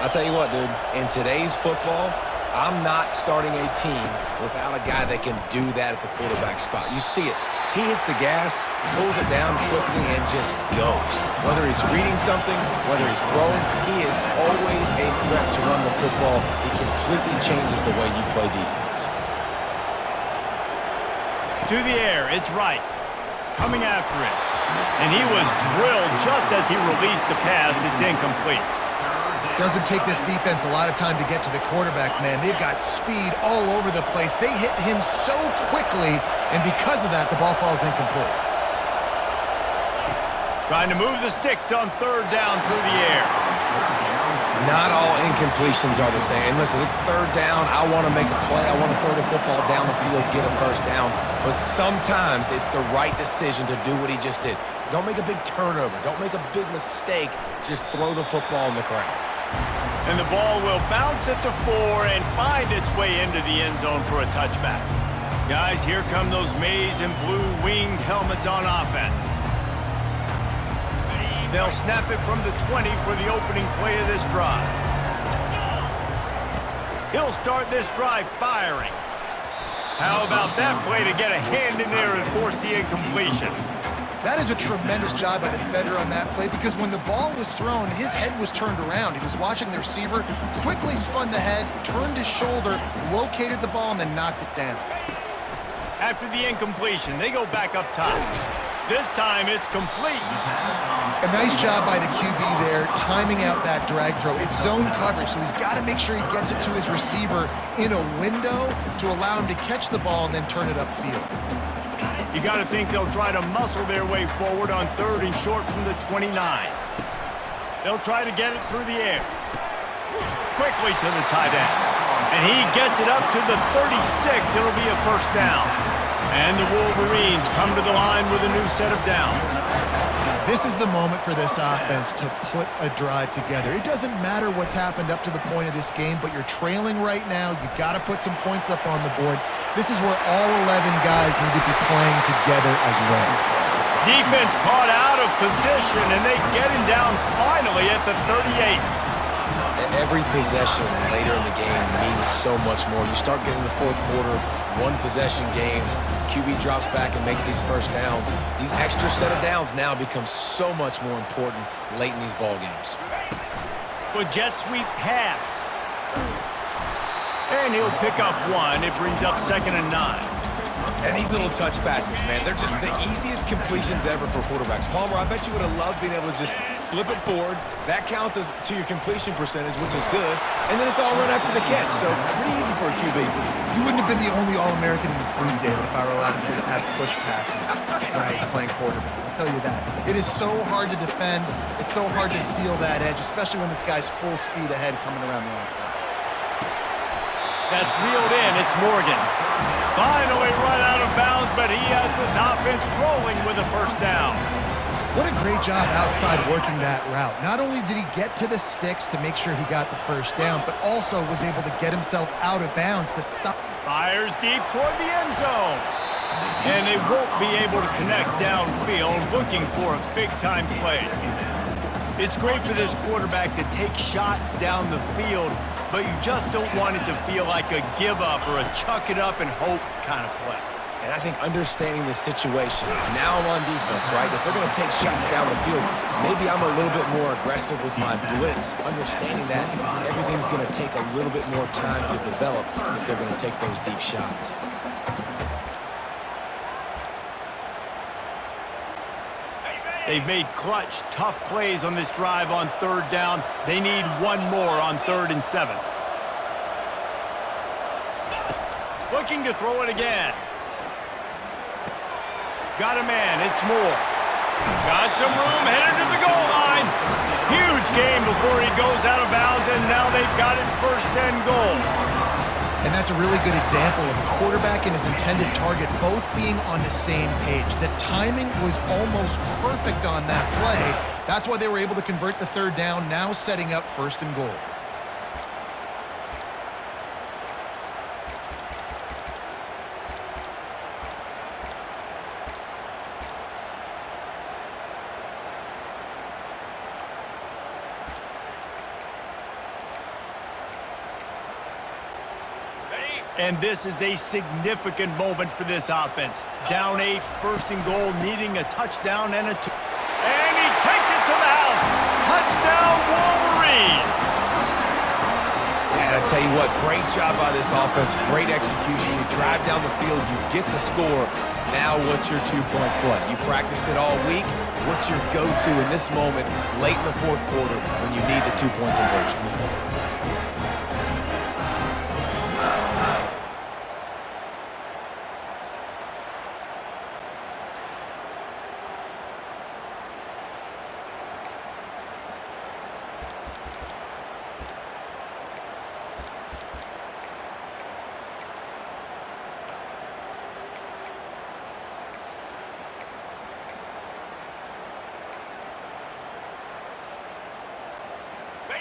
I'll tell you what, dude, in today's football, I'm not starting a team without a guy that can do that at the quarterback spot. You see it. He hits the gas, pulls it down quickly, and just goes. Whether he's reading something, whether he's throwing, he is always a threat to run the football. He completely changes the way you play defense. To the air, it's right. Coming after it. And he was drilled just as he released the pass. It's incomplete. Doesn't take this defense a lot of time to get to the quarterback, man. They've got speed all over the place. They hit him so quickly, and because of that, the ball falls incomplete. Trying to move the sticks on third down through the air. Not all incompletions are the same. Listen, it's third down. I want to make a play. I want to throw the football down the field, get a first down. But sometimes it's the right decision to do what he just did. Don't make a big turnover. Don't make a big mistake. Just throw the football in the crowd. And the ball will bounce at the 4 and find its way into the end zone for a touchback. Guys, here come those maize and blue winged helmets on offense. They'll snap it from the 20 for the opening play of this drive. He'll start this drive firing. How about that play to get a hand in there and force the incompletion? That is a tremendous job by the defender on that play because when the ball was thrown, his head was turned around. He was watching the receiver, quickly spun the head, turned his shoulder, located the ball, and then knocked it down. After the incompletion, they go back up top. This time, it's complete. A nice job by the QB there, timing out that drag throw. It's zone coverage, so he's got to make sure he gets it to his receiver in a window to allow him to catch the ball and then turn it upfield. You got to think they'll try to muscle their way forward on third and short from the 29. They'll try to get it through the air. Quickly to the tight end. And he gets it up to the 36. It'll be a first down. And the Wolverines come to the line with a new set of downs. This is the moment for this offense to put a drive together. It doesn't matter what's happened up to the point of this game, but you're trailing right now. You've got to put some points up on the board. This is where all 11 guys need to be playing together as one. Defense caught out of position, and they get him down finally at the 38. Every possession later in the game means so much more. You start getting the fourth quarter, one-possession games, QB drops back and makes these first downs. These extra set of downs now become so much more important late in these ball games. With jet sweep pass. And he'll pick up one. It brings up 2nd and 9. And these little touch passes, man, they're just the easiest completions ever for quarterbacks. Palmer, I bet you would have loved being able to just flip it forward. That counts as to your completion percentage, which is good. And then it's all run after the catch, so pretty easy for a QB. You wouldn't have been the only All-American in this league, David, if I were allowed to have push passes when I was playing quarterback. I'll tell you that. It is so hard to defend. It's so hard to seal that edge, especially when this guy's full speed ahead coming around the outside. That's reeled in. It's Morgan. Finally run out of bounds, but he has this offense rolling with a first down. What a great job outside working that route. Not only did he get to the sticks to make sure he got the first down, but also was able to get himself out of bounds to stop. Fires deep toward the end zone. And they won't be able to connect downfield, looking for a big-time play. It's great for this quarterback to take shots down the field, but you just don't want it to feel like a give-up or a chuck-it-up and hope kind of play. And I think understanding the situation, now I'm on defense, right? If they're going to take shots down the field, maybe I'm a little bit more aggressive with my blitz, understanding that everything's going to take a little bit more time to develop if they're going to take those deep shots. They've made clutch, tough plays on this drive on third down. They need one more on 3rd and 7. Looking to throw it again. Got a man, it's Moore. Got some room, headed to the goal line. Huge game before he goes out of bounds, and now they've got it 1st and goal. And that's a really good example of a quarterback and his intended target both being on the same page. The timing was almost perfect on that play. That's why they were able to convert the 3rd down, now setting up 1st and goal. And this is a significant moment for this offense. Down 8, 1st and goal, needing a touchdown and a 2. And he takes it to the house. Touchdown, Wolverines! And I tell you what, great job by this offense, great execution. You drive down the field, you get the score. Now what's your 2-point play? You practiced it all week. What's your go-to in this moment, late in the 4th quarter, when you need the 2-point conversion?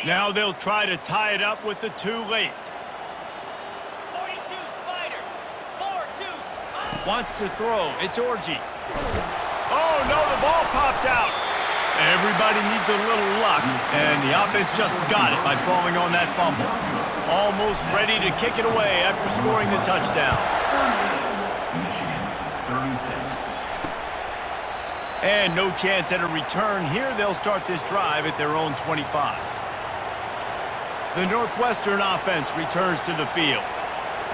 Now they'll try to tie it up with the 2 late. 42 Spider. 4-2 Spider. Wants to throw. It's Orgy. Oh, no, the ball popped out. Everybody needs a little luck, and the offense just got it by falling on that fumble. Almost ready to kick it away after scoring the touchdown. Michigan, 36. And no chance at a return here. They'll start this drive at their own 25. The Northwestern offense returns to the field.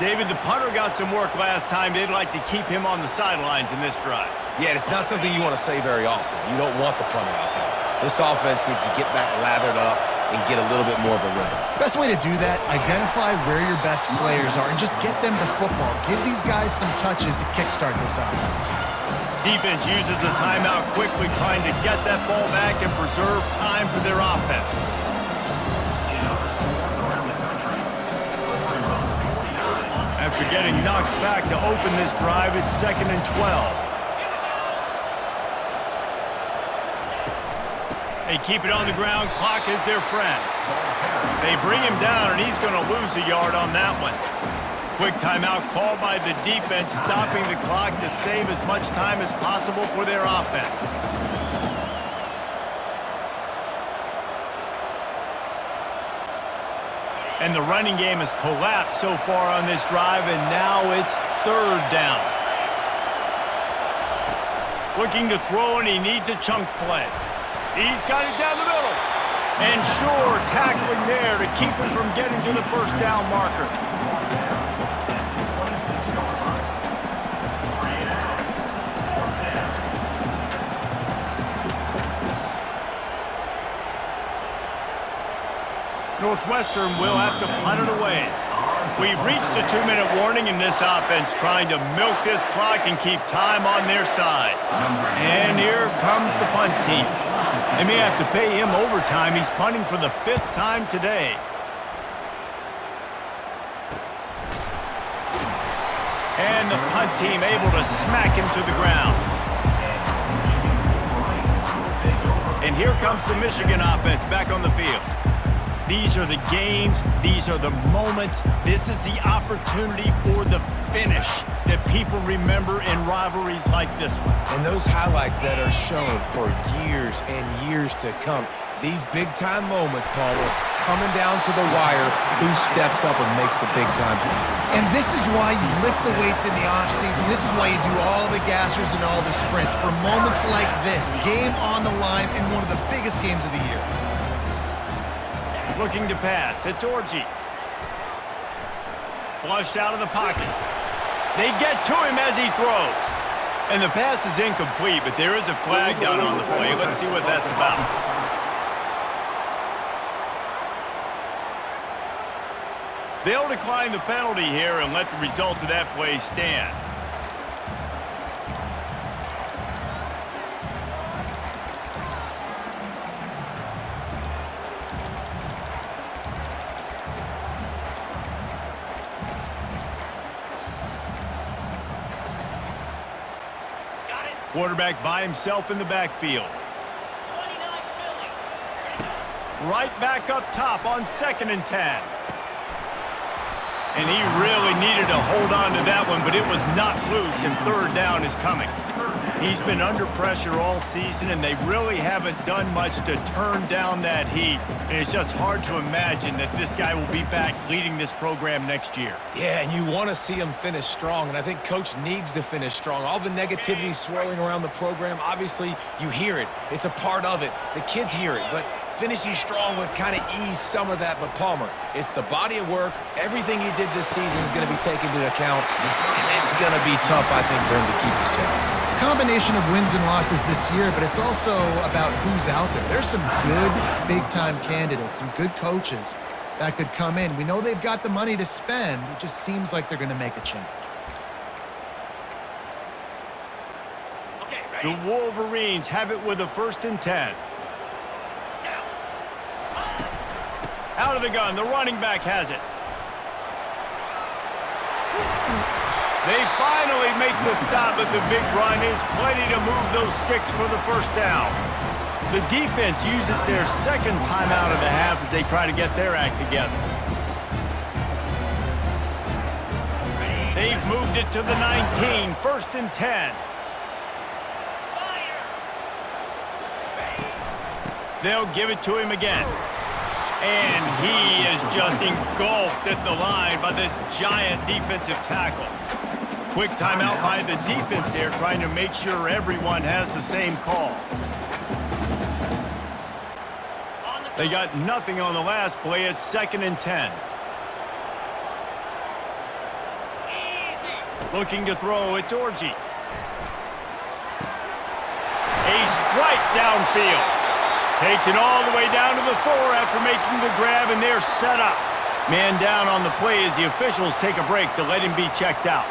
David, the punter got some work last time. They'd like to keep him on the sidelines in this drive. Yeah, it's not something you want to say very often. You don't want the punter out there. This offense needs to get back lathered up and get a little bit more of a rhythm. Best way to do that, identify where your best players are and just get them the football. Give these guys some touches to kickstart this offense. Defense uses a timeout quickly, trying to get that ball back and preserve time for their offense. After getting knocked back to open this drive, it's 2nd and 12. They keep it on the ground. Clock is their friend. They bring him down, and he's going to lose a yard on that one. Quick timeout called by the defense, stopping the clock to save as much time as possible for their offense. And the running game has collapsed so far on this drive, and now it's 3rd down. Looking to throw, and he needs a chunk play. He's got it down the middle. And sure, tackling there to keep him from getting to the 1st down marker. Northwestern will have to punt it away. We've reached the 2-minute warning in this offense, trying to milk this clock and keep time on their side. And here comes the punt team. They may have to pay him overtime. He's punting for the 5th time today. And the punt team able to smack him to the ground. And here comes the Michigan offense back on the field. These are the games. These are the moments. This is the opportunity for the finish that people remember in rivalries like this one. And those highlights that are shown for years and years to come. These big-time moments, Palmer, coming down to the wire, who steps up and makes the big-time play. And this is why you lift the weights in the offseason. This is why you do all the gassers and all the sprints. For moments like this, game on the line in one of the biggest games of the year. Looking to pass. It's Orji. Flushed out of the pocket. They get to him as he throws. And the pass is incomplete, but there is a flag down on the play. Let's see what that's about. They'll decline the penalty here and let the result of that play stand. Quarterback by himself in the backfield. Right back up top on 2nd and 10. And he really needed to hold on to that one, but it was not loose, and 3rd down is coming. He's been under pressure all season, and they really haven't done much to turn down that heat. And it's just hard to imagine that this guy will be back leading this program next year. Yeah, and you want to see him finish strong, and I think Coach needs to finish strong. All the negativity swirling around the program, obviously, you hear it. It's a part of it. The kids hear it, but finishing strong would kind of ease some of that. But Palmer, it's the body of work. Everything he did this season is going to be taken into account, and it's going to be tough, I think, for him to keep his job. It's a combination of wins and losses this year, but it's also about who's out there. There's some good big-time candidates, some good coaches that could come in. We know they've got the money to spend. It just seems like they're going to make a change. The Wolverines have it with a 1st and 10. Out of the gun, the running back has it. They finally make the stop, but the big run is plenty to move those sticks for the 1st down. The defense uses their 2nd timeout of the half as they try to get their act together. They've moved it to the 19, 1st and 10. They'll give it to him again. And he is just engulfed at the line by this giant defensive tackle. Quick timeout by the defense there, trying to make sure everyone has the same call. They got nothing on the last play. It's 2nd and 10. Looking to throw, it's Orji. A strike downfield. Takes it all the way down to the 4 after making the grab, and they're set up. Man down on the play as the officials take a break to let him be checked out.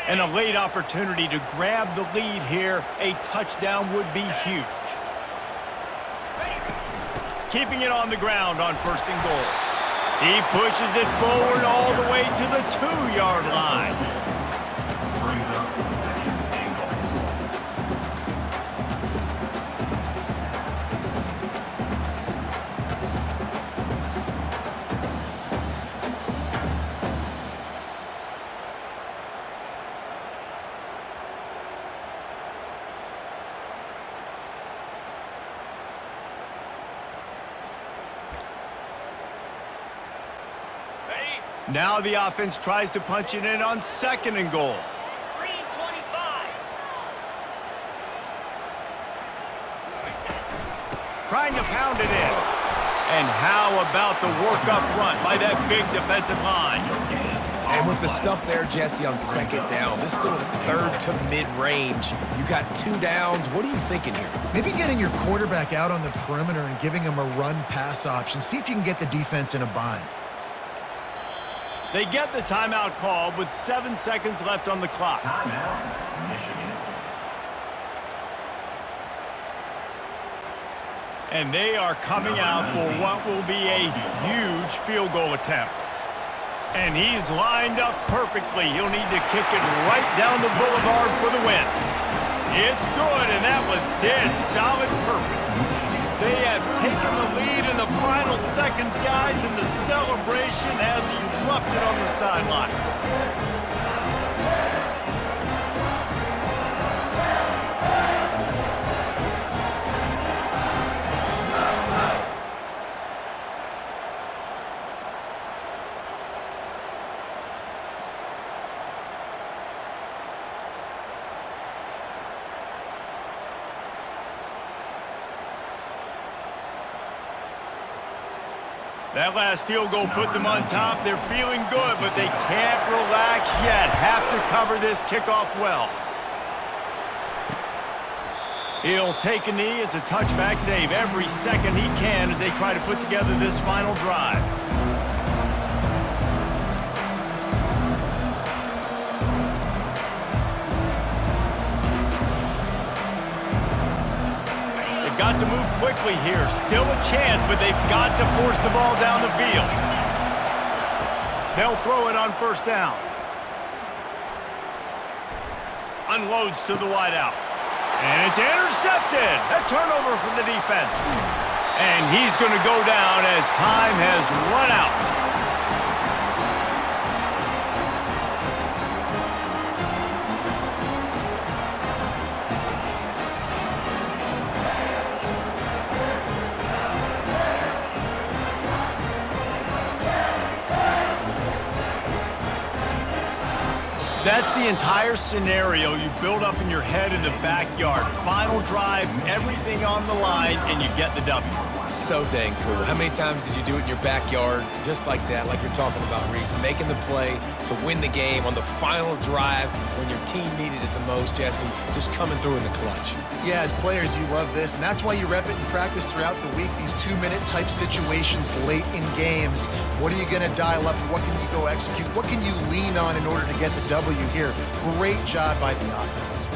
And a late opportunity to grab the lead here. A touchdown would be huge. Keeping it on the ground on 1st and goal. He pushes it forward all the way to the 2-yard line. Brings up the 2nd and goal. Now the offense tries to punch it in on 2nd and goal. 3:25. Trying to pound it in. And how about the work up front by that big defensive line? And with the stuff there, Jesse, on 2nd down, this little 3rd to mid-range, you got 2 downs. What are you thinking here? Maybe getting your quarterback out on the perimeter and giving him a run-pass option. See if you can get the defense in a bind. They get the timeout called with 7 seconds left on the clock. Timeout, Michigan. And they are coming out for what will be a huge field goal attempt. And he's lined up perfectly. He'll need to kick it right down the boulevard for the win. It's good, and that was dead solid perfect. They have taken the lead in the final seconds, guys, and the celebration has erupted on the sideline. That last field goal put them on top. They're feeling good, but they can't relax yet. Have to cover this kickoff well. He'll take a knee. It's a touchback save every second he can as they try to put together this final drive. Got to move quickly here. Still a chance, but they've got to force the ball down the field. They'll throw it on first down. Unloads to the wideout. And it's intercepted. A turnover for the defense. And he's going to go down as time has run out. That's the entire scenario you build up in your head in the backyard. Final drive, everything on the line, and you get the W. So dang cool. How many times did you do it in your backyard just like that, like you're talking about, Reese? Making the play to win the game on the final drive when your team needed it the most, Jesse. Just coming through in the clutch. Yeah, as players, you love this, and that's why you rep it in practice throughout the week, these 2-minute type situations late in games. What are you going to dial up? What can you go execute? What can you lean on in order to get the W here? Great job by the offense.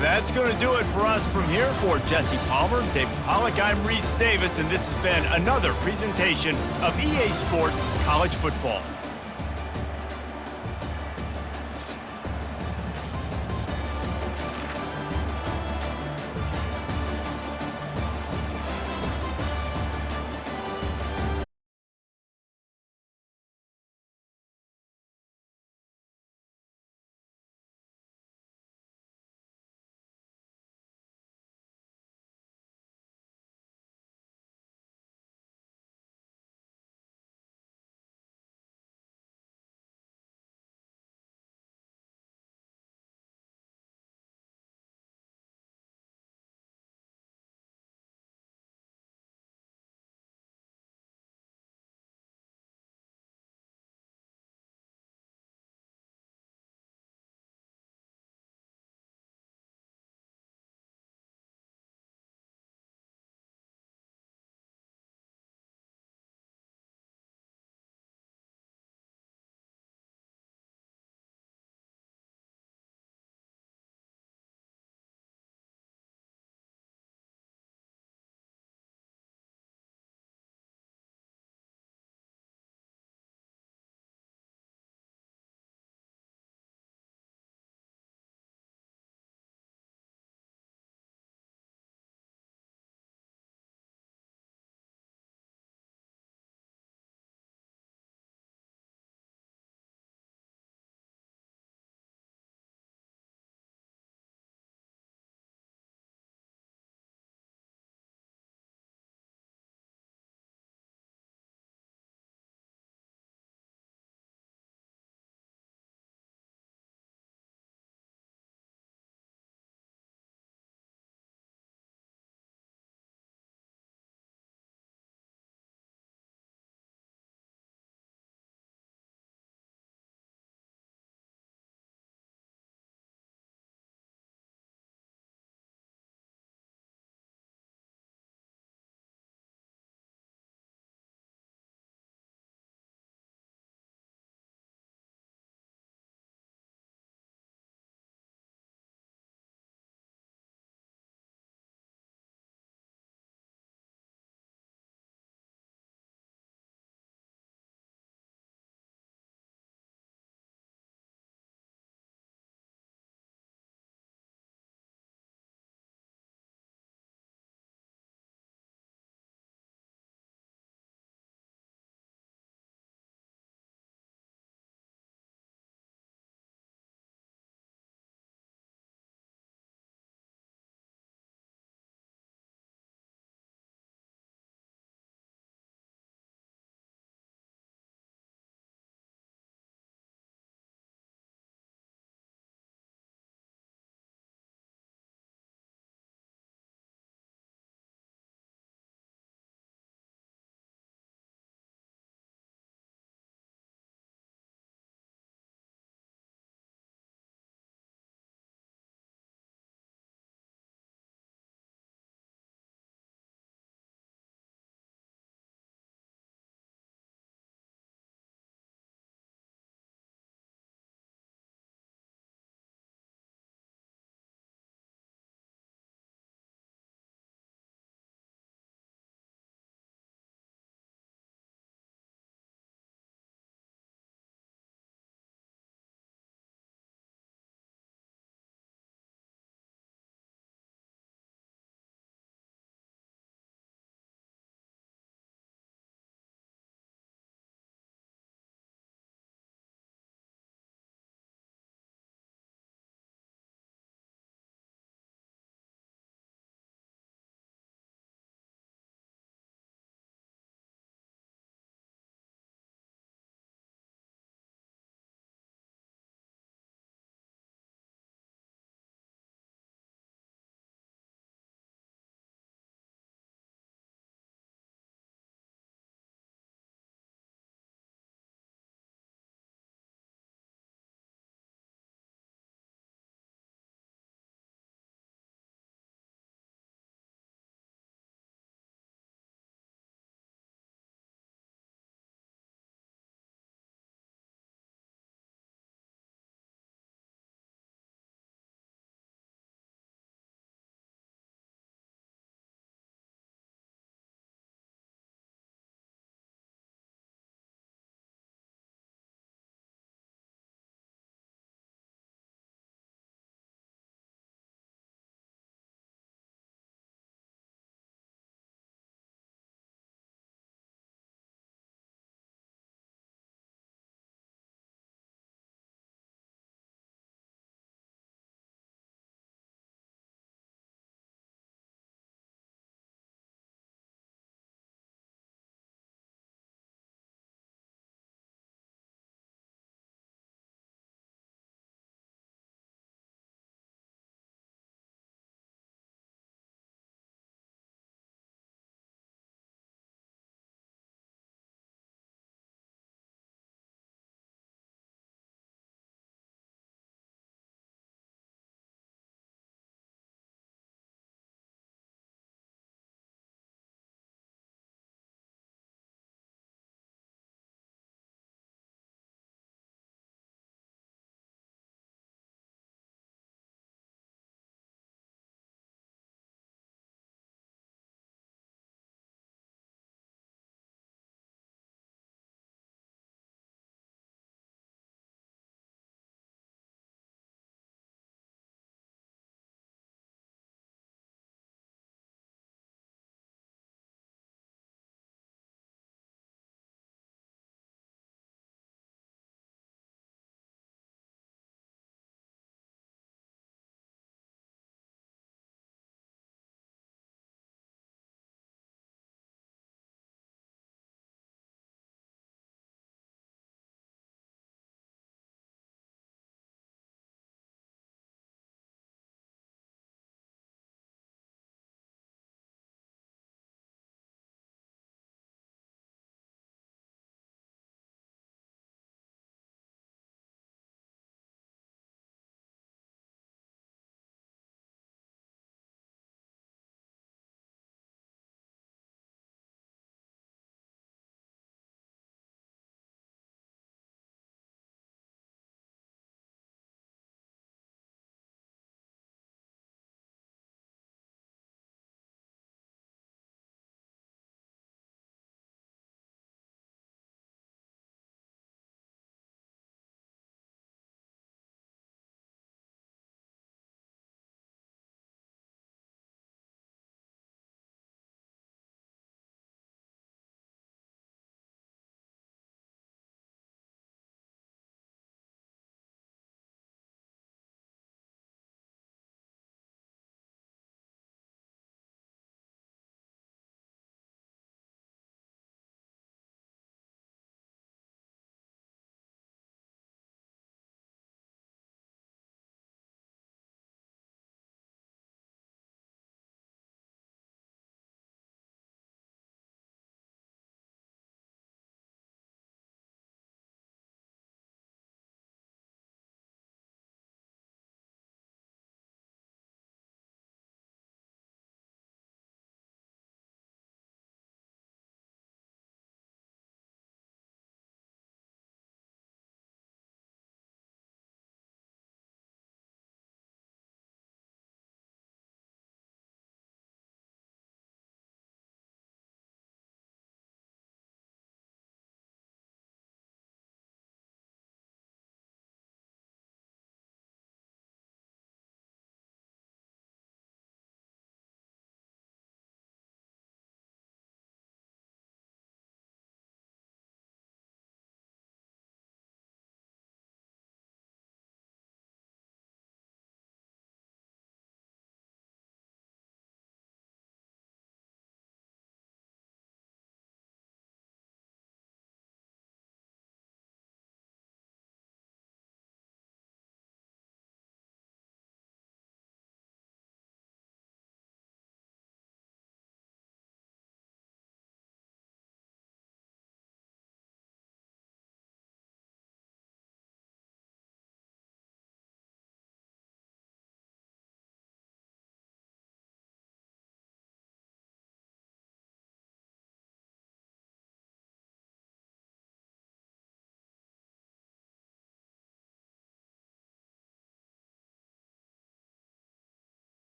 That's going to do it for us from here. For Jesse Palmer, David Pollack, I'm Reese Davis, and this has been another presentation of EA Sports College Football.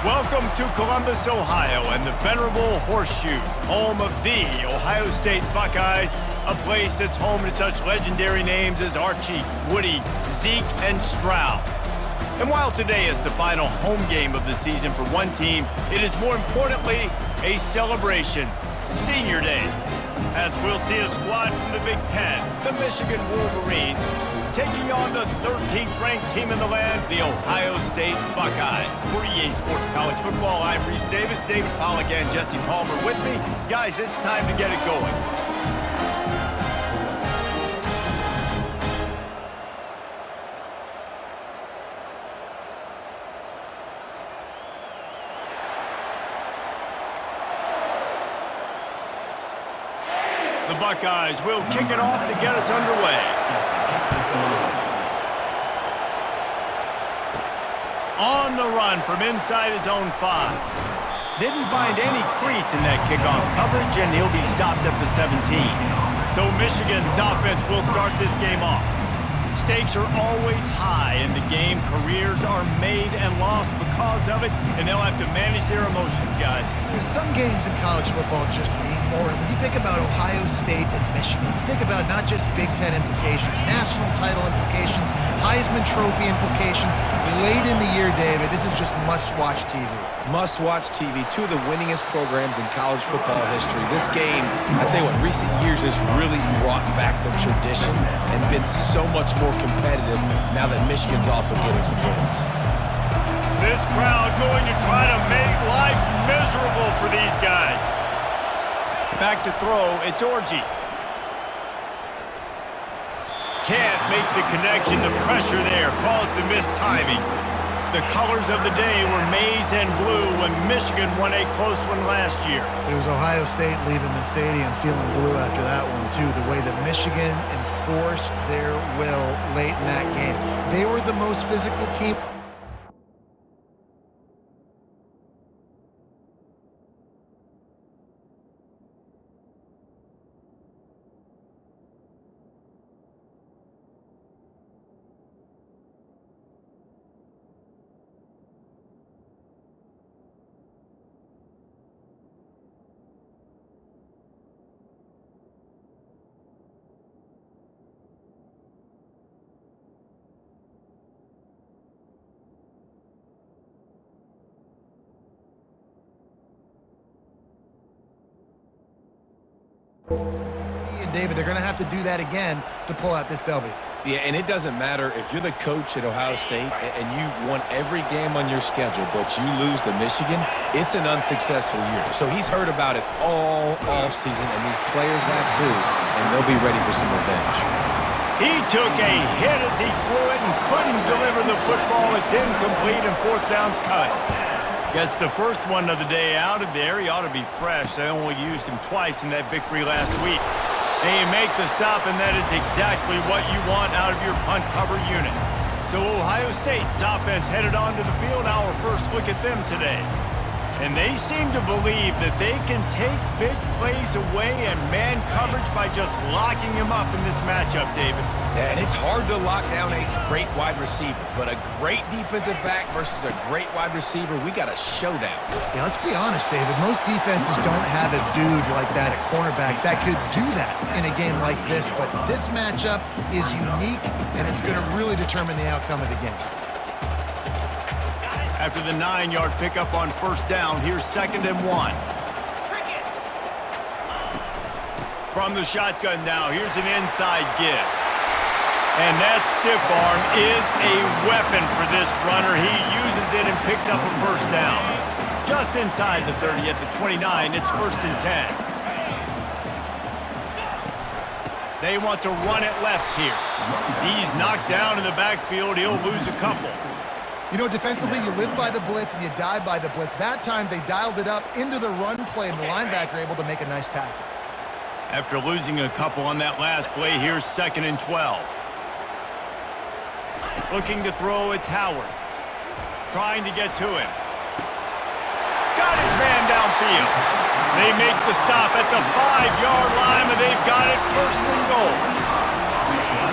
Welcome to Columbus, Ohio, and the venerable Horseshoe, home of the Ohio State Buckeyes, a place that's home to such legendary names as Archie, Woody, Zeke, and Stroud. And while today is the final home game of the season for one team, it is more importantly a celebration, Senior Day, as we'll see a squad from the Big Ten, the Michigan Wolverines, taking on the 13th ranked team in the land, the Ohio State Buckeyes. For EA Sports College Football, I'm Reese Davis, David Pollack, and Jesse Palmer with me. Guys, it's time to get it going. The Buckeyes will kick it off to get us underway. On the run from inside his own 5. Didn't find any crease in that kickoff coverage, and he'll be stopped at the 17. So Michigan's offense will start this game off. Stakes are always high in the game. Careers are made and lost because of it, and they'll have to manage their emotions, guys. Some games in college football just mean more. And when you think about Ohio State and Michigan, you think about not just Big Ten implications, national title implications, Heisman Trophy implications. Late in the year, David, this is just must-watch TV. Must-watch TV, two of the winningest programs in college football history. This game, I tell you what, recent years has really brought back the tradition and been so much more competitive now that Michigan's also getting some wins. This crowd going to try to make life miserable for these guys. Back to throw, it's Orji. Can't make the connection, the pressure there caused the missed timing. The colors of the day were maize and blue when Michigan won a close one last year. It was Ohio State leaving the stadium feeling blue after that one, too. The way that Michigan enforced their will late in that game. They were the most physical team. And David, they're going to have to do that again to pull out this W. Yeah, and it doesn't matter if you're the coach at Ohio State and you won every game on your schedule, but you lose to Michigan, it's an unsuccessful year. So he's heard about it all offseason, and these players have too, and they'll be ready for some revenge. He took a hit as he threw it and couldn't deliver the football. It's incomplete and fourth down's cut. Gets the first one of the day out of there. He ought to be fresh. They only used him twice in that victory last week. They make the stop, and that is exactly what you want out of your punt cover unit. So Ohio State's offense headed onto the field. Our first look at them today. And they seem to believe that they can take big plays away and man coverage by just locking him up in this matchup, David. Yeah, and it's hard to lock down a great wide receiver, but a great defensive back versus a great wide receiver, we got a showdown. Yeah, let's be honest, David. Most defenses don't have a dude like that at cornerback that could do that in a game like this, but this matchup is unique, and it's going to really determine the outcome of the game. After the 9-yard pickup on first down, here's 2nd and 1. From the shotgun now, here's an inside give. And that stiff arm is a weapon for this runner. He uses it and picks up a first down. Just inside the 30 at the 29, it's 1st and 10. They want to run it left here. He's knocked down in the backfield. He'll lose a couple. You know, defensively, you live by the blitz and you die by the blitz. That time, they dialed it up into the run play, and the linebacker able to make a nice tackle. After losing a couple on that last play, here's 2nd and 12. Looking to throw, it's Howard. Trying to get to him. Got his man downfield. They make the stop at the 5-yard line, and they've got it 1st and goal.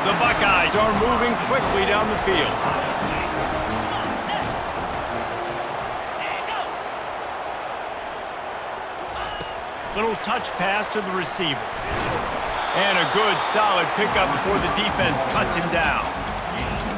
The Buckeyes are moving quickly down the field. Little touch pass to the receiver. And a good, solid pickup before the defense cuts him down.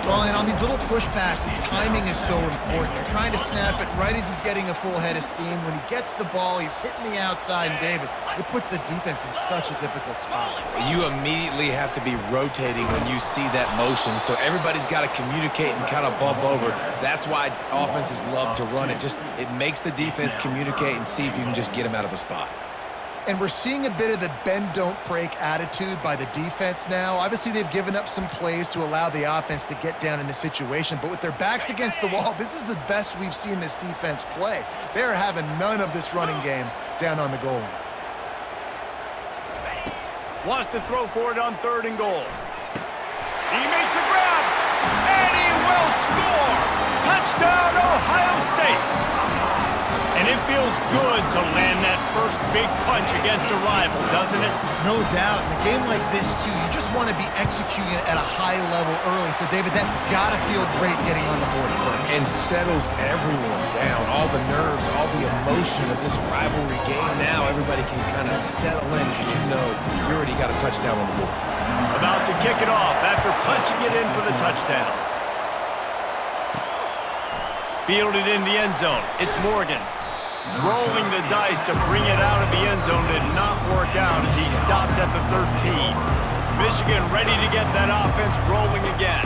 Well, and on these little push passes, timing is so important. You're trying to snap it right as he's getting a full head of steam. When he gets the ball, he's hitting the outside, and David, it puts the defense in such a difficult spot. You immediately have to be rotating when you see that motion, so everybody's got to communicate and kind of bump over. That's why offenses love to run it. It makes the defense communicate and see if you can just get him out of a spot. And we're seeing a bit of the bend, don't break attitude by the defense now. Obviously, they've given up some plays to allow the offense to get down in the situation. But with their backs against the wall, this is the best we've seen this defense play. They're having none of this running game down on the goal line. Wants to throw for it on 3rd and goal. He makes a grab, and he will score! Touchdown, Ohio State! And it feels good to land that first big punch against a rival, doesn't it? No doubt. In a game like this, too, you just want to be executing at a high level early. So, David, that's got to feel great getting on the board first. And settles everyone down. All the nerves, all the emotion of this rivalry game. Now everybody can kind of settle in because you know you already got a touchdown on the board. About to kick it off after punching it in for the touchdown. Fielded in the end zone. It's Morgan. Rolling the dice to bring it out of the end zone did not work out as he stopped at the 13. Michigan ready to get that offense rolling again.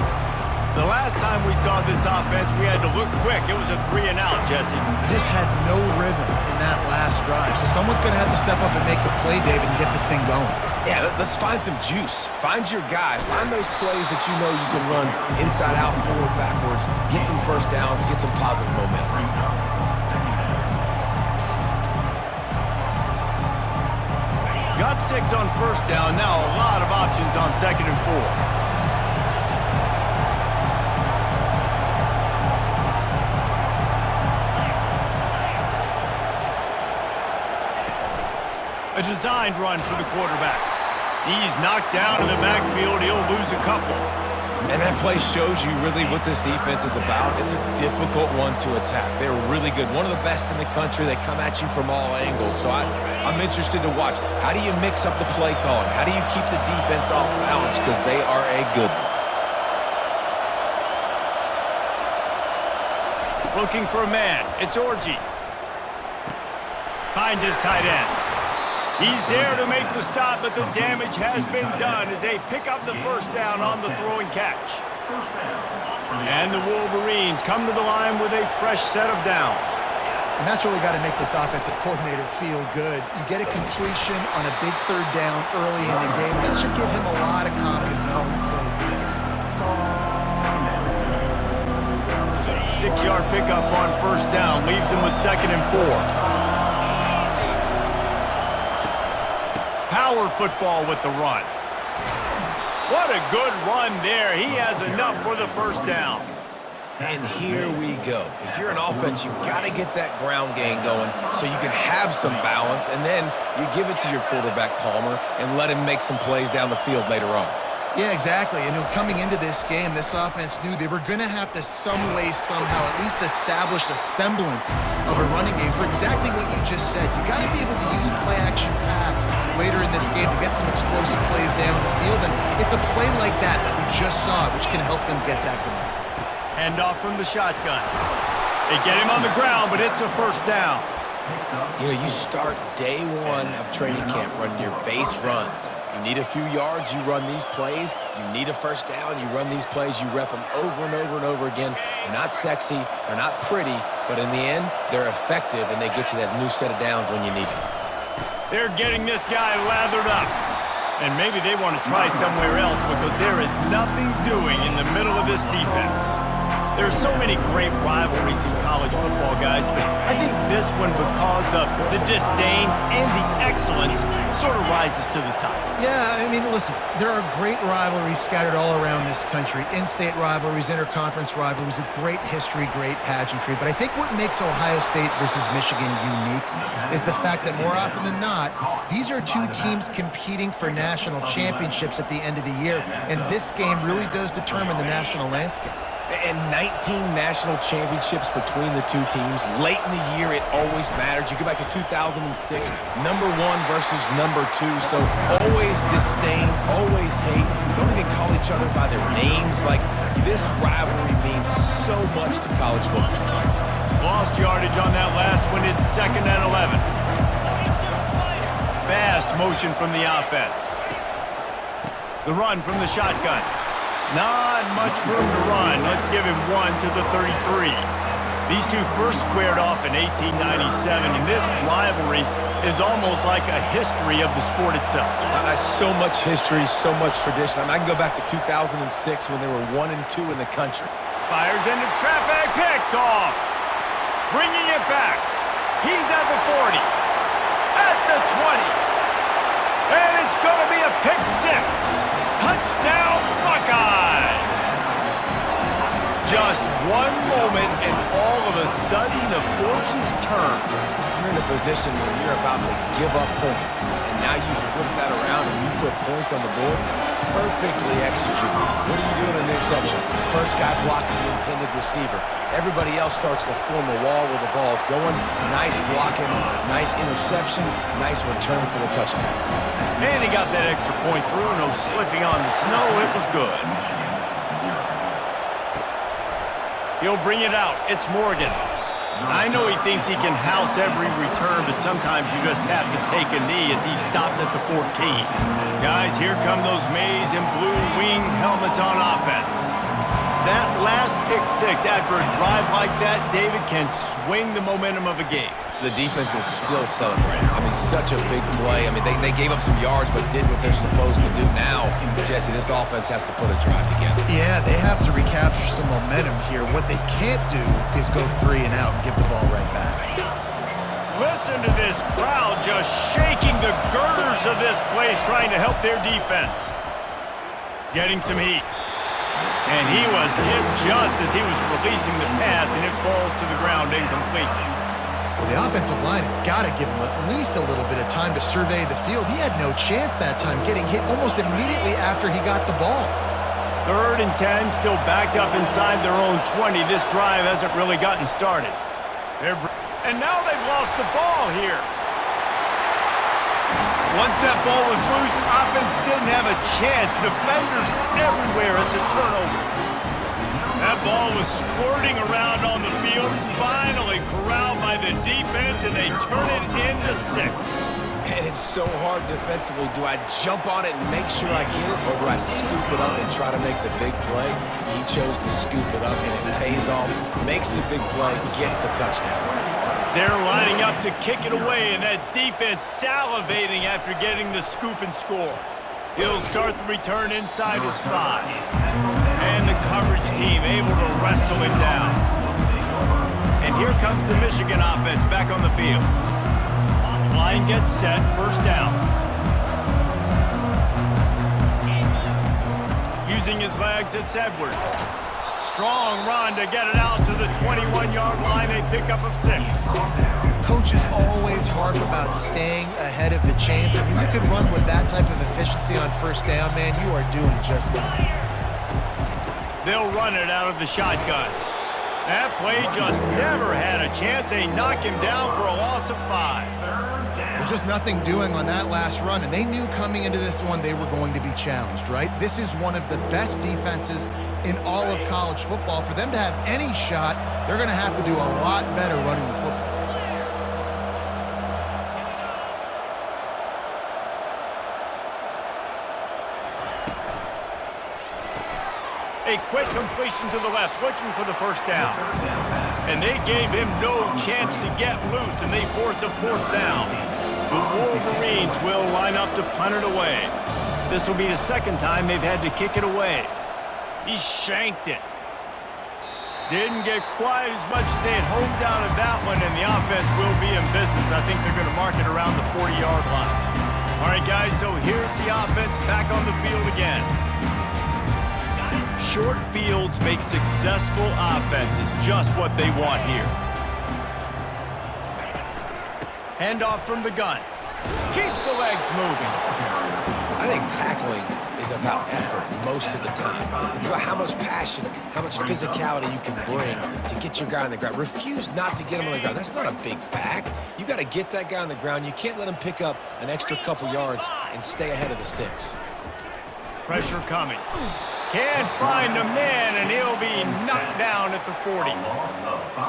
The last time we saw this offense, we had to look quick. It was a 3-and-out, Jesse. Just had no rhythm in that last drive. So someone's going to have to step up and make a play, David, and get this thing going. Yeah, let's find some juice. Find your guy. Find those plays that you know you can run inside out, forward, backwards. Get some first downs. Get some positive momentum. Got 6 on 1st down. Now a lot of options on 2nd and 4. A designed run for the quarterback. He's knocked down in the backfield. He'll lose a couple. And that play shows you really what this defense is about. It's a difficult one to attack. They're really good. One of the best in the country. They come at you from all angles. So I'm interested to watch. How do you mix up the play calling? How do you keep the defense off balance? Because they are a good one. Looking for a man. It's Orji. Finds his tight end. He's there to make the stop, but the damage has been done as they pick up the 1st down on the throw and catch. And the Wolverines come to the line with a fresh set of downs. And that's really got to make this offensive coordinator feel good. You get a completion on a big 3rd down early in the game. That should give him a lot of confidence in how he plays this game. 6-yard pickup on 1st down leaves him with 2nd and 4. Power football with the run. What a good run there. He has enough for the 1st down. And here we go. If you're an offense, you've got to get that ground game going so you can have some balance, and then you give it to your quarterback, Palmer, and let him make some plays down the field later on. Yeah, exactly. And coming into this game, this offense knew they were going to have to some way, somehow, at least establish a semblance of a running game for exactly what you just said. You got to be able to use play-action pass later in this game to get some explosive plays down the field. And it's a play like that we just saw, which can help them get that going. Hand off from the shotgun. They get him on the ground, but it's a 1st down. You know, you start day 1 of training camp running your base runs. You need a few yards, you run these plays. You need a 1st down, you run these plays. You rep them over and over and over again. They're not sexy, they're not pretty, but in the end, they're effective, and they get you that new set of downs when you need them. They're getting this guy lathered up. And maybe they want to try somewhere else because there is nothing doing in the middle of this defense. There's so many great rivalries in college football, guys, but I think this one, because of the disdain and the excellence, sort of rises to the top. Yeah, I mean, listen, there are great rivalries scattered all around this country. In-state rivalries, interconference rivalries, a great history, great pageantry. But I think what makes Ohio State versus Michigan unique is the fact that more often than not, these are 2 teams competing for national championships at the end of the year. And this game really does determine the national landscape. And 19 national championships between the two teams. Late in the year, it always mattered. You go back to 2006, number 1 versus number 2. So always disdain, always hate. Don't even call each other by their names. Like, this rivalry means so much to college football. Lost yardage on that last one. It's 2nd and 11. Fast motion from the offense. The run from the shotgun. Not much room to run. Let's give him 1 to the 33. These two first squared off in 1897, and this rivalry is almost like a history of the sport itself. So much history, so much tradition. I can go back to 2006 when they were 1 and 2 in the country. Fires into traffic, picked off. Bringing it back. He's at the 40, at the 20, and it's going to be a pick 6. Touchdown, Buckeyes! Just one moment, and all of a sudden, the fortunes turn. You're in a position where you're about to give up points, and now you flip that around and you put points on the board. Perfectly executed. What do you do in an interception? First guy blocks the intended receiver. Everybody else starts to form a wall where the ball's going. Nice blocking, nice interception, nice return for the touchdown. And he got that extra point through. No slipping on the snow. It was good. He'll bring it out. It's Morgan. I know he thinks he can house every return, but sometimes you just have to take a knee as he stopped at the 14. Guys, here come those maize and blue winged helmets on offense. That last pick 6 after a drive like that, David, can swing the momentum of a game. The defense is still celebrating. I mean, such a big play. I mean, they gave up some yards but did what they're supposed to do. Now, Jesse, this offense has to put a drive together. Yeah, they have to recapture some momentum here. What they can't do is go 3 and out and give the ball right back. Listen to this crowd just shaking the girders of this place, trying to help their defense. Getting some heat. And he was hit just as he was releasing the pass, and it falls to the ground incomplete. Well, the offensive line has got to give him at least a little bit of time to survey the field. He had no chance that time, getting hit almost immediately after he got the ball. 3rd and 10, still backed up inside their own 20. This drive hasn't really gotten started. And now they've lost the ball here. Once that ball was loose, offense didn't have a chance. Defenders everywhere. It's a turnover. That ball was squirting around on the field, finally corralled by the defense, and they turn it into 6. And it's so hard defensively. Do I jump on it and make sure I get it, or do I scoop it up and try to make the big play? He chose to scoop it up, and it pays off, makes the big play, gets the touchdown. They're lining up to kick it away, and that defense salivating after getting the scoop and score. He'll start the return inside his 5. And the coverage team able to wrestle him down. And here comes the Michigan offense back on the field. Line gets set, 1st down. Using his legs, it's Edwards. Strong run to get it out to the 21-yard line, a pickup of 6. Coaches always harp about staying ahead of the chains. I mean, you could run with that type of efficiency on 1st down, man. You are doing just that. They'll run it out of the shotgun. That play just never had a chance. They knock him down for a loss of 5. Well, just nothing doing on that last run, and they knew coming into this one they were going to be challenged, right? This is one of the best defenses in all of college football. For them to have any shot, they're going to have to do a lot better running the football. A quick completion to the left, looking for the 1st down. And they gave him no chance to get loose, and they force a 4th down. The Wolverines will line up to punt it away. This will be the 2nd time they've had to kick it away. He shanked it. Didn't get quite as much as they had hoped out of that one, and the offense will be in business. I think they're going to mark it around the 40-yard line. All right, guys, so here's the offense back on the field again. Short fields make successful offenses, just what they want here. Handoff from the gun. Keeps the legs moving. I think tackling is about effort most of the time. It's about how much passion, how much physicality you can bring to get your guy on the ground. Refuse not to get him on the ground. That's not a big back. You got to get that guy on the ground. You can't let him pick up an extra couple yards and stay ahead of the sticks. Pressure coming. Can't find a man, and he'll be knocked down at the 40.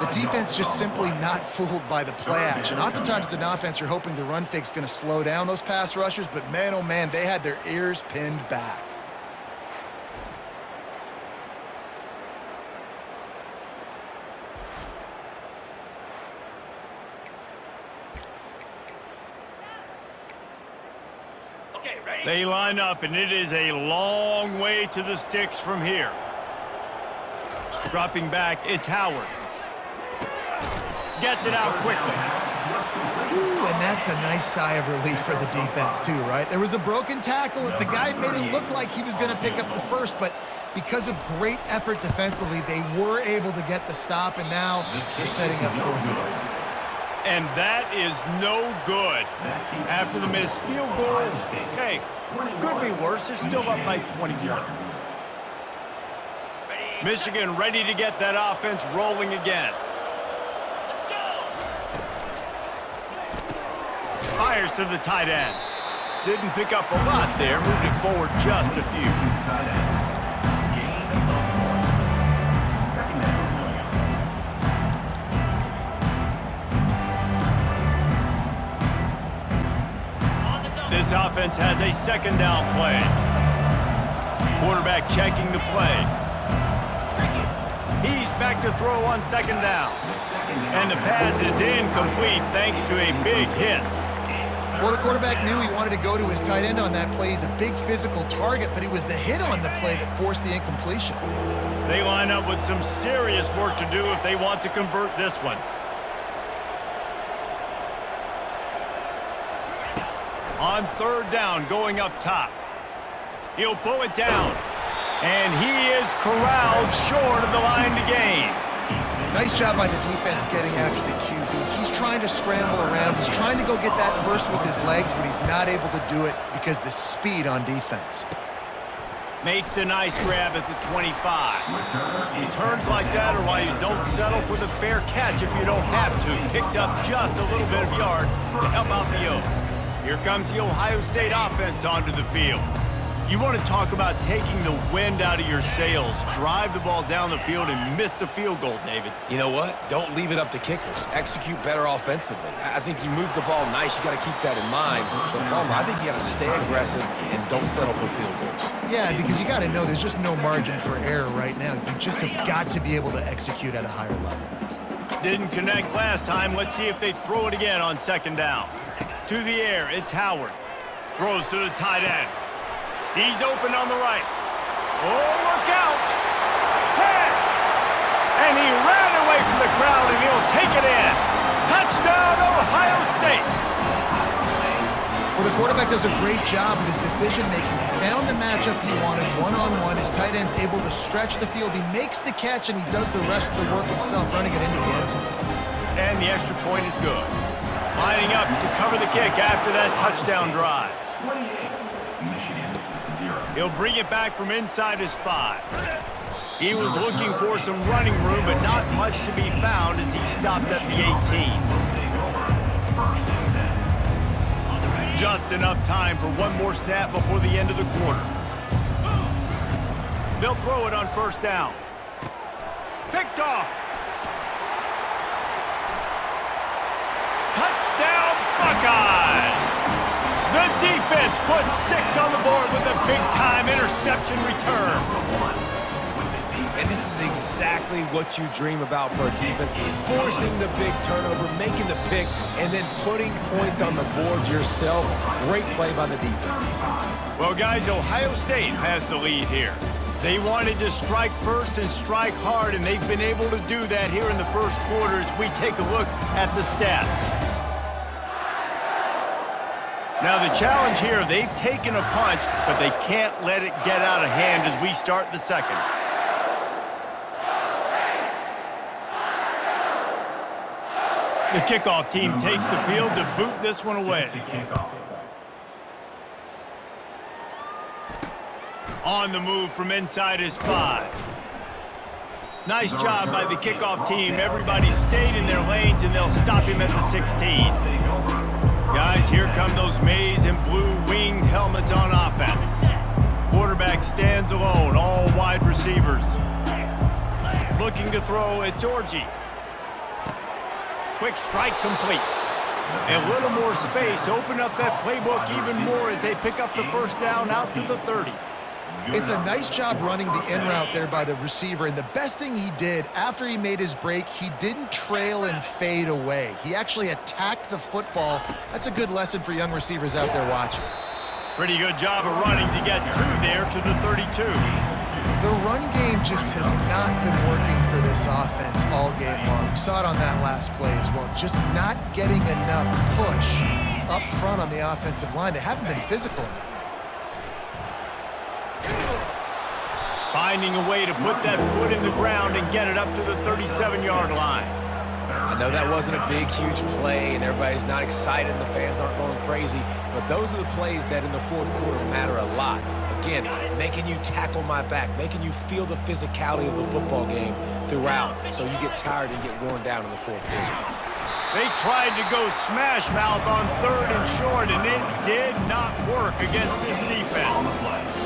The defense just simply not fooled by the play action. Oftentimes as an offense, you're hoping the run fake's going to slow down those pass rushers, but man, oh man, they had their ears pinned back. They line up, and it is a long way to the sticks from here. Dropping back, it's Howard. Gets it out quickly. Ooh, and that's a nice sigh of relief for the defense too, right? There was a broken tackle. The guy made it look like he was going to pick up the first, but because of great effort defensively, they were able to get the stop, and now they're setting up fourth down. And that is no good. After the missed field goal, hey, could be worse. They're still up by 21. Michigan ready to get that offense rolling again. Fires to the tight end. Didn't pick up a lot there, moving forward just a few. This offense has a second down play. Quarterback checking the play. He's back to throw on second down. And the pass is incomplete thanks to a big hit. Well, the quarterback knew he wanted to go to his tight end on that play. He's a big physical target, but it was the hit on the play that forced the incompletion. They line up with some serious work to do if they want to convert this one. On third down, going up top. He'll pull it down. And he is corralled short of the line to gain. Nice job by the defense getting after the QB. He's trying to scramble around. He's trying to go get that first with his legs, but he's not able to do it because the speed on defense. Makes a nice grab at the 25. Returns like that are why you don't settle for the fair catch if you don't have to. Picks up just a little bit of yards to help out the Oak. Here comes the Ohio State offense onto the field. You want to talk about taking the wind out of your sails. Drive the ball down the field and miss the field goal, David. You know what? Don't leave it up to kickers. Execute better offensively. I think you move the ball nice. You got to keep that in mind. But Palmer, I think you got to stay aggressive and don't settle for field goals. Yeah, because you got to know there's just no margin for error right now. You just have got to be able to execute at a higher level. Didn't connect last time. Let's see if they throw it again on second down. To the air, it's Howard. Throws to the tight end. He's open on the right. Oh, look out! 10! And he ran away from the crowd, and he'll take it in. Touchdown, Ohio State! Well, the quarterback does a great job of his decision-making. Found the matchup he wanted, one-on-one. His tight end's able to stretch the field. He makes the catch, and he does the rest of the work himself, running it into the end zone. And the extra point is good. Lining up to cover the kick after that touchdown drive. He'll bring it back from inside his 5. He was looking for some running room, but not much to be found as he stopped at the 18. Just enough time for one more snap before the end of the quarter. They'll throw it on first down. Picked off. Touchdown, Buckeyes! The defense puts 6 on the board with a big-time interception return. And this is exactly what you dream about for a defense. Forcing the big turnover, making the pick, and then putting points on the board yourself. Great play by the defense. Well, guys, Ohio State has the lead here. They wanted to strike first and strike hard, and they've been able to do that here in the first quarter as we take a look at the stats. Now, the challenge here, they've taken a punch, but they can't let it get out of hand as we start the second. The kickoff team takes the field to boot this one away. On the move from inside his 5. Nice job by the kickoff team. Everybody stayed in their lanes, and they'll stop him at the 16. Guys, here come those maize and blue winged helmets on offense. Quarterback stands alone, all wide receivers. Looking to throw, it's Orgy. Quick strike complete. A little more space, open up that playbook even more as they pick up the first down out to the 30. It's a nice job running the in route there by the receiver, and the best thing he did after he made his break, he didn't trail and fade away. He actually attacked the football. That's a good lesson for young receivers out there watching. Pretty good job of running to get 2 there to the 32. The run game just has not been working for this offense all game long. We saw it on that last play as well. Just not getting enough push up front on the offensive line. They haven't been physical enough. Finding a way to put that foot in the ground and get it up to the 37-yard line. I know that wasn't a big, huge play, and everybody's not excited, and the fans aren't going crazy, but those are the plays that in the fourth quarter matter a lot. Again, making you tackle my back, making you feel the physicality of the football game throughout, so you get tired and get worn down in the fourth quarter. They tried to go smash mouth on 3rd and short, and it did not work against this defense.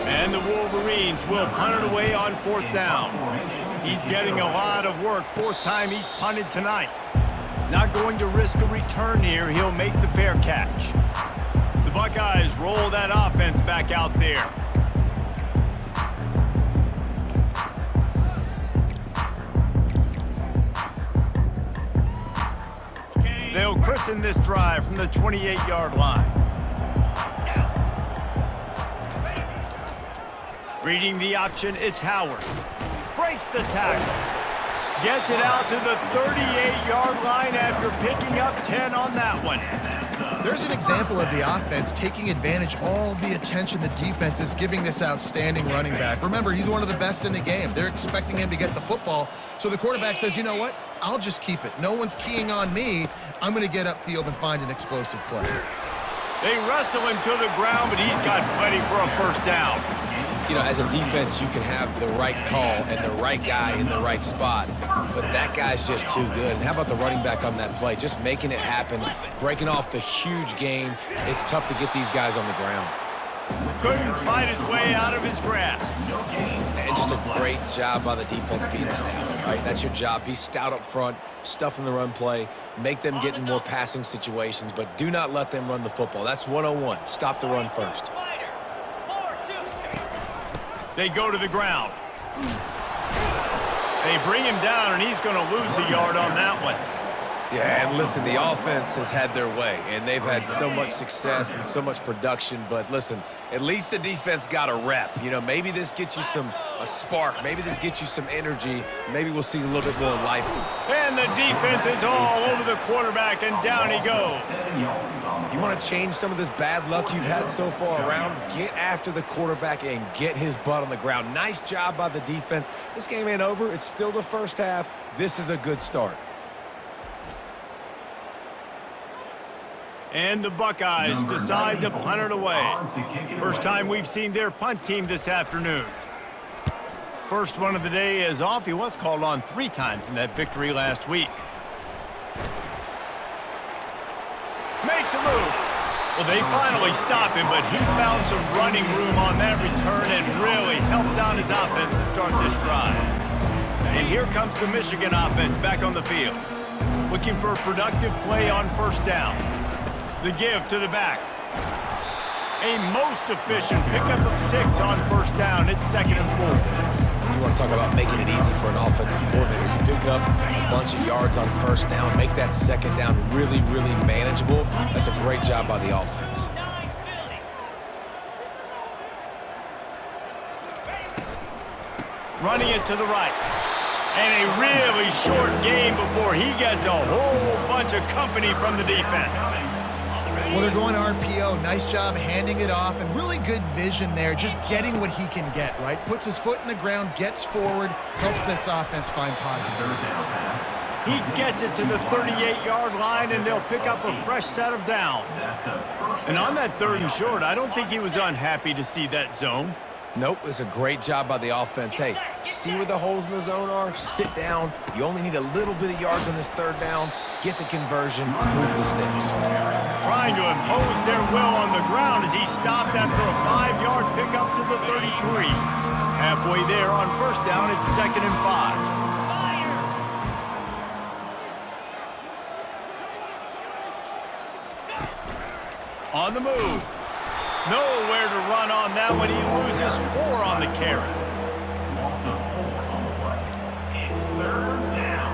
And the Wolverines will punt it away on 4th down. He's getting a lot of work. 4th time he's punted tonight. Not going to risk a return here. He'll make the fair catch. The Buckeyes roll that offense back out there. They'll christen this drive from the 28-yard line. Reading the option, it's Howard. Breaks the tackle. Gets it out to the 38-yard line after picking up 10 on that one. There's an example of the offense taking advantage of all the attention the defense is giving this outstanding running back. Remember, he's one of the best in the game. They're expecting him to get the football. So the quarterback says, you know what? I'll just keep it. No one's keying on me. I'm going to get upfield and find an explosive play. They wrestle him to the ground, but he's got plenty for a first down. You know, as a defense, you can have the right call and the right guy in the right spot, but that guy's just too good. And how about the running back on that play? Just making it happen, breaking off the huge gain. It's tough to get these guys on the ground. Couldn't fight his way out of his grasp. And just a great job by the defense being stout, right? That's your job. Be stout up front, stuff in the run play, make them get in more passing situations, but do not let them run the football. That's 101. Stop the run first. They go to the ground. They bring him down, and he's going to lose a yard on that one. Yeah, and listen, the offense has had their way, and they've had so much success and so much production. But listen, at least the defense got a rep. You know, maybe this gets you a spark. Maybe this gets you some energy. Maybe we'll see a little bit more life. And the defense is all over the quarterback, and down he goes. You want to change some of this bad luck you've had so far around? Get after the quarterback and get his butt on the ground. Nice job by the defense. This game ain't over. It's still the first half. This is a good start. And the Buckeyes decide to punt it away. First time we've seen their punt team this afternoon. First one of the day is off. He was called on 3 times in that victory last week. Makes a move. Well, they finally stop him, but he found some running room on that return and really helps out his offense to start this drive. And here comes the Michigan offense back on the field. Looking for a productive play on first down. The give to the back. A most efficient pickup of 6 on first down. It's 2nd and 4. You want to talk about making it easy for an offensive coordinator. You pick up a bunch of yards on first down, make that second down really, really manageable. That's a great job by the offense. Running it to the right. And a really short game before he gets a whole bunch of company from the defense. Well, they're going RPO. Nice job handing it off, and really good vision there, just getting what he can get, right? Puts his foot in the ground, gets forward, helps this offense find positive movements. He gets it to the 38-yard line, and they'll pick up a fresh set of downs. And on that 3rd and short, I don't think he was unhappy to see that zone. Nope, it's a great job by the offense. Hey, see where the holes in the zone are? Sit down. You only need a little bit of yards on this third down. Get the conversion, move the sticks. Trying to impose their will on the ground as he stopped after a 5-yard pickup to the 33. Halfway there on first down, it's 2nd and 5. On the move. Nowhere to run on that one. He loses 4 on the carry. Loss of 4 on the play. It's 3rd down.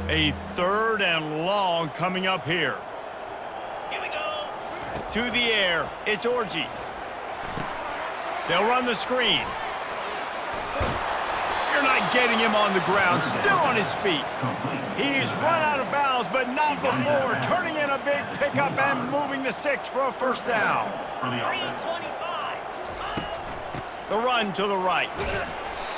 A 3rd and long coming up here. Here we go. To the air. It's Orgy. They'll run the screen. You're not getting him on the ground. Still on his feet. He's run out of bounds, but not before. Turning in a big pickup and moving the sticks for a first down. For the offense. The run to the right.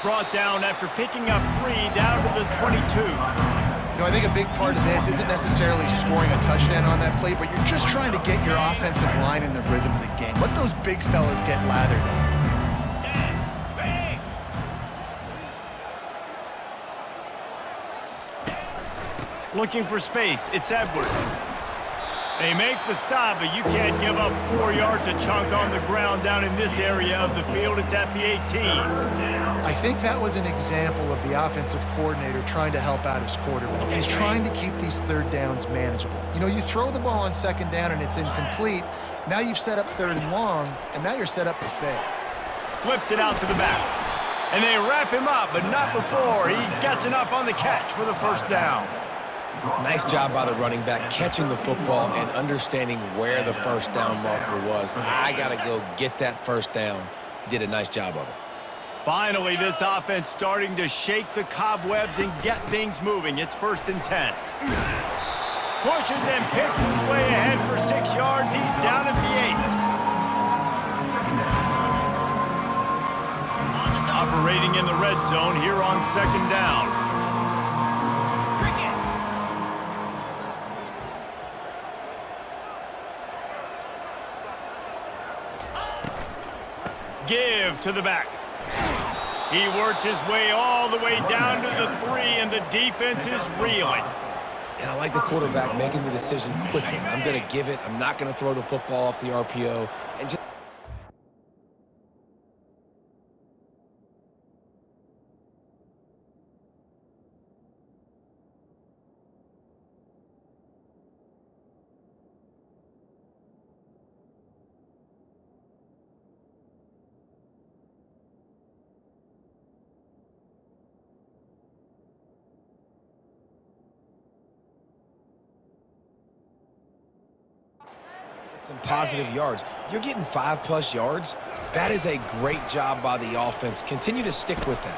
Brought down after picking up 3 down to the 22. You know, I think a big part of this isn't necessarily scoring a touchdown on that play, but you're just trying to get your offensive line in the rhythm of the game. Let those big fellas get lathered in. Looking for space. It's Edwards. They make the stop, but you can't give up 4 yards a chunk on the ground down in this area of the field. It's at the 18. I think that was an example of the offensive coordinator trying to help out his quarterback. He's trying to keep these third downs manageable. You know, you throw the ball on 2nd down and it's incomplete. Now you've set up 3rd and long, and now you're set up to fail. Flips it out to the back. And they wrap him up, but not before he gets enough on the catch for the first down. Nice job by the running back, catching the football and understanding where the first down marker was. I got to go get that first down. He did a nice job of it. Finally, this offense starting to shake the cobwebs and get things moving. It's 1st and 10. Pushes and picks his way ahead for 6 yards. He's down at the 8. Operating in the red zone here on 2nd down. Give to the back. He works his way all the way down to the 3, and the defense is reeling. And I like the quarterback making the decision quickly. I'm going to give it. I'm not going to throw the football off the RPO. And just some positive yards. You're getting 5+ yards. That is a great job by the offense. Continue to stick with that.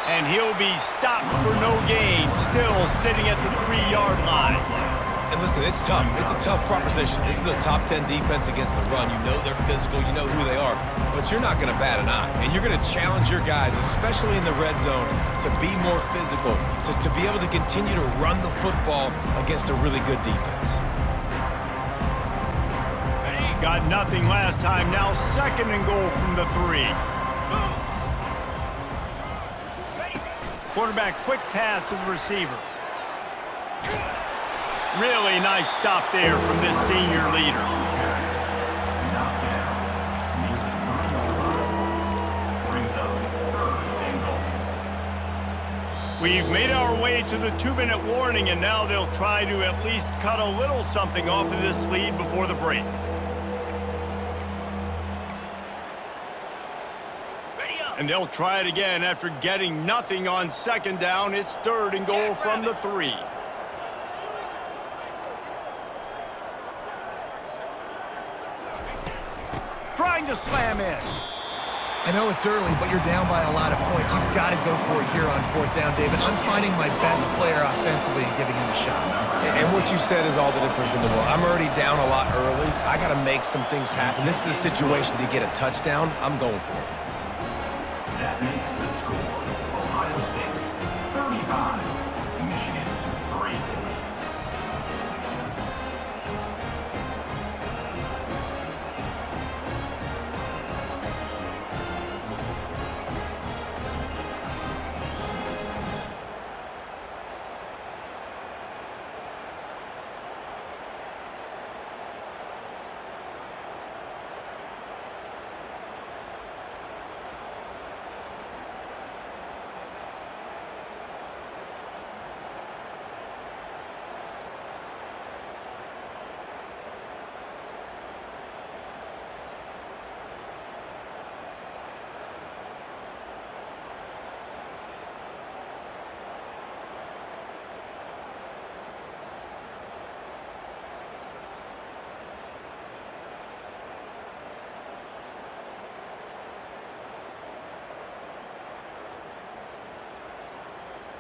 And he'll be stopped for no gain, still sitting at the 3-yard line. And listen, it's tough. It's a tough proposition. This is a top 10 defense against the run. You know they're physical. You know who they are. But you're not going to bat an eye. And you're going to challenge your guys, especially in the red zone, to be more physical, to be able to continue to run the football against a really good defense. Got nothing last time. Now 2nd and goal from the 3. Quarterback quick pass to the receiver. Really nice stop there from this senior leader. We've made our way to the 2-minute warning, and now they'll try to at least cut a little something off of this lead before the break. And they'll try it again after getting nothing on 2nd down. It's 3rd and goal from the 3. Trying to slam in. I know it's early, but you're down by a lot of points. You've got to go for it here on 4th down, David. I'm finding my best player offensively and giving him a shot. And what you said is all the difference in the world. I'm already down a lot early. I got to make some things happen. This is a situation to get a touchdown. I'm going for it. That makes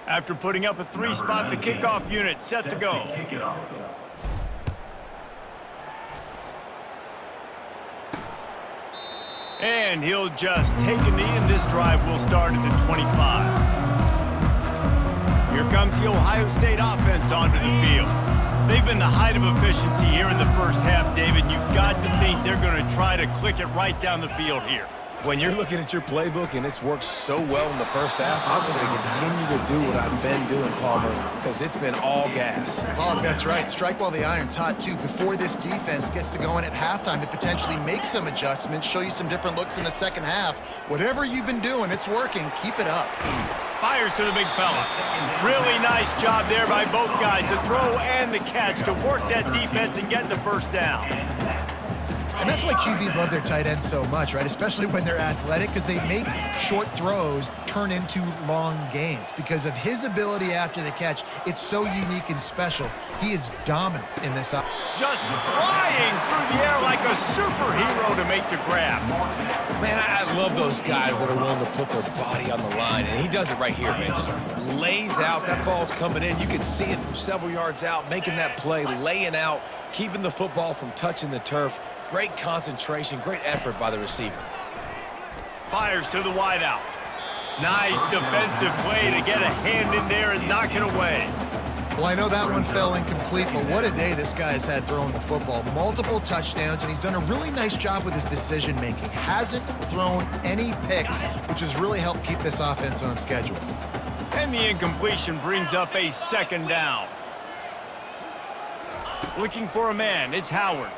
After putting up a three-spot, the kickoff unit set to go. Kick it off. And he'll just take a knee, and this drive will start at the 25. Here comes the Ohio State offense onto the field. They've been the height of efficiency here in the first half, David. You've got to think they're going to try to click it right down the field here. When you're looking at your playbook and it's worked so well in the first half, I'm going to continue to do what I've been doing, Palmer, because it's been all gas. Oh, that's right. Strike while the iron's hot, too. Before this defense gets to going at halftime to potentially make some adjustments, show you some different looks in the second half. Whatever you've been doing, it's working. Keep it up. Fires to the big fella. Really nice job there by both guys, the throw and the catch, to work that defense and get the first down. And that's why QBs love their tight ends so much, right? Especially when they're athletic, because they make short throws turn into long gains. Because of his ability after the catch, it's so unique and special. He is dominant in this. Just flying through the air like a superhero to make the grab. Man, I love those guys that are willing to put their body on the line, and he does it right here, man. Just lays out. That ball's coming in. You can see it from several yards out, making that play, laying out, keeping the football from touching the turf. Great concentration, great effort by the receiver. Fires to the wideout. Nice defensive play to get a hand in there and knock it away. Well, I know that one fell incomplete, but what a day this guy has had throwing the football. Multiple touchdowns, and he's done a really nice job with his decision-making. Hasn't thrown any picks, which has really helped keep this offense on schedule. And the incompletion brings up a second down. Looking for a man, it's Howard.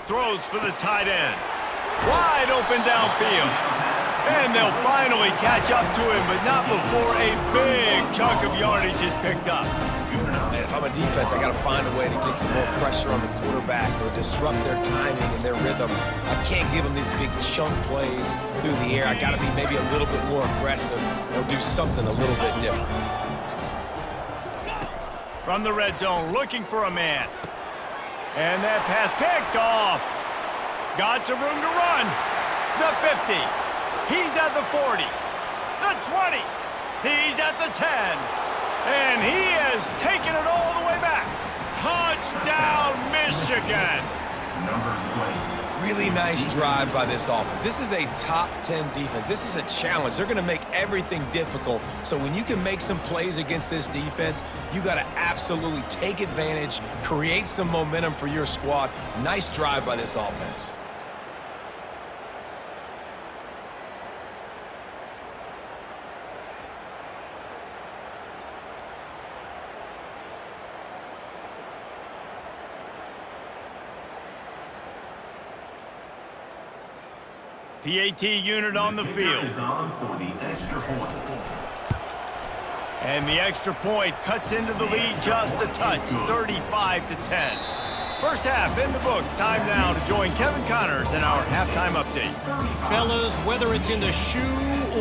Throws for the tight end. Wide open downfield. And they'll finally catch up to him, but not before a big chunk of yardage is picked up. And if I'm a defense, I got to find a way to get some more pressure on the quarterback or disrupt their timing and their rhythm. I can't give them these big chunk plays through the air. I got to be maybe a little bit more aggressive or do something a little bit different. From the red zone, looking for a man. And that pass picked off. Got some room to run. The 50. He's at the 40. The 20. He's at the 10. And he has taken it all the way back. Touchdown, Michigan. Really nice drive by this offense. This is a top 10 defense. This is a challenge. They're going to make everything difficult. So when you can make some plays against this defense, you got to absolutely take advantage, create some momentum for your squad. Nice drive by this offense. PAT unit on the field. Is on for the extra point. And the extra point cuts into the lead just a touch, 35-10. First half in the books. Time now to join Kevin Connors in our halftime update. Fellas, whether it's in the shoe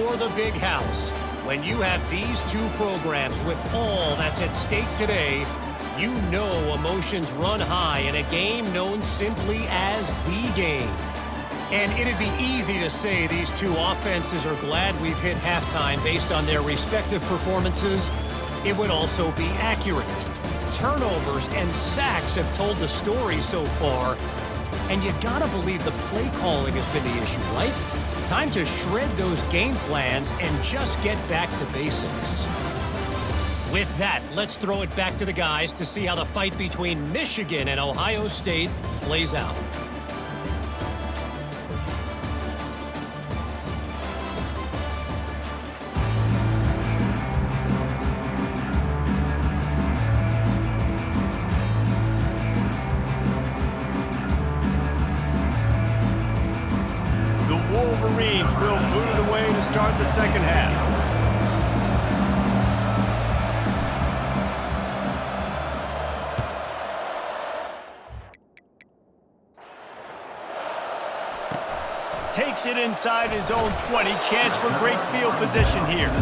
or the big house, when you have these two programs with all that's at stake today, you know emotions run high in a game known simply as the game. And it'd be easy to say these two offenses are glad we've hit halftime based on their respective performances. It would also be accurate. Turnovers and sacks have told the story so far. And you gotta believe the play calling has been the issue, right? Time to shred those game plans and just get back to basics. With that, let's throw it back to the guys to see how the fight between Michigan and Ohio State plays out. Wolverines will boot it away to start the second half. Takes it inside his own 20. Chance for great field position here.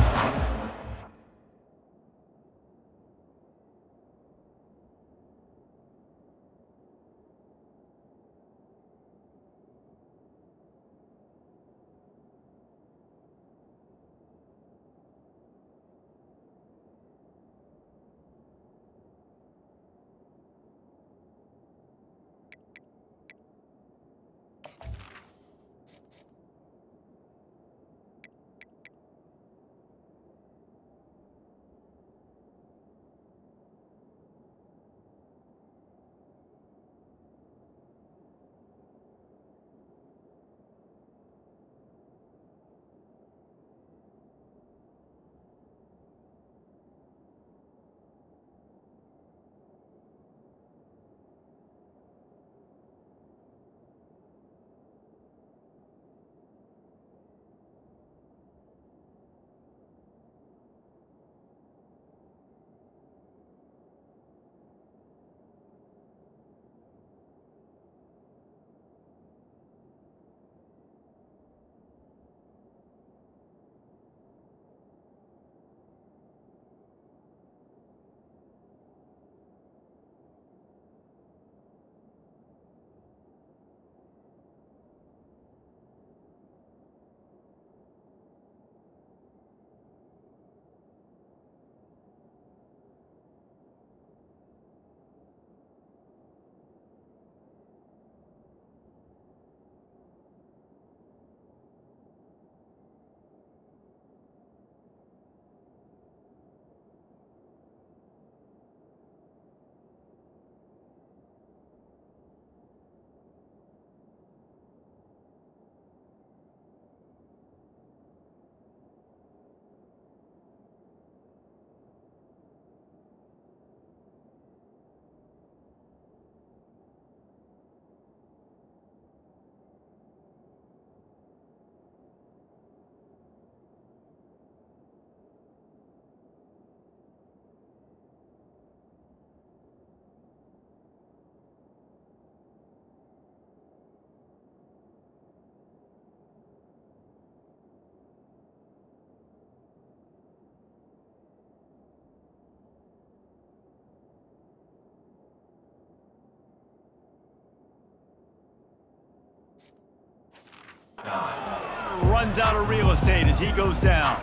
Runs out of real estate as he goes down.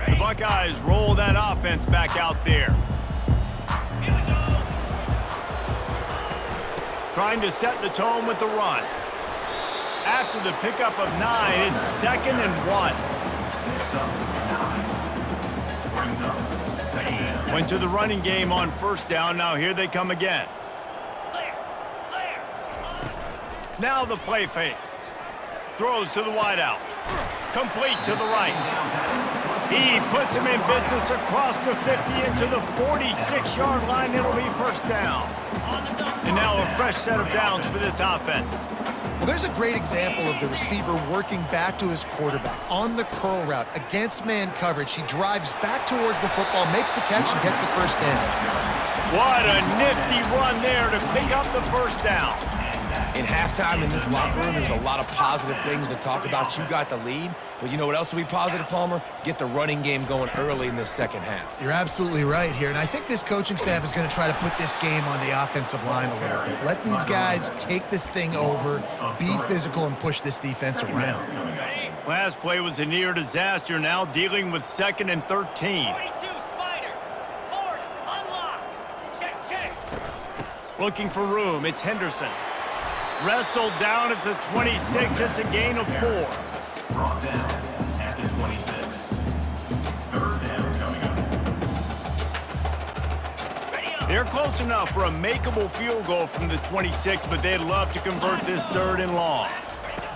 The Buckeyes roll that offense back out there. Trying to set the tone with the run. After the pickup of 9, it's 2nd and 1. Went to the running game on 1st down. Now here they come again. Now the play fake. Throws to the wideout. Complete to the right. He puts him in business across the 50 into the 46-yard line. It'll be 1st down. And now a fresh set of downs for this offense. Well, there's a great example of the receiver working back to his quarterback on the curl route against man coverage. He drives back towards the football, makes the catch, and gets the 1st down. What a nifty run there to pick up the 1st down. In halftime in this locker room, there's a lot of positive things to talk about. You got the lead, but you know what else will be positive, Palmer? Get the running game going early in the 2nd half. You're absolutely right here, and I think this coaching staff is going to try to put this game on the offensive line a little bit. Let these guys take this thing over, be physical, and push this defense around. Last play was a near disaster, now dealing with 2nd and 13. Looking for room, it's Henderson. Wrestled down at the 26, it's a gain of 4. Brought down at the 26. 3rd down coming up. They're close enough for a makeable field goal from the 26, but they'd love to convert this 3rd and long.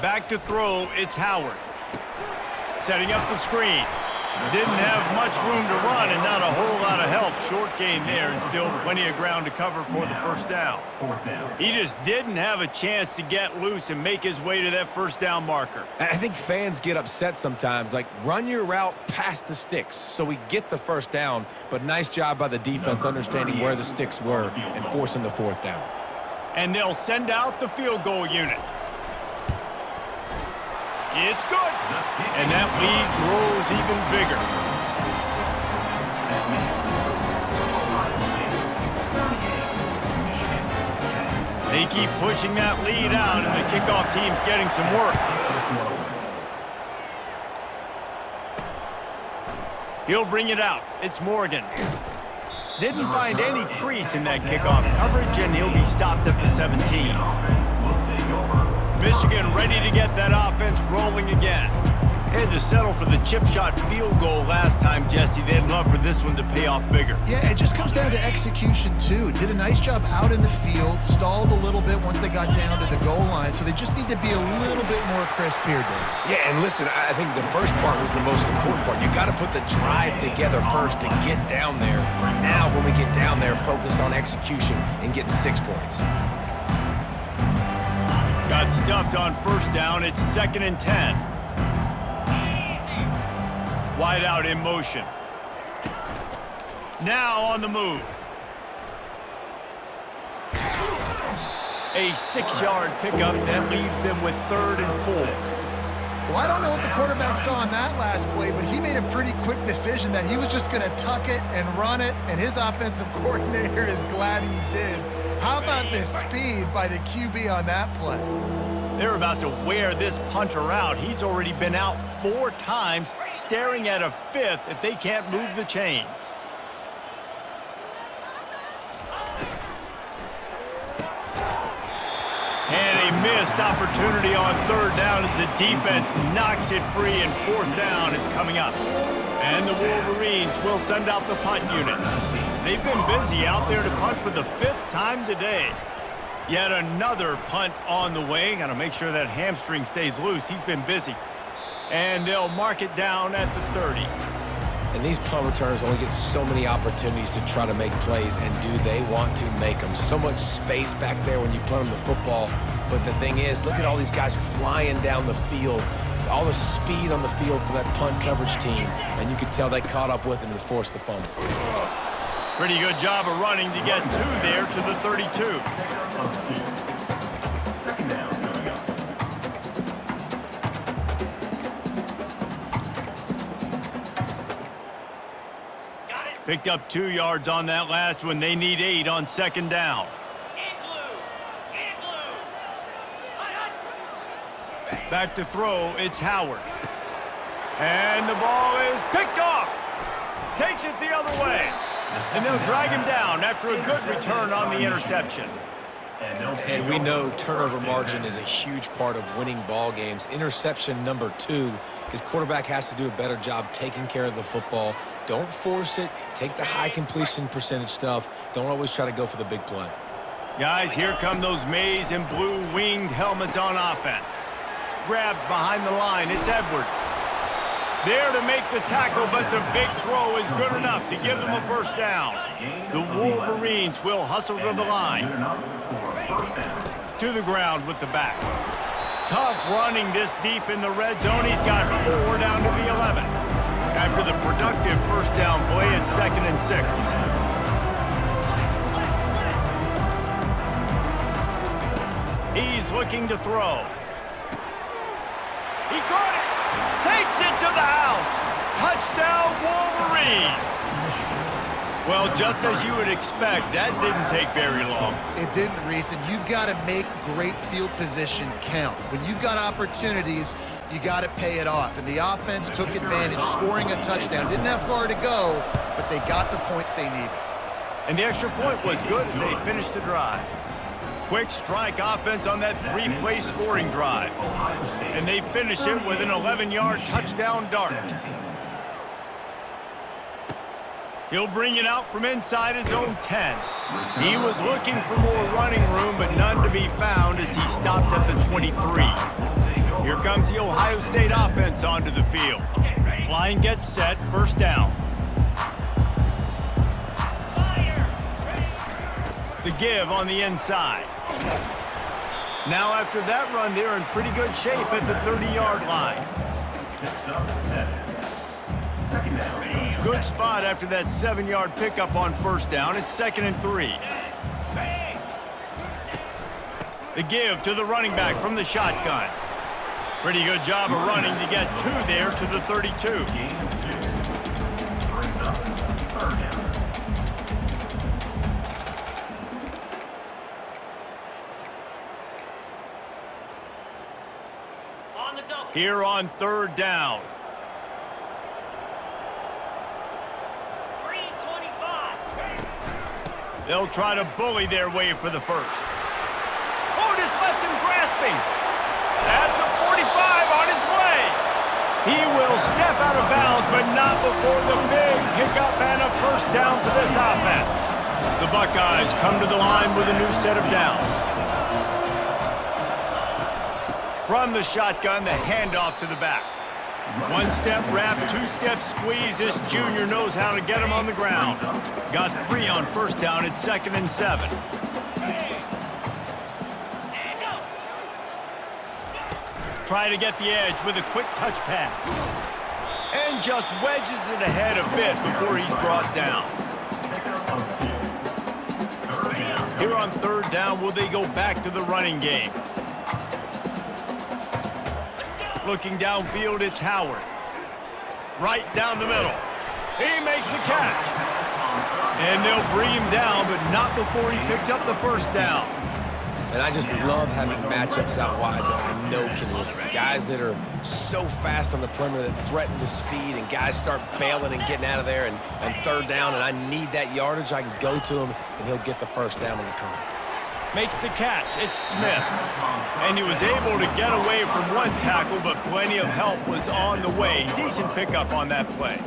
Back to throw, it's Howard. Setting up the screen. Didn't have much room to run and not a whole lot of help. Short game there and still plenty of ground to cover for the 1st down. 4th down. He just didn't have a chance to get loose and make his way to that 1st down marker. I think fans get upset sometimes, like run your route past the sticks so we get the 1st down, but nice job by the defense understanding where the sticks were and forcing the 4th down. And they'll send out the field goal unit. It's good. And that lead grows even bigger. They keep pushing that lead out, and the kickoff team's getting some work. He'll bring it out. It's Morgan. Didn't find any crease in that kickoff coverage, and he'll be stopped at the 17. Michigan ready to get that offense rolling again. They had to settle for the chip shot field goal last time, Jesse. They'd love for this one to pay off bigger. Yeah, it just comes down to execution, too. Did a nice job out in the field, stalled a little bit once they got down to the goal line, so they just need to be a little bit more crisp here, Dave. Yeah, and listen, I think the first part was the most important part. You got to put the drive together first to get down there. Now, when we get down there, focus on execution and getting 6 points. Got stuffed on first down. It's 2nd and 10. Wide out in motion. Now on the move. A 6-yard pickup that leaves them with 3rd and 4. Well, I don't know what the quarterback saw in that last play, but he made a pretty quick decision that he was just going to tuck it and run it, and his offensive coordinator is glad he did. How about the speed by the QB on that play? They're about to wear this punter out. He's already been out 4 times, staring at a 5th if they can't move the chains. And a missed opportunity on 3rd down as the defense knocks it free, and 4th down is coming up. And the Wolverines will send out the punt unit. They've been busy out there to punt for the 5th time today. Yet another punt on the way. Got to make sure that hamstring stays loose. He's been busy. And they'll mark it down at the 30. And these punt returners only get so many opportunities to try to make plays, and do they want to make them? So much space back there when you punt them the football. But the thing is, look at all these guys flying down the field. All the speed on the field for that punt coverage team. And you could tell they caught up with him and forced the fumble. Pretty good job of running to get 2 there to the 32. 2nd down coming up. Picked up 2 yards on that last one. They need 8 on 2nd down. Back to throw, it's Howard. And the ball is picked off. Takes it the other way. And they'll drag him down after a good return on the interception. And we know turnover margin is a huge part of winning ball games. Interception number 2. His quarterback has to do a better job taking care of the football. Don't force it. Take the high completion percentage stuff. Don't always try to go for the big play. Guys, here come those maize and blue winged helmets on offense. Grabbed behind the line. It's Edwards. There to make the tackle, but the big throw is good enough to give them a 1st down. The Wolverines will hustle to the line. To the ground with the back. Tough running this deep in the red zone. He's got 4 down to the 11. After the productive 1st down play, it's 2nd and 6. He's looking to throw. He caught it. Takes it to the house. Touchdown, Wolverines. Well, just as you would expect, that didn't take very long. It didn't, Reese, and you've got to make great field position count. When you've got opportunities, you got to pay it off. And the offense took advantage, scoring a touchdown. Didn't have far to go, but they got the points they needed. And the extra point was good as they finished the drive. Quick strike offense on that 3-play scoring drive. And they finish it with an 11-yard touchdown dart. He'll bring it out from inside his own 10. He was looking for more running room, but none to be found as he stopped at the 23. Here comes the Ohio State offense onto the field. Line gets set, 1st down. The give on the inside. Now after that run, they're in pretty good shape at the 30-yard line. Good spot after that 7-yard pickup on 1st down. It's 2nd and 3. The give to the running back from the shotgun. Pretty good job of running to get 2 there to the 32. Here on 3rd down. They'll try to bully their way for the 1st. Oh, just left him grasping. step out of bounds, but not before the big pickup and a first down for this offense. The Buckeyes come to the line with a new set of downs. From the shotgun, the handoff to the back. One-step wrap, two-step squeeze. This junior knows how to get him on the ground. Got 3 on first down. It's 2nd and 7. Try to get the edge with a quick touch pass. And just wedges it ahead a bit before he's brought down. Here on 3rd down, will they go back to the running game? Looking downfield, it's Howard. Right down the middle. He makes the catch. And they'll bring him down, but not before he picks up the first down. And I just love having matchups out wide that I know can win. Guys that are so fast on the perimeter that threaten the speed, and guys start bailing and getting out of there. And on 3rd down, and I need that yardage, I can go to him, and he'll get the first down on the come. Makes the catch. It's Smith. And he was able to get away from one tackle, but plenty of help was on the way. Decent pickup on that play.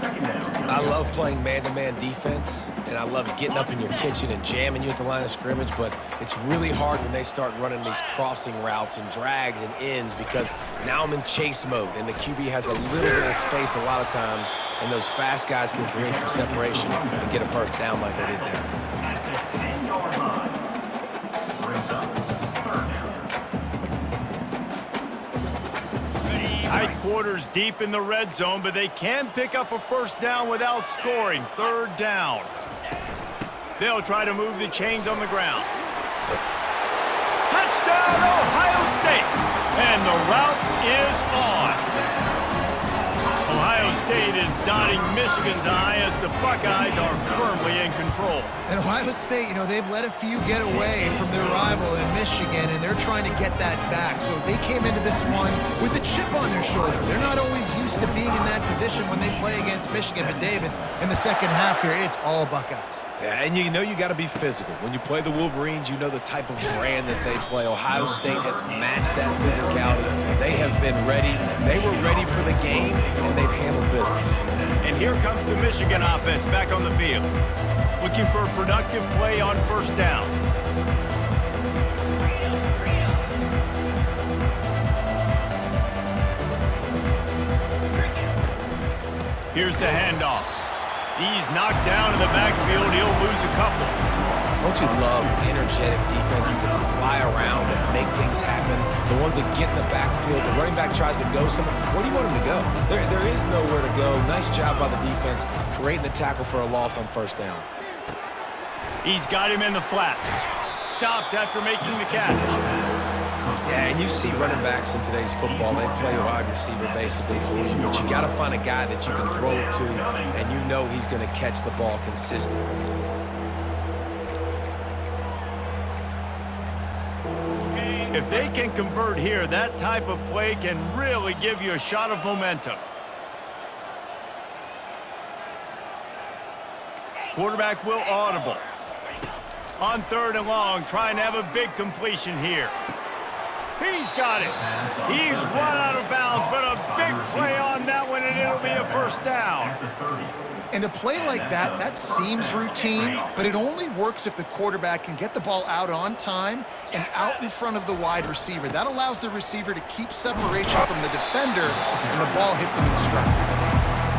I love playing man-to-man defense, and I love getting up in your kitchen and jamming you at the line of scrimmage, but it's really hard when they start running these crossing routes and drags and ends because now I'm in chase mode, and the QB has a little bit of space a lot of times, and those fast guys can create some separation and get a first down like they did there. Tight quarters deep in the red zone, but they can pick up a first down without scoring. 3rd down. They'll try to move the chains on the ground. Touchdown, Ohio State! And the route is on. Ohio State is dotting Michigan's eye as the Buckeyes are firmly in control. And Ohio State, you know, they've let a few get away from their rival in Michigan, and they're trying to get that back. So they came into this one with a chip on their shoulder. They're not always used to being in that position when they play against Michigan. But, David, in the second half here, it's all Buckeyes. Yeah, and you know you got to be physical. When you play the Wolverines, you know the type of brand that they play. Ohio State has matched that physicality. They have been ready. They were ready for the game, and they've handled business. And here comes the Michigan offense back on the field. Looking for a productive play on first down. Here's the handoff. He's knocked down in the backfield. He'll lose a couple. Don't you love energetic defenses that fly around and make things happen? The ones that get in the backfield, the running back tries to go somewhere. Where do you want him to go? There is nowhere to go. Nice job by the defense, creating the tackle for a loss on first down. He's got him in the flat. Stopped after making the catch. Yeah, and you see running backs in today's football, they play wide receiver basically for you, but you got to find a guy that you can throw it to, and you know he's going to catch the ball consistently. If they can convert here, that type of play can really give you a shot of momentum. Quarterback will audible. On 3rd and long, trying to have a big completion here. He's got it. He's run out of bounds, but a big play on that one, and it'll be a first down. And a play like that, that seems routine, but it only works if the quarterback can get the ball out on time and out in front of the wide receiver. That allows the receiver to keep separation from the defender, and the ball hits him in stride.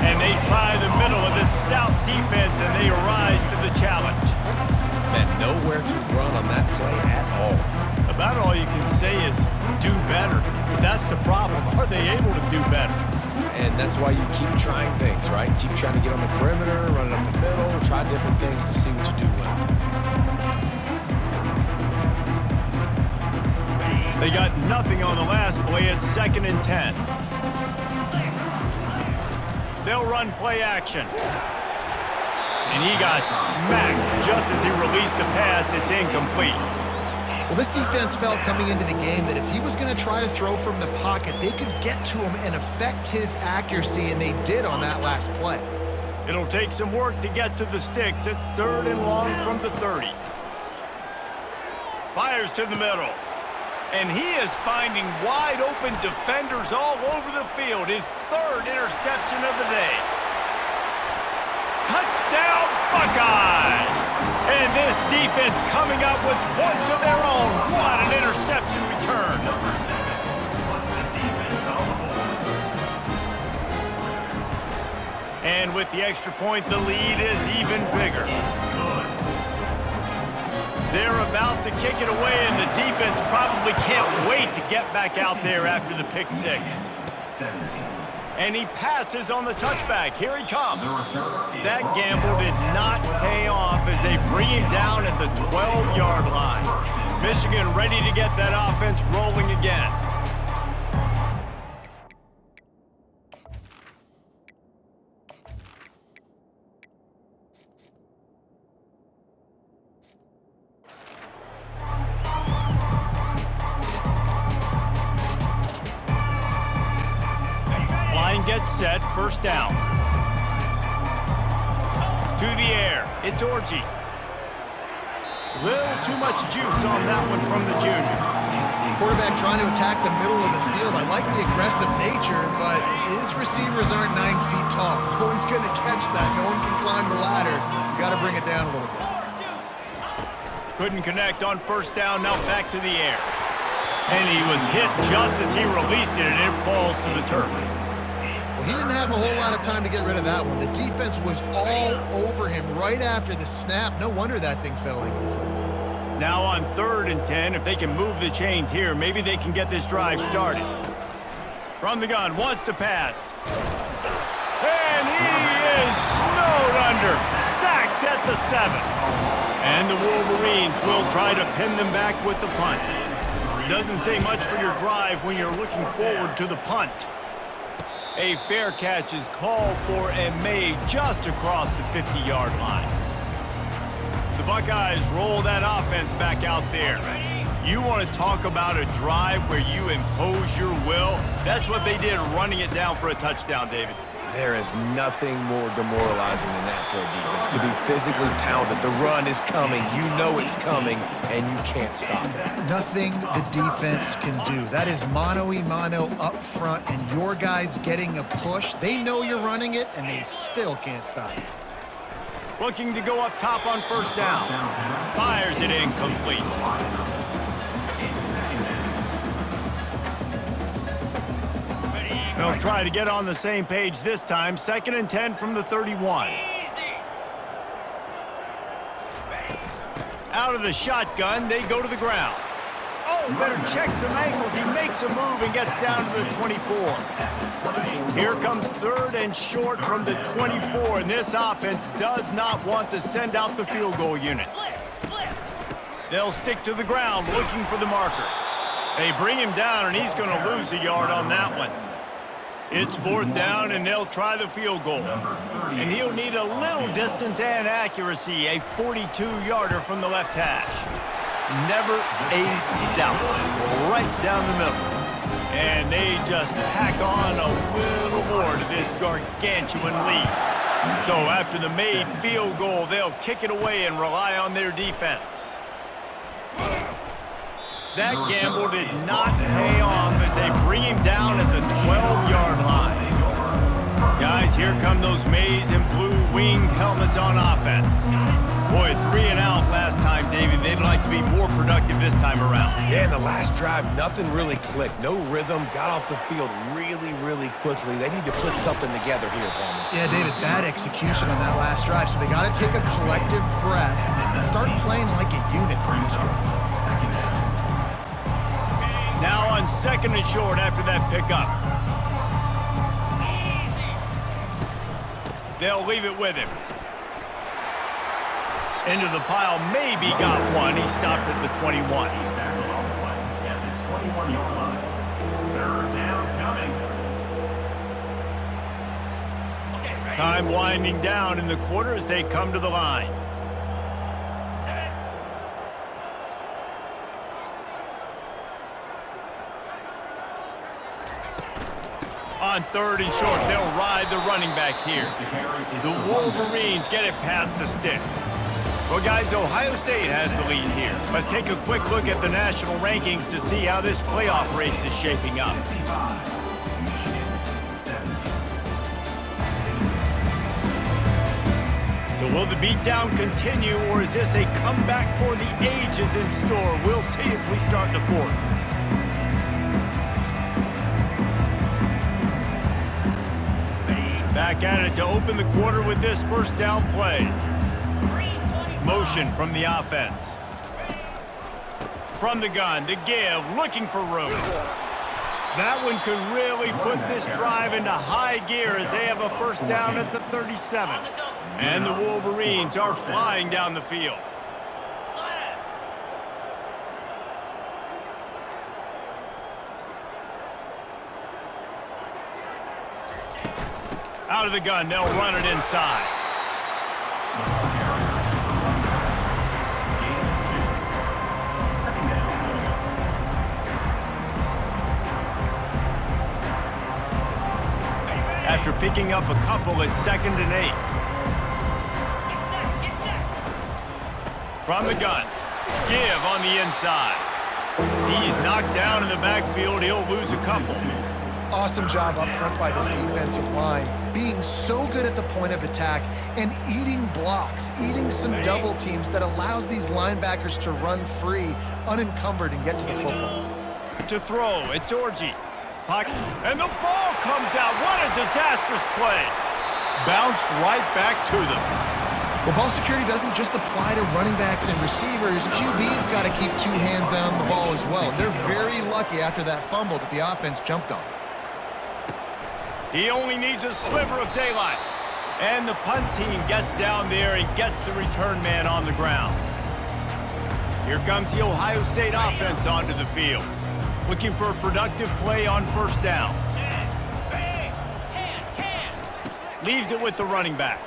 And they try the middle of this stout defense, and they rise to the challenge. And nowhere to run on that play at all. About all you can say is do better. But that's the problem. Are they able to do better? And that's why you keep trying things, right? Keep trying to get on the perimeter, run it up the middle, try different things to see what you do well. They got nothing on the last play. It's 2nd and 10. They'll run play action. And he got smacked just as he released the pass. It's incomplete. Well, this defense felt coming into the game that if he was going to try to throw from the pocket, they could get to him and affect his accuracy, and they did on that last play. It'll take some work to get to the sticks. It's 3rd and long from the 30. Fires to the middle. And he is finding wide open defenders all over the field. His third interception of the day. Touchdown, Buckeyes! And this defense coming up with points of their own. What an interception return. And with the extra point, the lead is even bigger. They're about to kick it away, and the defense probably can't wait to get back out there after the pick six. And he passes on the touchback. Here he comes. That gamble did not pay off as they bring him down at the 12-yard line. Michigan ready to get that offense rolling again. Gets set, first down. To the air, it's Orji. Little too much juice on that one from the junior. Quarterback trying to attack the middle of the field. I like the aggressive nature, but his receivers aren't 9 feet tall. No one's going to catch that. No one can climb the ladder. You got to bring it down a little bit. Couldn't connect on first down, now back to the air. And he was hit just as he released it, and it falls to the turf. He didn't have a whole lot of time to get rid of that one. The defense was all over him right after the snap. No wonder that thing fell incomplete. Now on 3rd and 10, if they can move the chains here, maybe they can get this drive started. From the gun, wants to pass. And he is snowed under, sacked at the 7. And the Wolverines will try to pin them back with the punt. Doesn't say much for your drive when you're looking forward to the punt. A fair catch is called for and made just across the 50-yard line. The Buckeyes roll that offense back out there. You want to talk about a drive where you impose your will? That's what they did, running it down for a touchdown, David. There is nothing more demoralizing than that for a defense. To be physically pounded, the run is coming, you know it's coming, and you can't stop it. Nothing the defense can do. That is mano-a-mano up front, and your guys getting a push. They know you're running it, and they still can't stop it. Looking to go up top on first down. Fires it incomplete. They'll try to get on the same page this time. 2nd and 10 from the 31. Out of the shotgun, they go to the ground. Oh, better check some ankles. He makes a move and gets down to the 24. Here comes 3rd and short from the 24, and this offense does not want to send out the field goal unit. They'll stick to the ground looking for the marker. They bring him down, and he's going to lose a yard on that one. It's 4th down, and they'll try the field goal. And he'll need a little distance and accuracy, a 42-yarder from the left hash. Never a doubt. Right down the middle. And they just tack on a little more to this gargantuan lead. So after the made field goal, they'll kick it away and rely on their defense. That gamble did not pay off as they bring him down at the 12-yard line. Guys, here come those maize and blue winged helmets on offense. Boy, 3 and out last time, David. They'd like to be more productive this time around. Yeah, in the last drive, nothing really clicked. No rhythm, got off the field really, really quickly. They need to put something together here, Palmer. Yeah, David, bad execution on that last drive, so they got to take a collective breath and start playing like a unit on this one. Now on 2nd and short after that pickup. They'll leave it with him. Into the pile, maybe got one. He stopped at the 21. Time winding down in the quarter as they come to the line. On 3rd and short, they'll ride the running back here. The Wolverines get it past the sticks. Well, guys, Ohio State has the lead here. Let's take a quick look at the national rankings to see how this playoff race is shaping up. So will the beatdown continue, or is this a comeback for the ages in store? We'll see as we start the fourth. Back at it to open the quarter with this first down play. Motion from the offense. From the gun, to give, looking for room. That one could really put this drive into high gear as they have a first down at the 37. And the Wolverines are flying down the field. Out of the gun, they'll run it inside. After picking up a couple, it's 2nd and 8. From the gun, give on the inside. He's knocked down in the backfield. He'll lose a couple. Awesome job up front by this defensive line, being so good at the point of attack and eating blocks, eating some double teams that allows these linebackers to run free, unencumbered, and get to the football. To throw, it's Orji. And the ball comes out. What a disastrous play. Bounced right back to them. Well, ball security doesn't just apply to running backs and receivers. QB's got to keep 2 hands on the ball as well. They're very lucky after that fumble that the offense jumped on. He only needs a sliver of daylight. And the punt team gets down there and gets the return man on the ground. Here comes the Ohio State offense onto the field. Looking for a productive play on first down. Leaves it with the running back.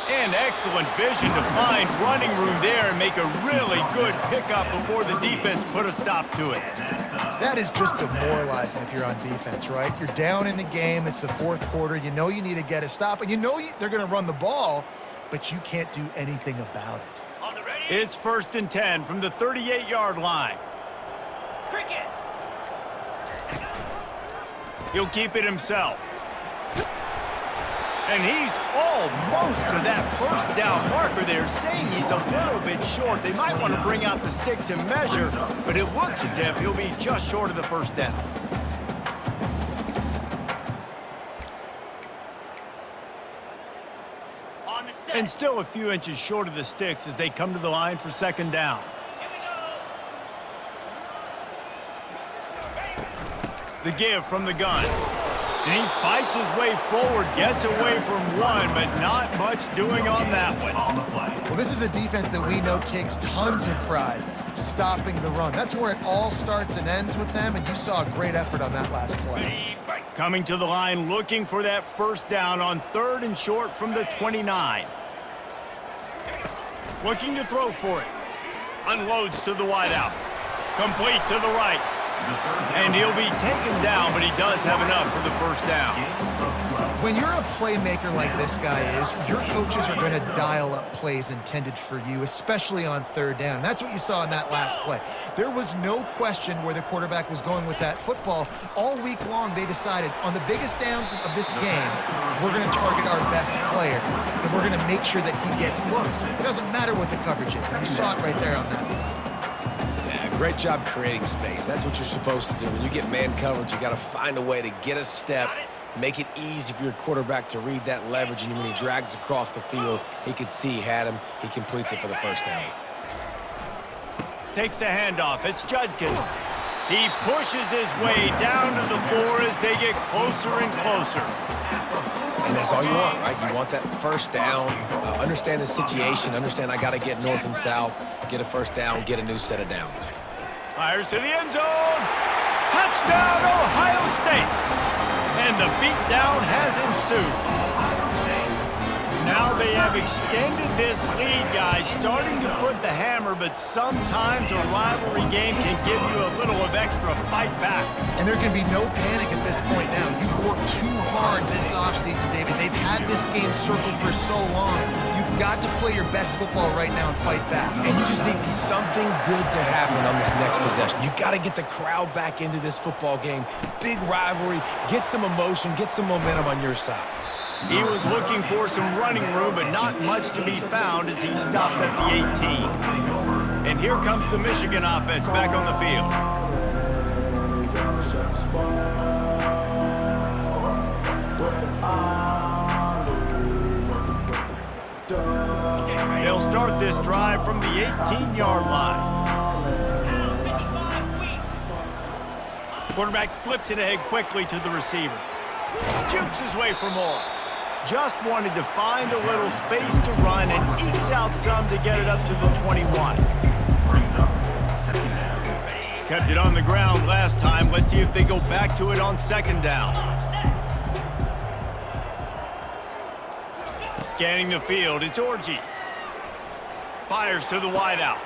And excellent vision to find running room there and make a really good pickup before the defense put a stop to it. That is just demoralizing if you're on defense, right? You're down in the game. It's the 4th quarter. You know you need to get a stop, and you know they're going to run the ball, but you can't do anything about it. It's 1st and 10 from the 38-yard line. He'll keep it himself. And he's almost to that first down marker there, saying he's a little bit short. They might want to bring out the sticks and measure, but it looks as if he'll be just short of the first down. And still a few inches short of the sticks as they come to the line for 2nd down. The give from the gun. And he fights his way forward, gets away from one, but not much doing on that one. Well, this is a defense that we know takes tons of pride stopping the run. That's where it all starts and ends with them, and you saw a great effort on that last play. Coming to the line, looking for that first down on 3rd and short from the 29. Looking to throw for it. Unloads to the wideout. Complete to the right. And he'll be taken down, but he does have enough for the first down. When you're a playmaker like this guy is, your coaches are going to dial up plays intended for you, especially on 3rd down. That's what you saw in that last play. There was no question where the quarterback was going with that football. All week long, they decided on the biggest downs of this game, we're going to target our best player, and we're going to make sure that he gets looks. It doesn't matter what the coverage is, and you saw it right there on that one. Great job creating space. That's what you're supposed to do. When you get man coverage, you got to find a way to get a step, make it easy for your quarterback to read that leverage, and when he drags across the field, he could see he had him. He completes it for the first down. Takes the handoff. It's Judkins. He pushes his way down to the floor as they get closer and closer. And that's all you want, right? You want that first down, understand the situation, understand I got to get north and south, get a first down, get a new set of downs. Fires to the end zone. Touchdown, Ohio State. And the beatdown has ensued. Now they have extended this lead, guys, starting to put the hammer, but sometimes a rivalry game can give you a little of extra fight back. And there can be no panic at this point now. You've worked too hard this offseason, David. They've had this game circled for so long. You've got to play your best football right now and fight back. And you just need something good to happen on this next possession. You got to get the crowd back into this football game. Big rivalry, get some emotion, get some momentum on your side. He was looking for some running room, but not much to be found as he stopped at the 18. And here comes the Michigan offense back on the field. They'll start this drive from the 18-yard line. Quarterback flips it ahead quickly to the receiver. Jukes his way for more. Just wanted to find a little space to run and ekes out some to get it up to the 21. Kept it on the ground last time. Let's see if they go back to it on second down. Scanning the field, it's Orji. Fires to the wideout.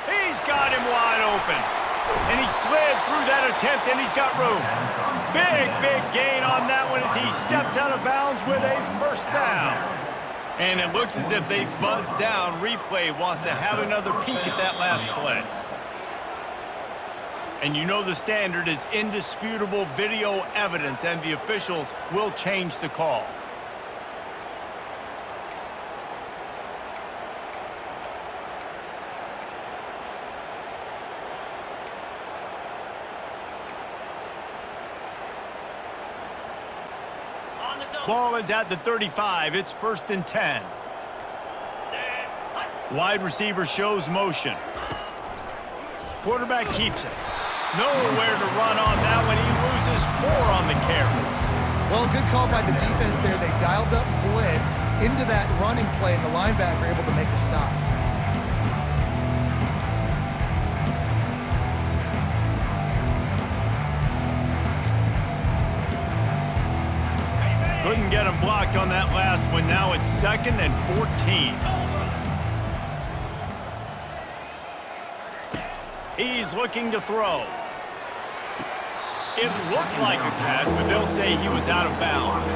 He's got him wide open. And he slid through that attempt, and he's got room. Big gain on that one as he steps out of bounds with a first down. And it looks as if they've buzzed down. Replay wants to have another peek at that last play. And you know the standard is indisputable video evidence, and the officials will change the call. Ball is at the 35. It's 1st and 10. Wide receiver shows motion. Quarterback keeps it. Nowhere to run on that one. He loses 4 on the carry. Well, good call by the defense there. They dialed up blitz into that running play, and the linebacker able to make the stop. Couldn't get him blocked on that last one. Now it's 2nd and 14. He's looking to throw. It looked like a catch, but they'll say he was out of bounds.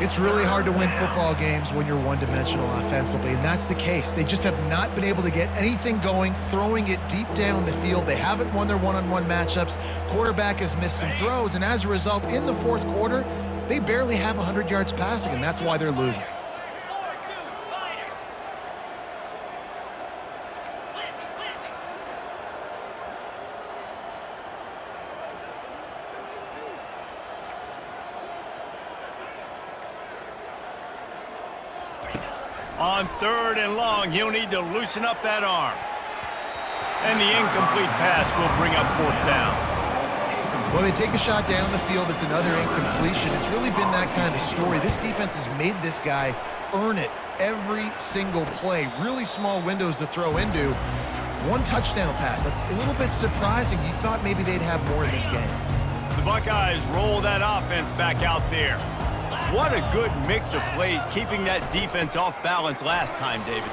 It's really hard to win football games when you're one-dimensional offensively, and that's the case. They just have not been able to get anything going, throwing it deep down the field. They haven't won their one-on-one matchups. Quarterback has missed some throws, and as a result, in the fourth quarter, they barely have 100 yards passing, and that's why they're losing. On 3rd and long, he'll need to loosen up that arm. And the incomplete pass will bring up 4th down. Well, they take a shot down the field. It's another incompletion. It's really been that kind of story. This defense has made this guy earn it every single play. Really small windows to throw into. 1 touchdown pass. That's a little bit surprising. You thought maybe they'd have more in this game. The Buckeyes roll that offense back out there. What a good mix of plays, keeping that defense off balance last time, David.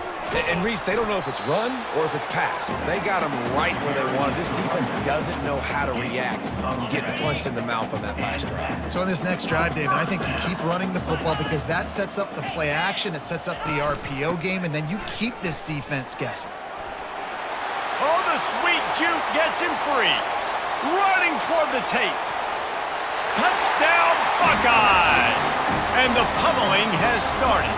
And Reese, they don't know if it's run or if it's pass. They got them right where they want it. This defense doesn't know how to react when you get punched in the mouth on that last drive. So on this next drive, David, I think you keep running the football because that sets up the play action, it sets up the RPO game, and then you keep this defense guessing. Oh, the sweet juke gets him free. Running toward the tape. Touchdown, Buckeyes! And the pummeling has started.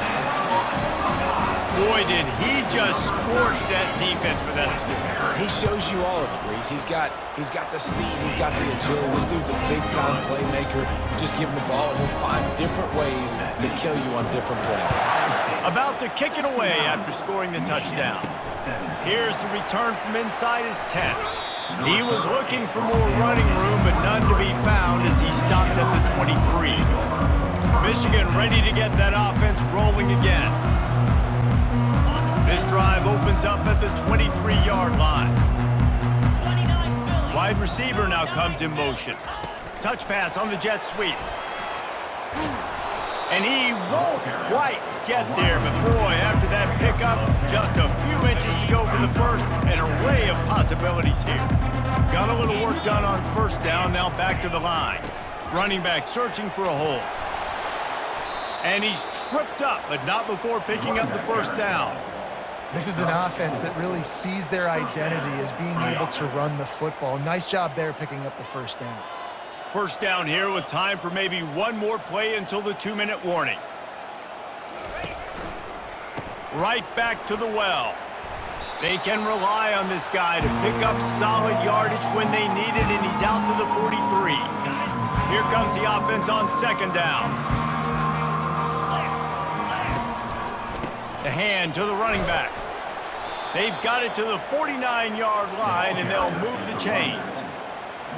Boy, did he just scorch that defense for that score. He shows you all of it, Reese. He's got the speed, he's got the agility. This dude's a big-time playmaker. Just give him the ball, and he'll find different ways to kill you on different plays. About to kick it away after scoring the touchdown. Here's the return from inside his 10. He was looking for more running room, but none to be found as he stopped at the 23. Michigan ready to get that offense rolling again. This drive opens up at the 23-yard line. Wide receiver now comes in motion. Touch pass on the jet sweep. And he won't quite get there, but boy, after that pickup, just a few inches to go for the first. An array of possibilities here. Got a little work done on first down, now back to the line. Running back searching for a hole. And he's tripped up, but not before picking up the first down. This is an offense that really sees their identity as being able to run the football. Nice job there picking up the first down. First down here with time for maybe one more play until the 2-minute warning. Right back to the well. They can rely on this guy to pick up solid yardage when they need it, and he's out to the 43. Here comes the offense on second down. The hand to the running back. They've got it to the 49-yard line, and they'll move the chains.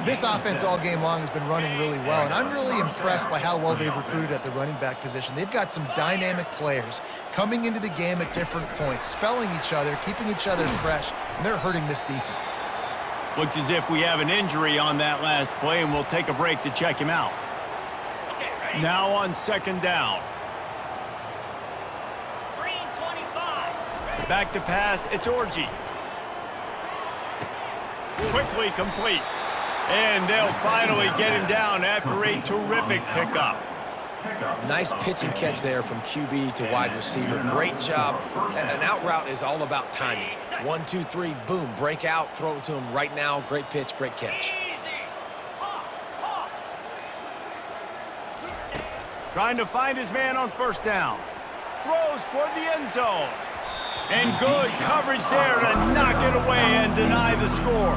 This offense all game long has been running really well, and I'm really impressed by how well they've recruited at the running back position. They've got some dynamic players coming into the game at different points, spelling each other, keeping each other fresh, and they're hurting this defense. Looks as if we have an injury on that last play, and we'll take a break to check him out. Now on second down. Back to pass, it's Orji. Quickly complete. And they'll finally get him down after a terrific pickup. Nice pitch and catch there from QB to wide receiver. Great job. An out route is all about timing. 1, 2, 3, boom, break out, throw it to him right now. Great pitch, great catch. Trying to find his man on first down. Throws toward the end zone. And good coverage there to knock it away and deny the score.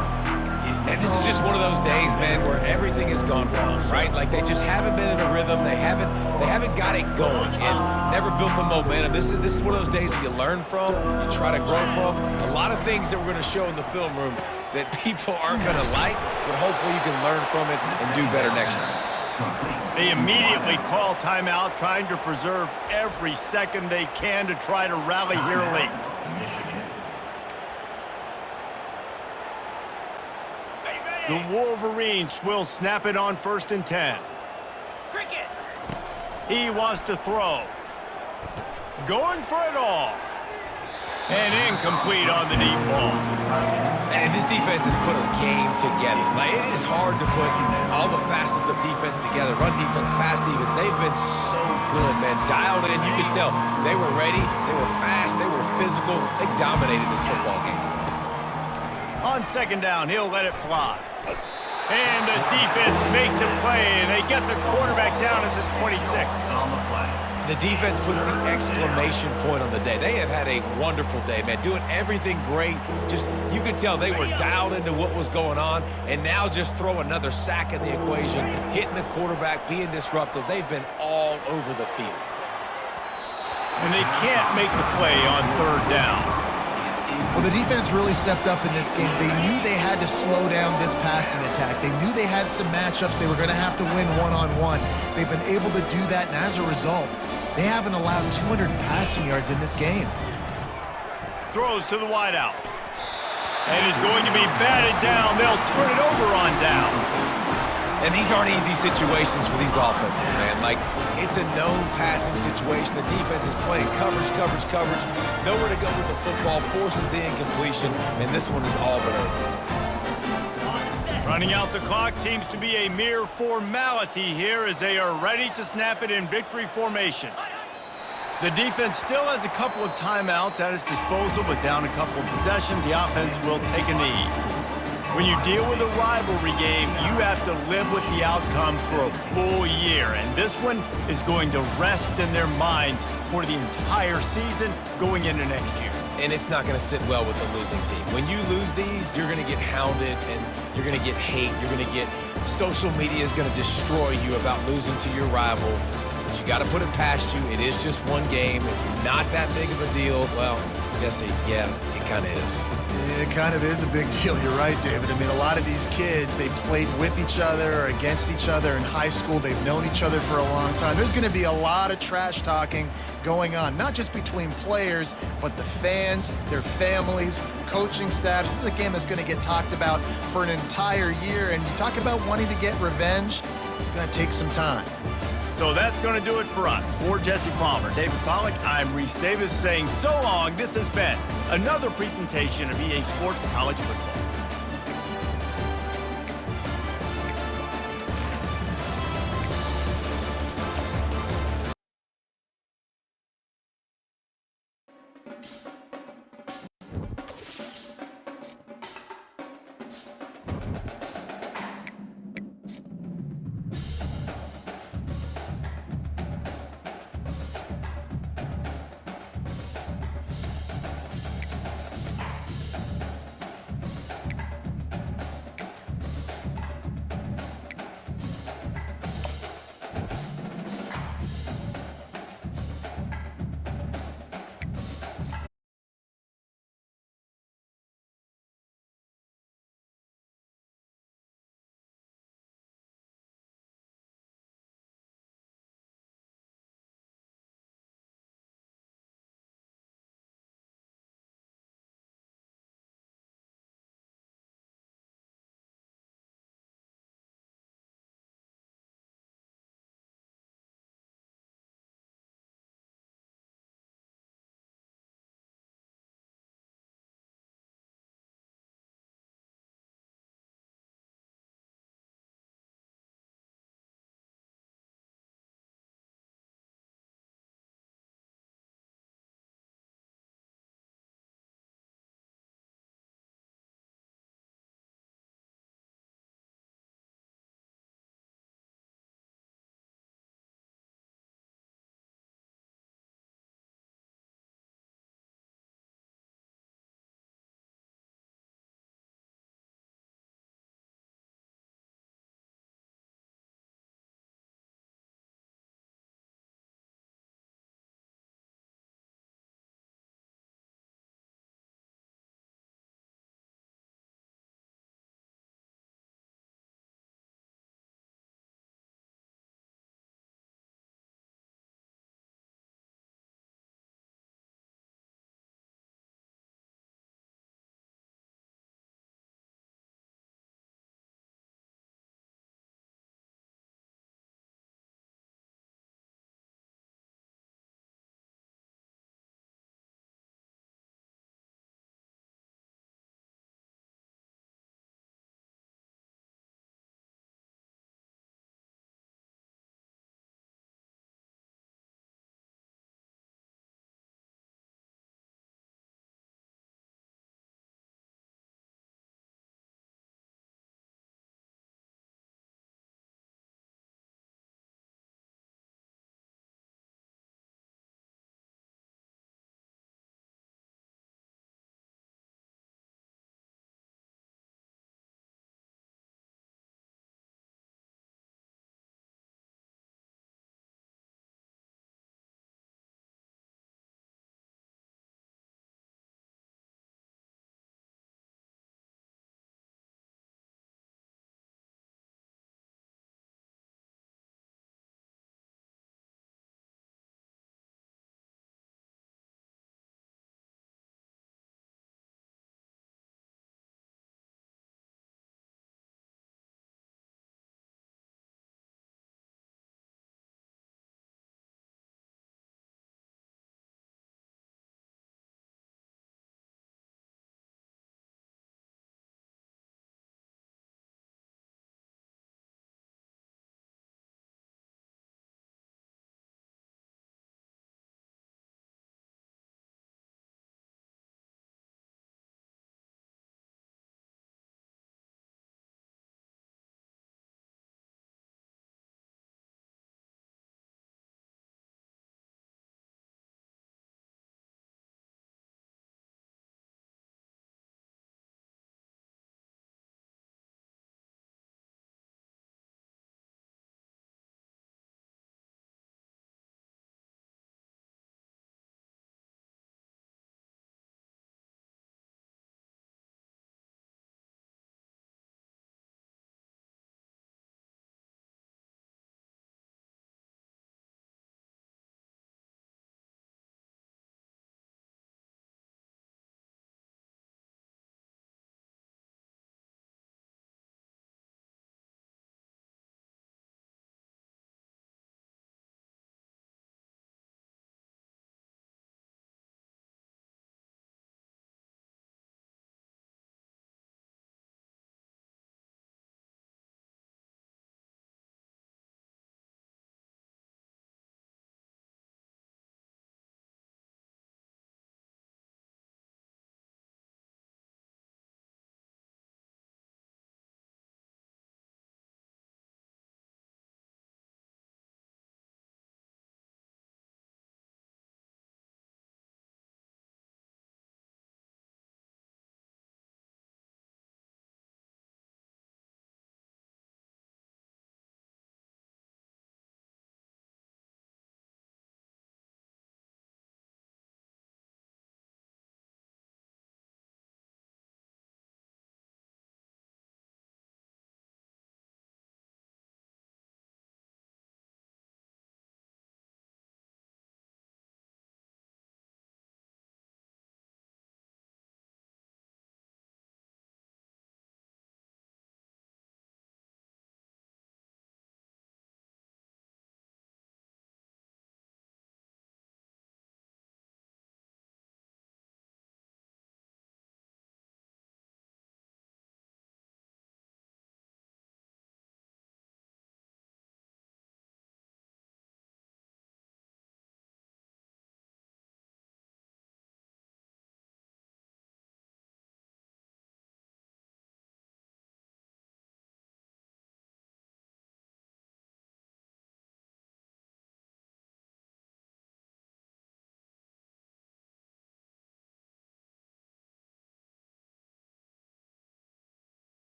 And this is just one of those days, man, where everything has gone wrong, right? Like they just haven't been in a rhythm. They haven't got it going and never built the momentum. This is one of those days that you learn from, you try to grow from. A lot of things that we're going to show in the film room that people aren't going to like, but hopefully you can learn from it and do better next time. They immediately call timeout, trying to preserve every second they can to try to rally here late. The Wolverines will snap it on 1st and 10. He wants to throw. Going for it all. And incomplete on the deep ball. And this defense has put a game together. Like, it is hard to put all the facets of defense together. Run defense, pass defense. They've been so good, man. Dialed in. You could tell they were ready. They were fast. They were physical. They dominated this football game today. On second down, he'll let it fly. And the defense makes a play, and they get the quarterback down at the 26. The defense puts the exclamation point on the day. They have had a wonderful day, man, doing everything great. Just, you could tell they were dialed into what was going on, and now just throw another sack in the equation, hitting the quarterback, being disruptive. They've been all over the field. And they can't make the play on third down. Well, the defense really stepped up in this game. They knew they had to slow down this passing attack. They knew they had some matchups they were going to have to win one-on-one. They've been able to do that, and as a result, they haven't allowed 200 passing yards in this game. Throws to the wideout. And is going to be batted down. They'll turn it over on downs. And these aren't easy situations for these offenses, man. Like, it's a known passing situation. The defense is playing coverage. Nowhere to go with the football, forces the incompletion, and this one is all but over. Running out the clock seems to be a mere formality here as they are ready to snap it in victory formation. The defense still has a couple of timeouts at its disposal, but down a couple of possessions, the offense will take a knee. When you deal with a rivalry game, you have to live with the outcome for a full year, and this one is going to rest in their minds for the entire season going into next year. And it's not going to sit well with the losing team. When you lose these, you're going to get hounded, and you're going to get hate. You're going to get social media is going to destroy you about losing to your rival. But you got to put it past you. It is just one game. It's not that big of a deal. Well, Jesse, yeah, it kind of is. It kind of is a big deal. You're right, David. I mean, a lot of these kids, they played with each other or against each other in high school. They've known each other for a long time. There's going to be a lot of trash talking going on, not just between players, but the fans, their families, coaching staffs. This is a game that's going to get talked about for an entire year. And you talk about wanting to get revenge, it's going to take some time. So that's going to do it for us. For Jesse Palmer, David Pollack, I'm Reese Davis saying so long. This has been another presentation of EA Sports College Football.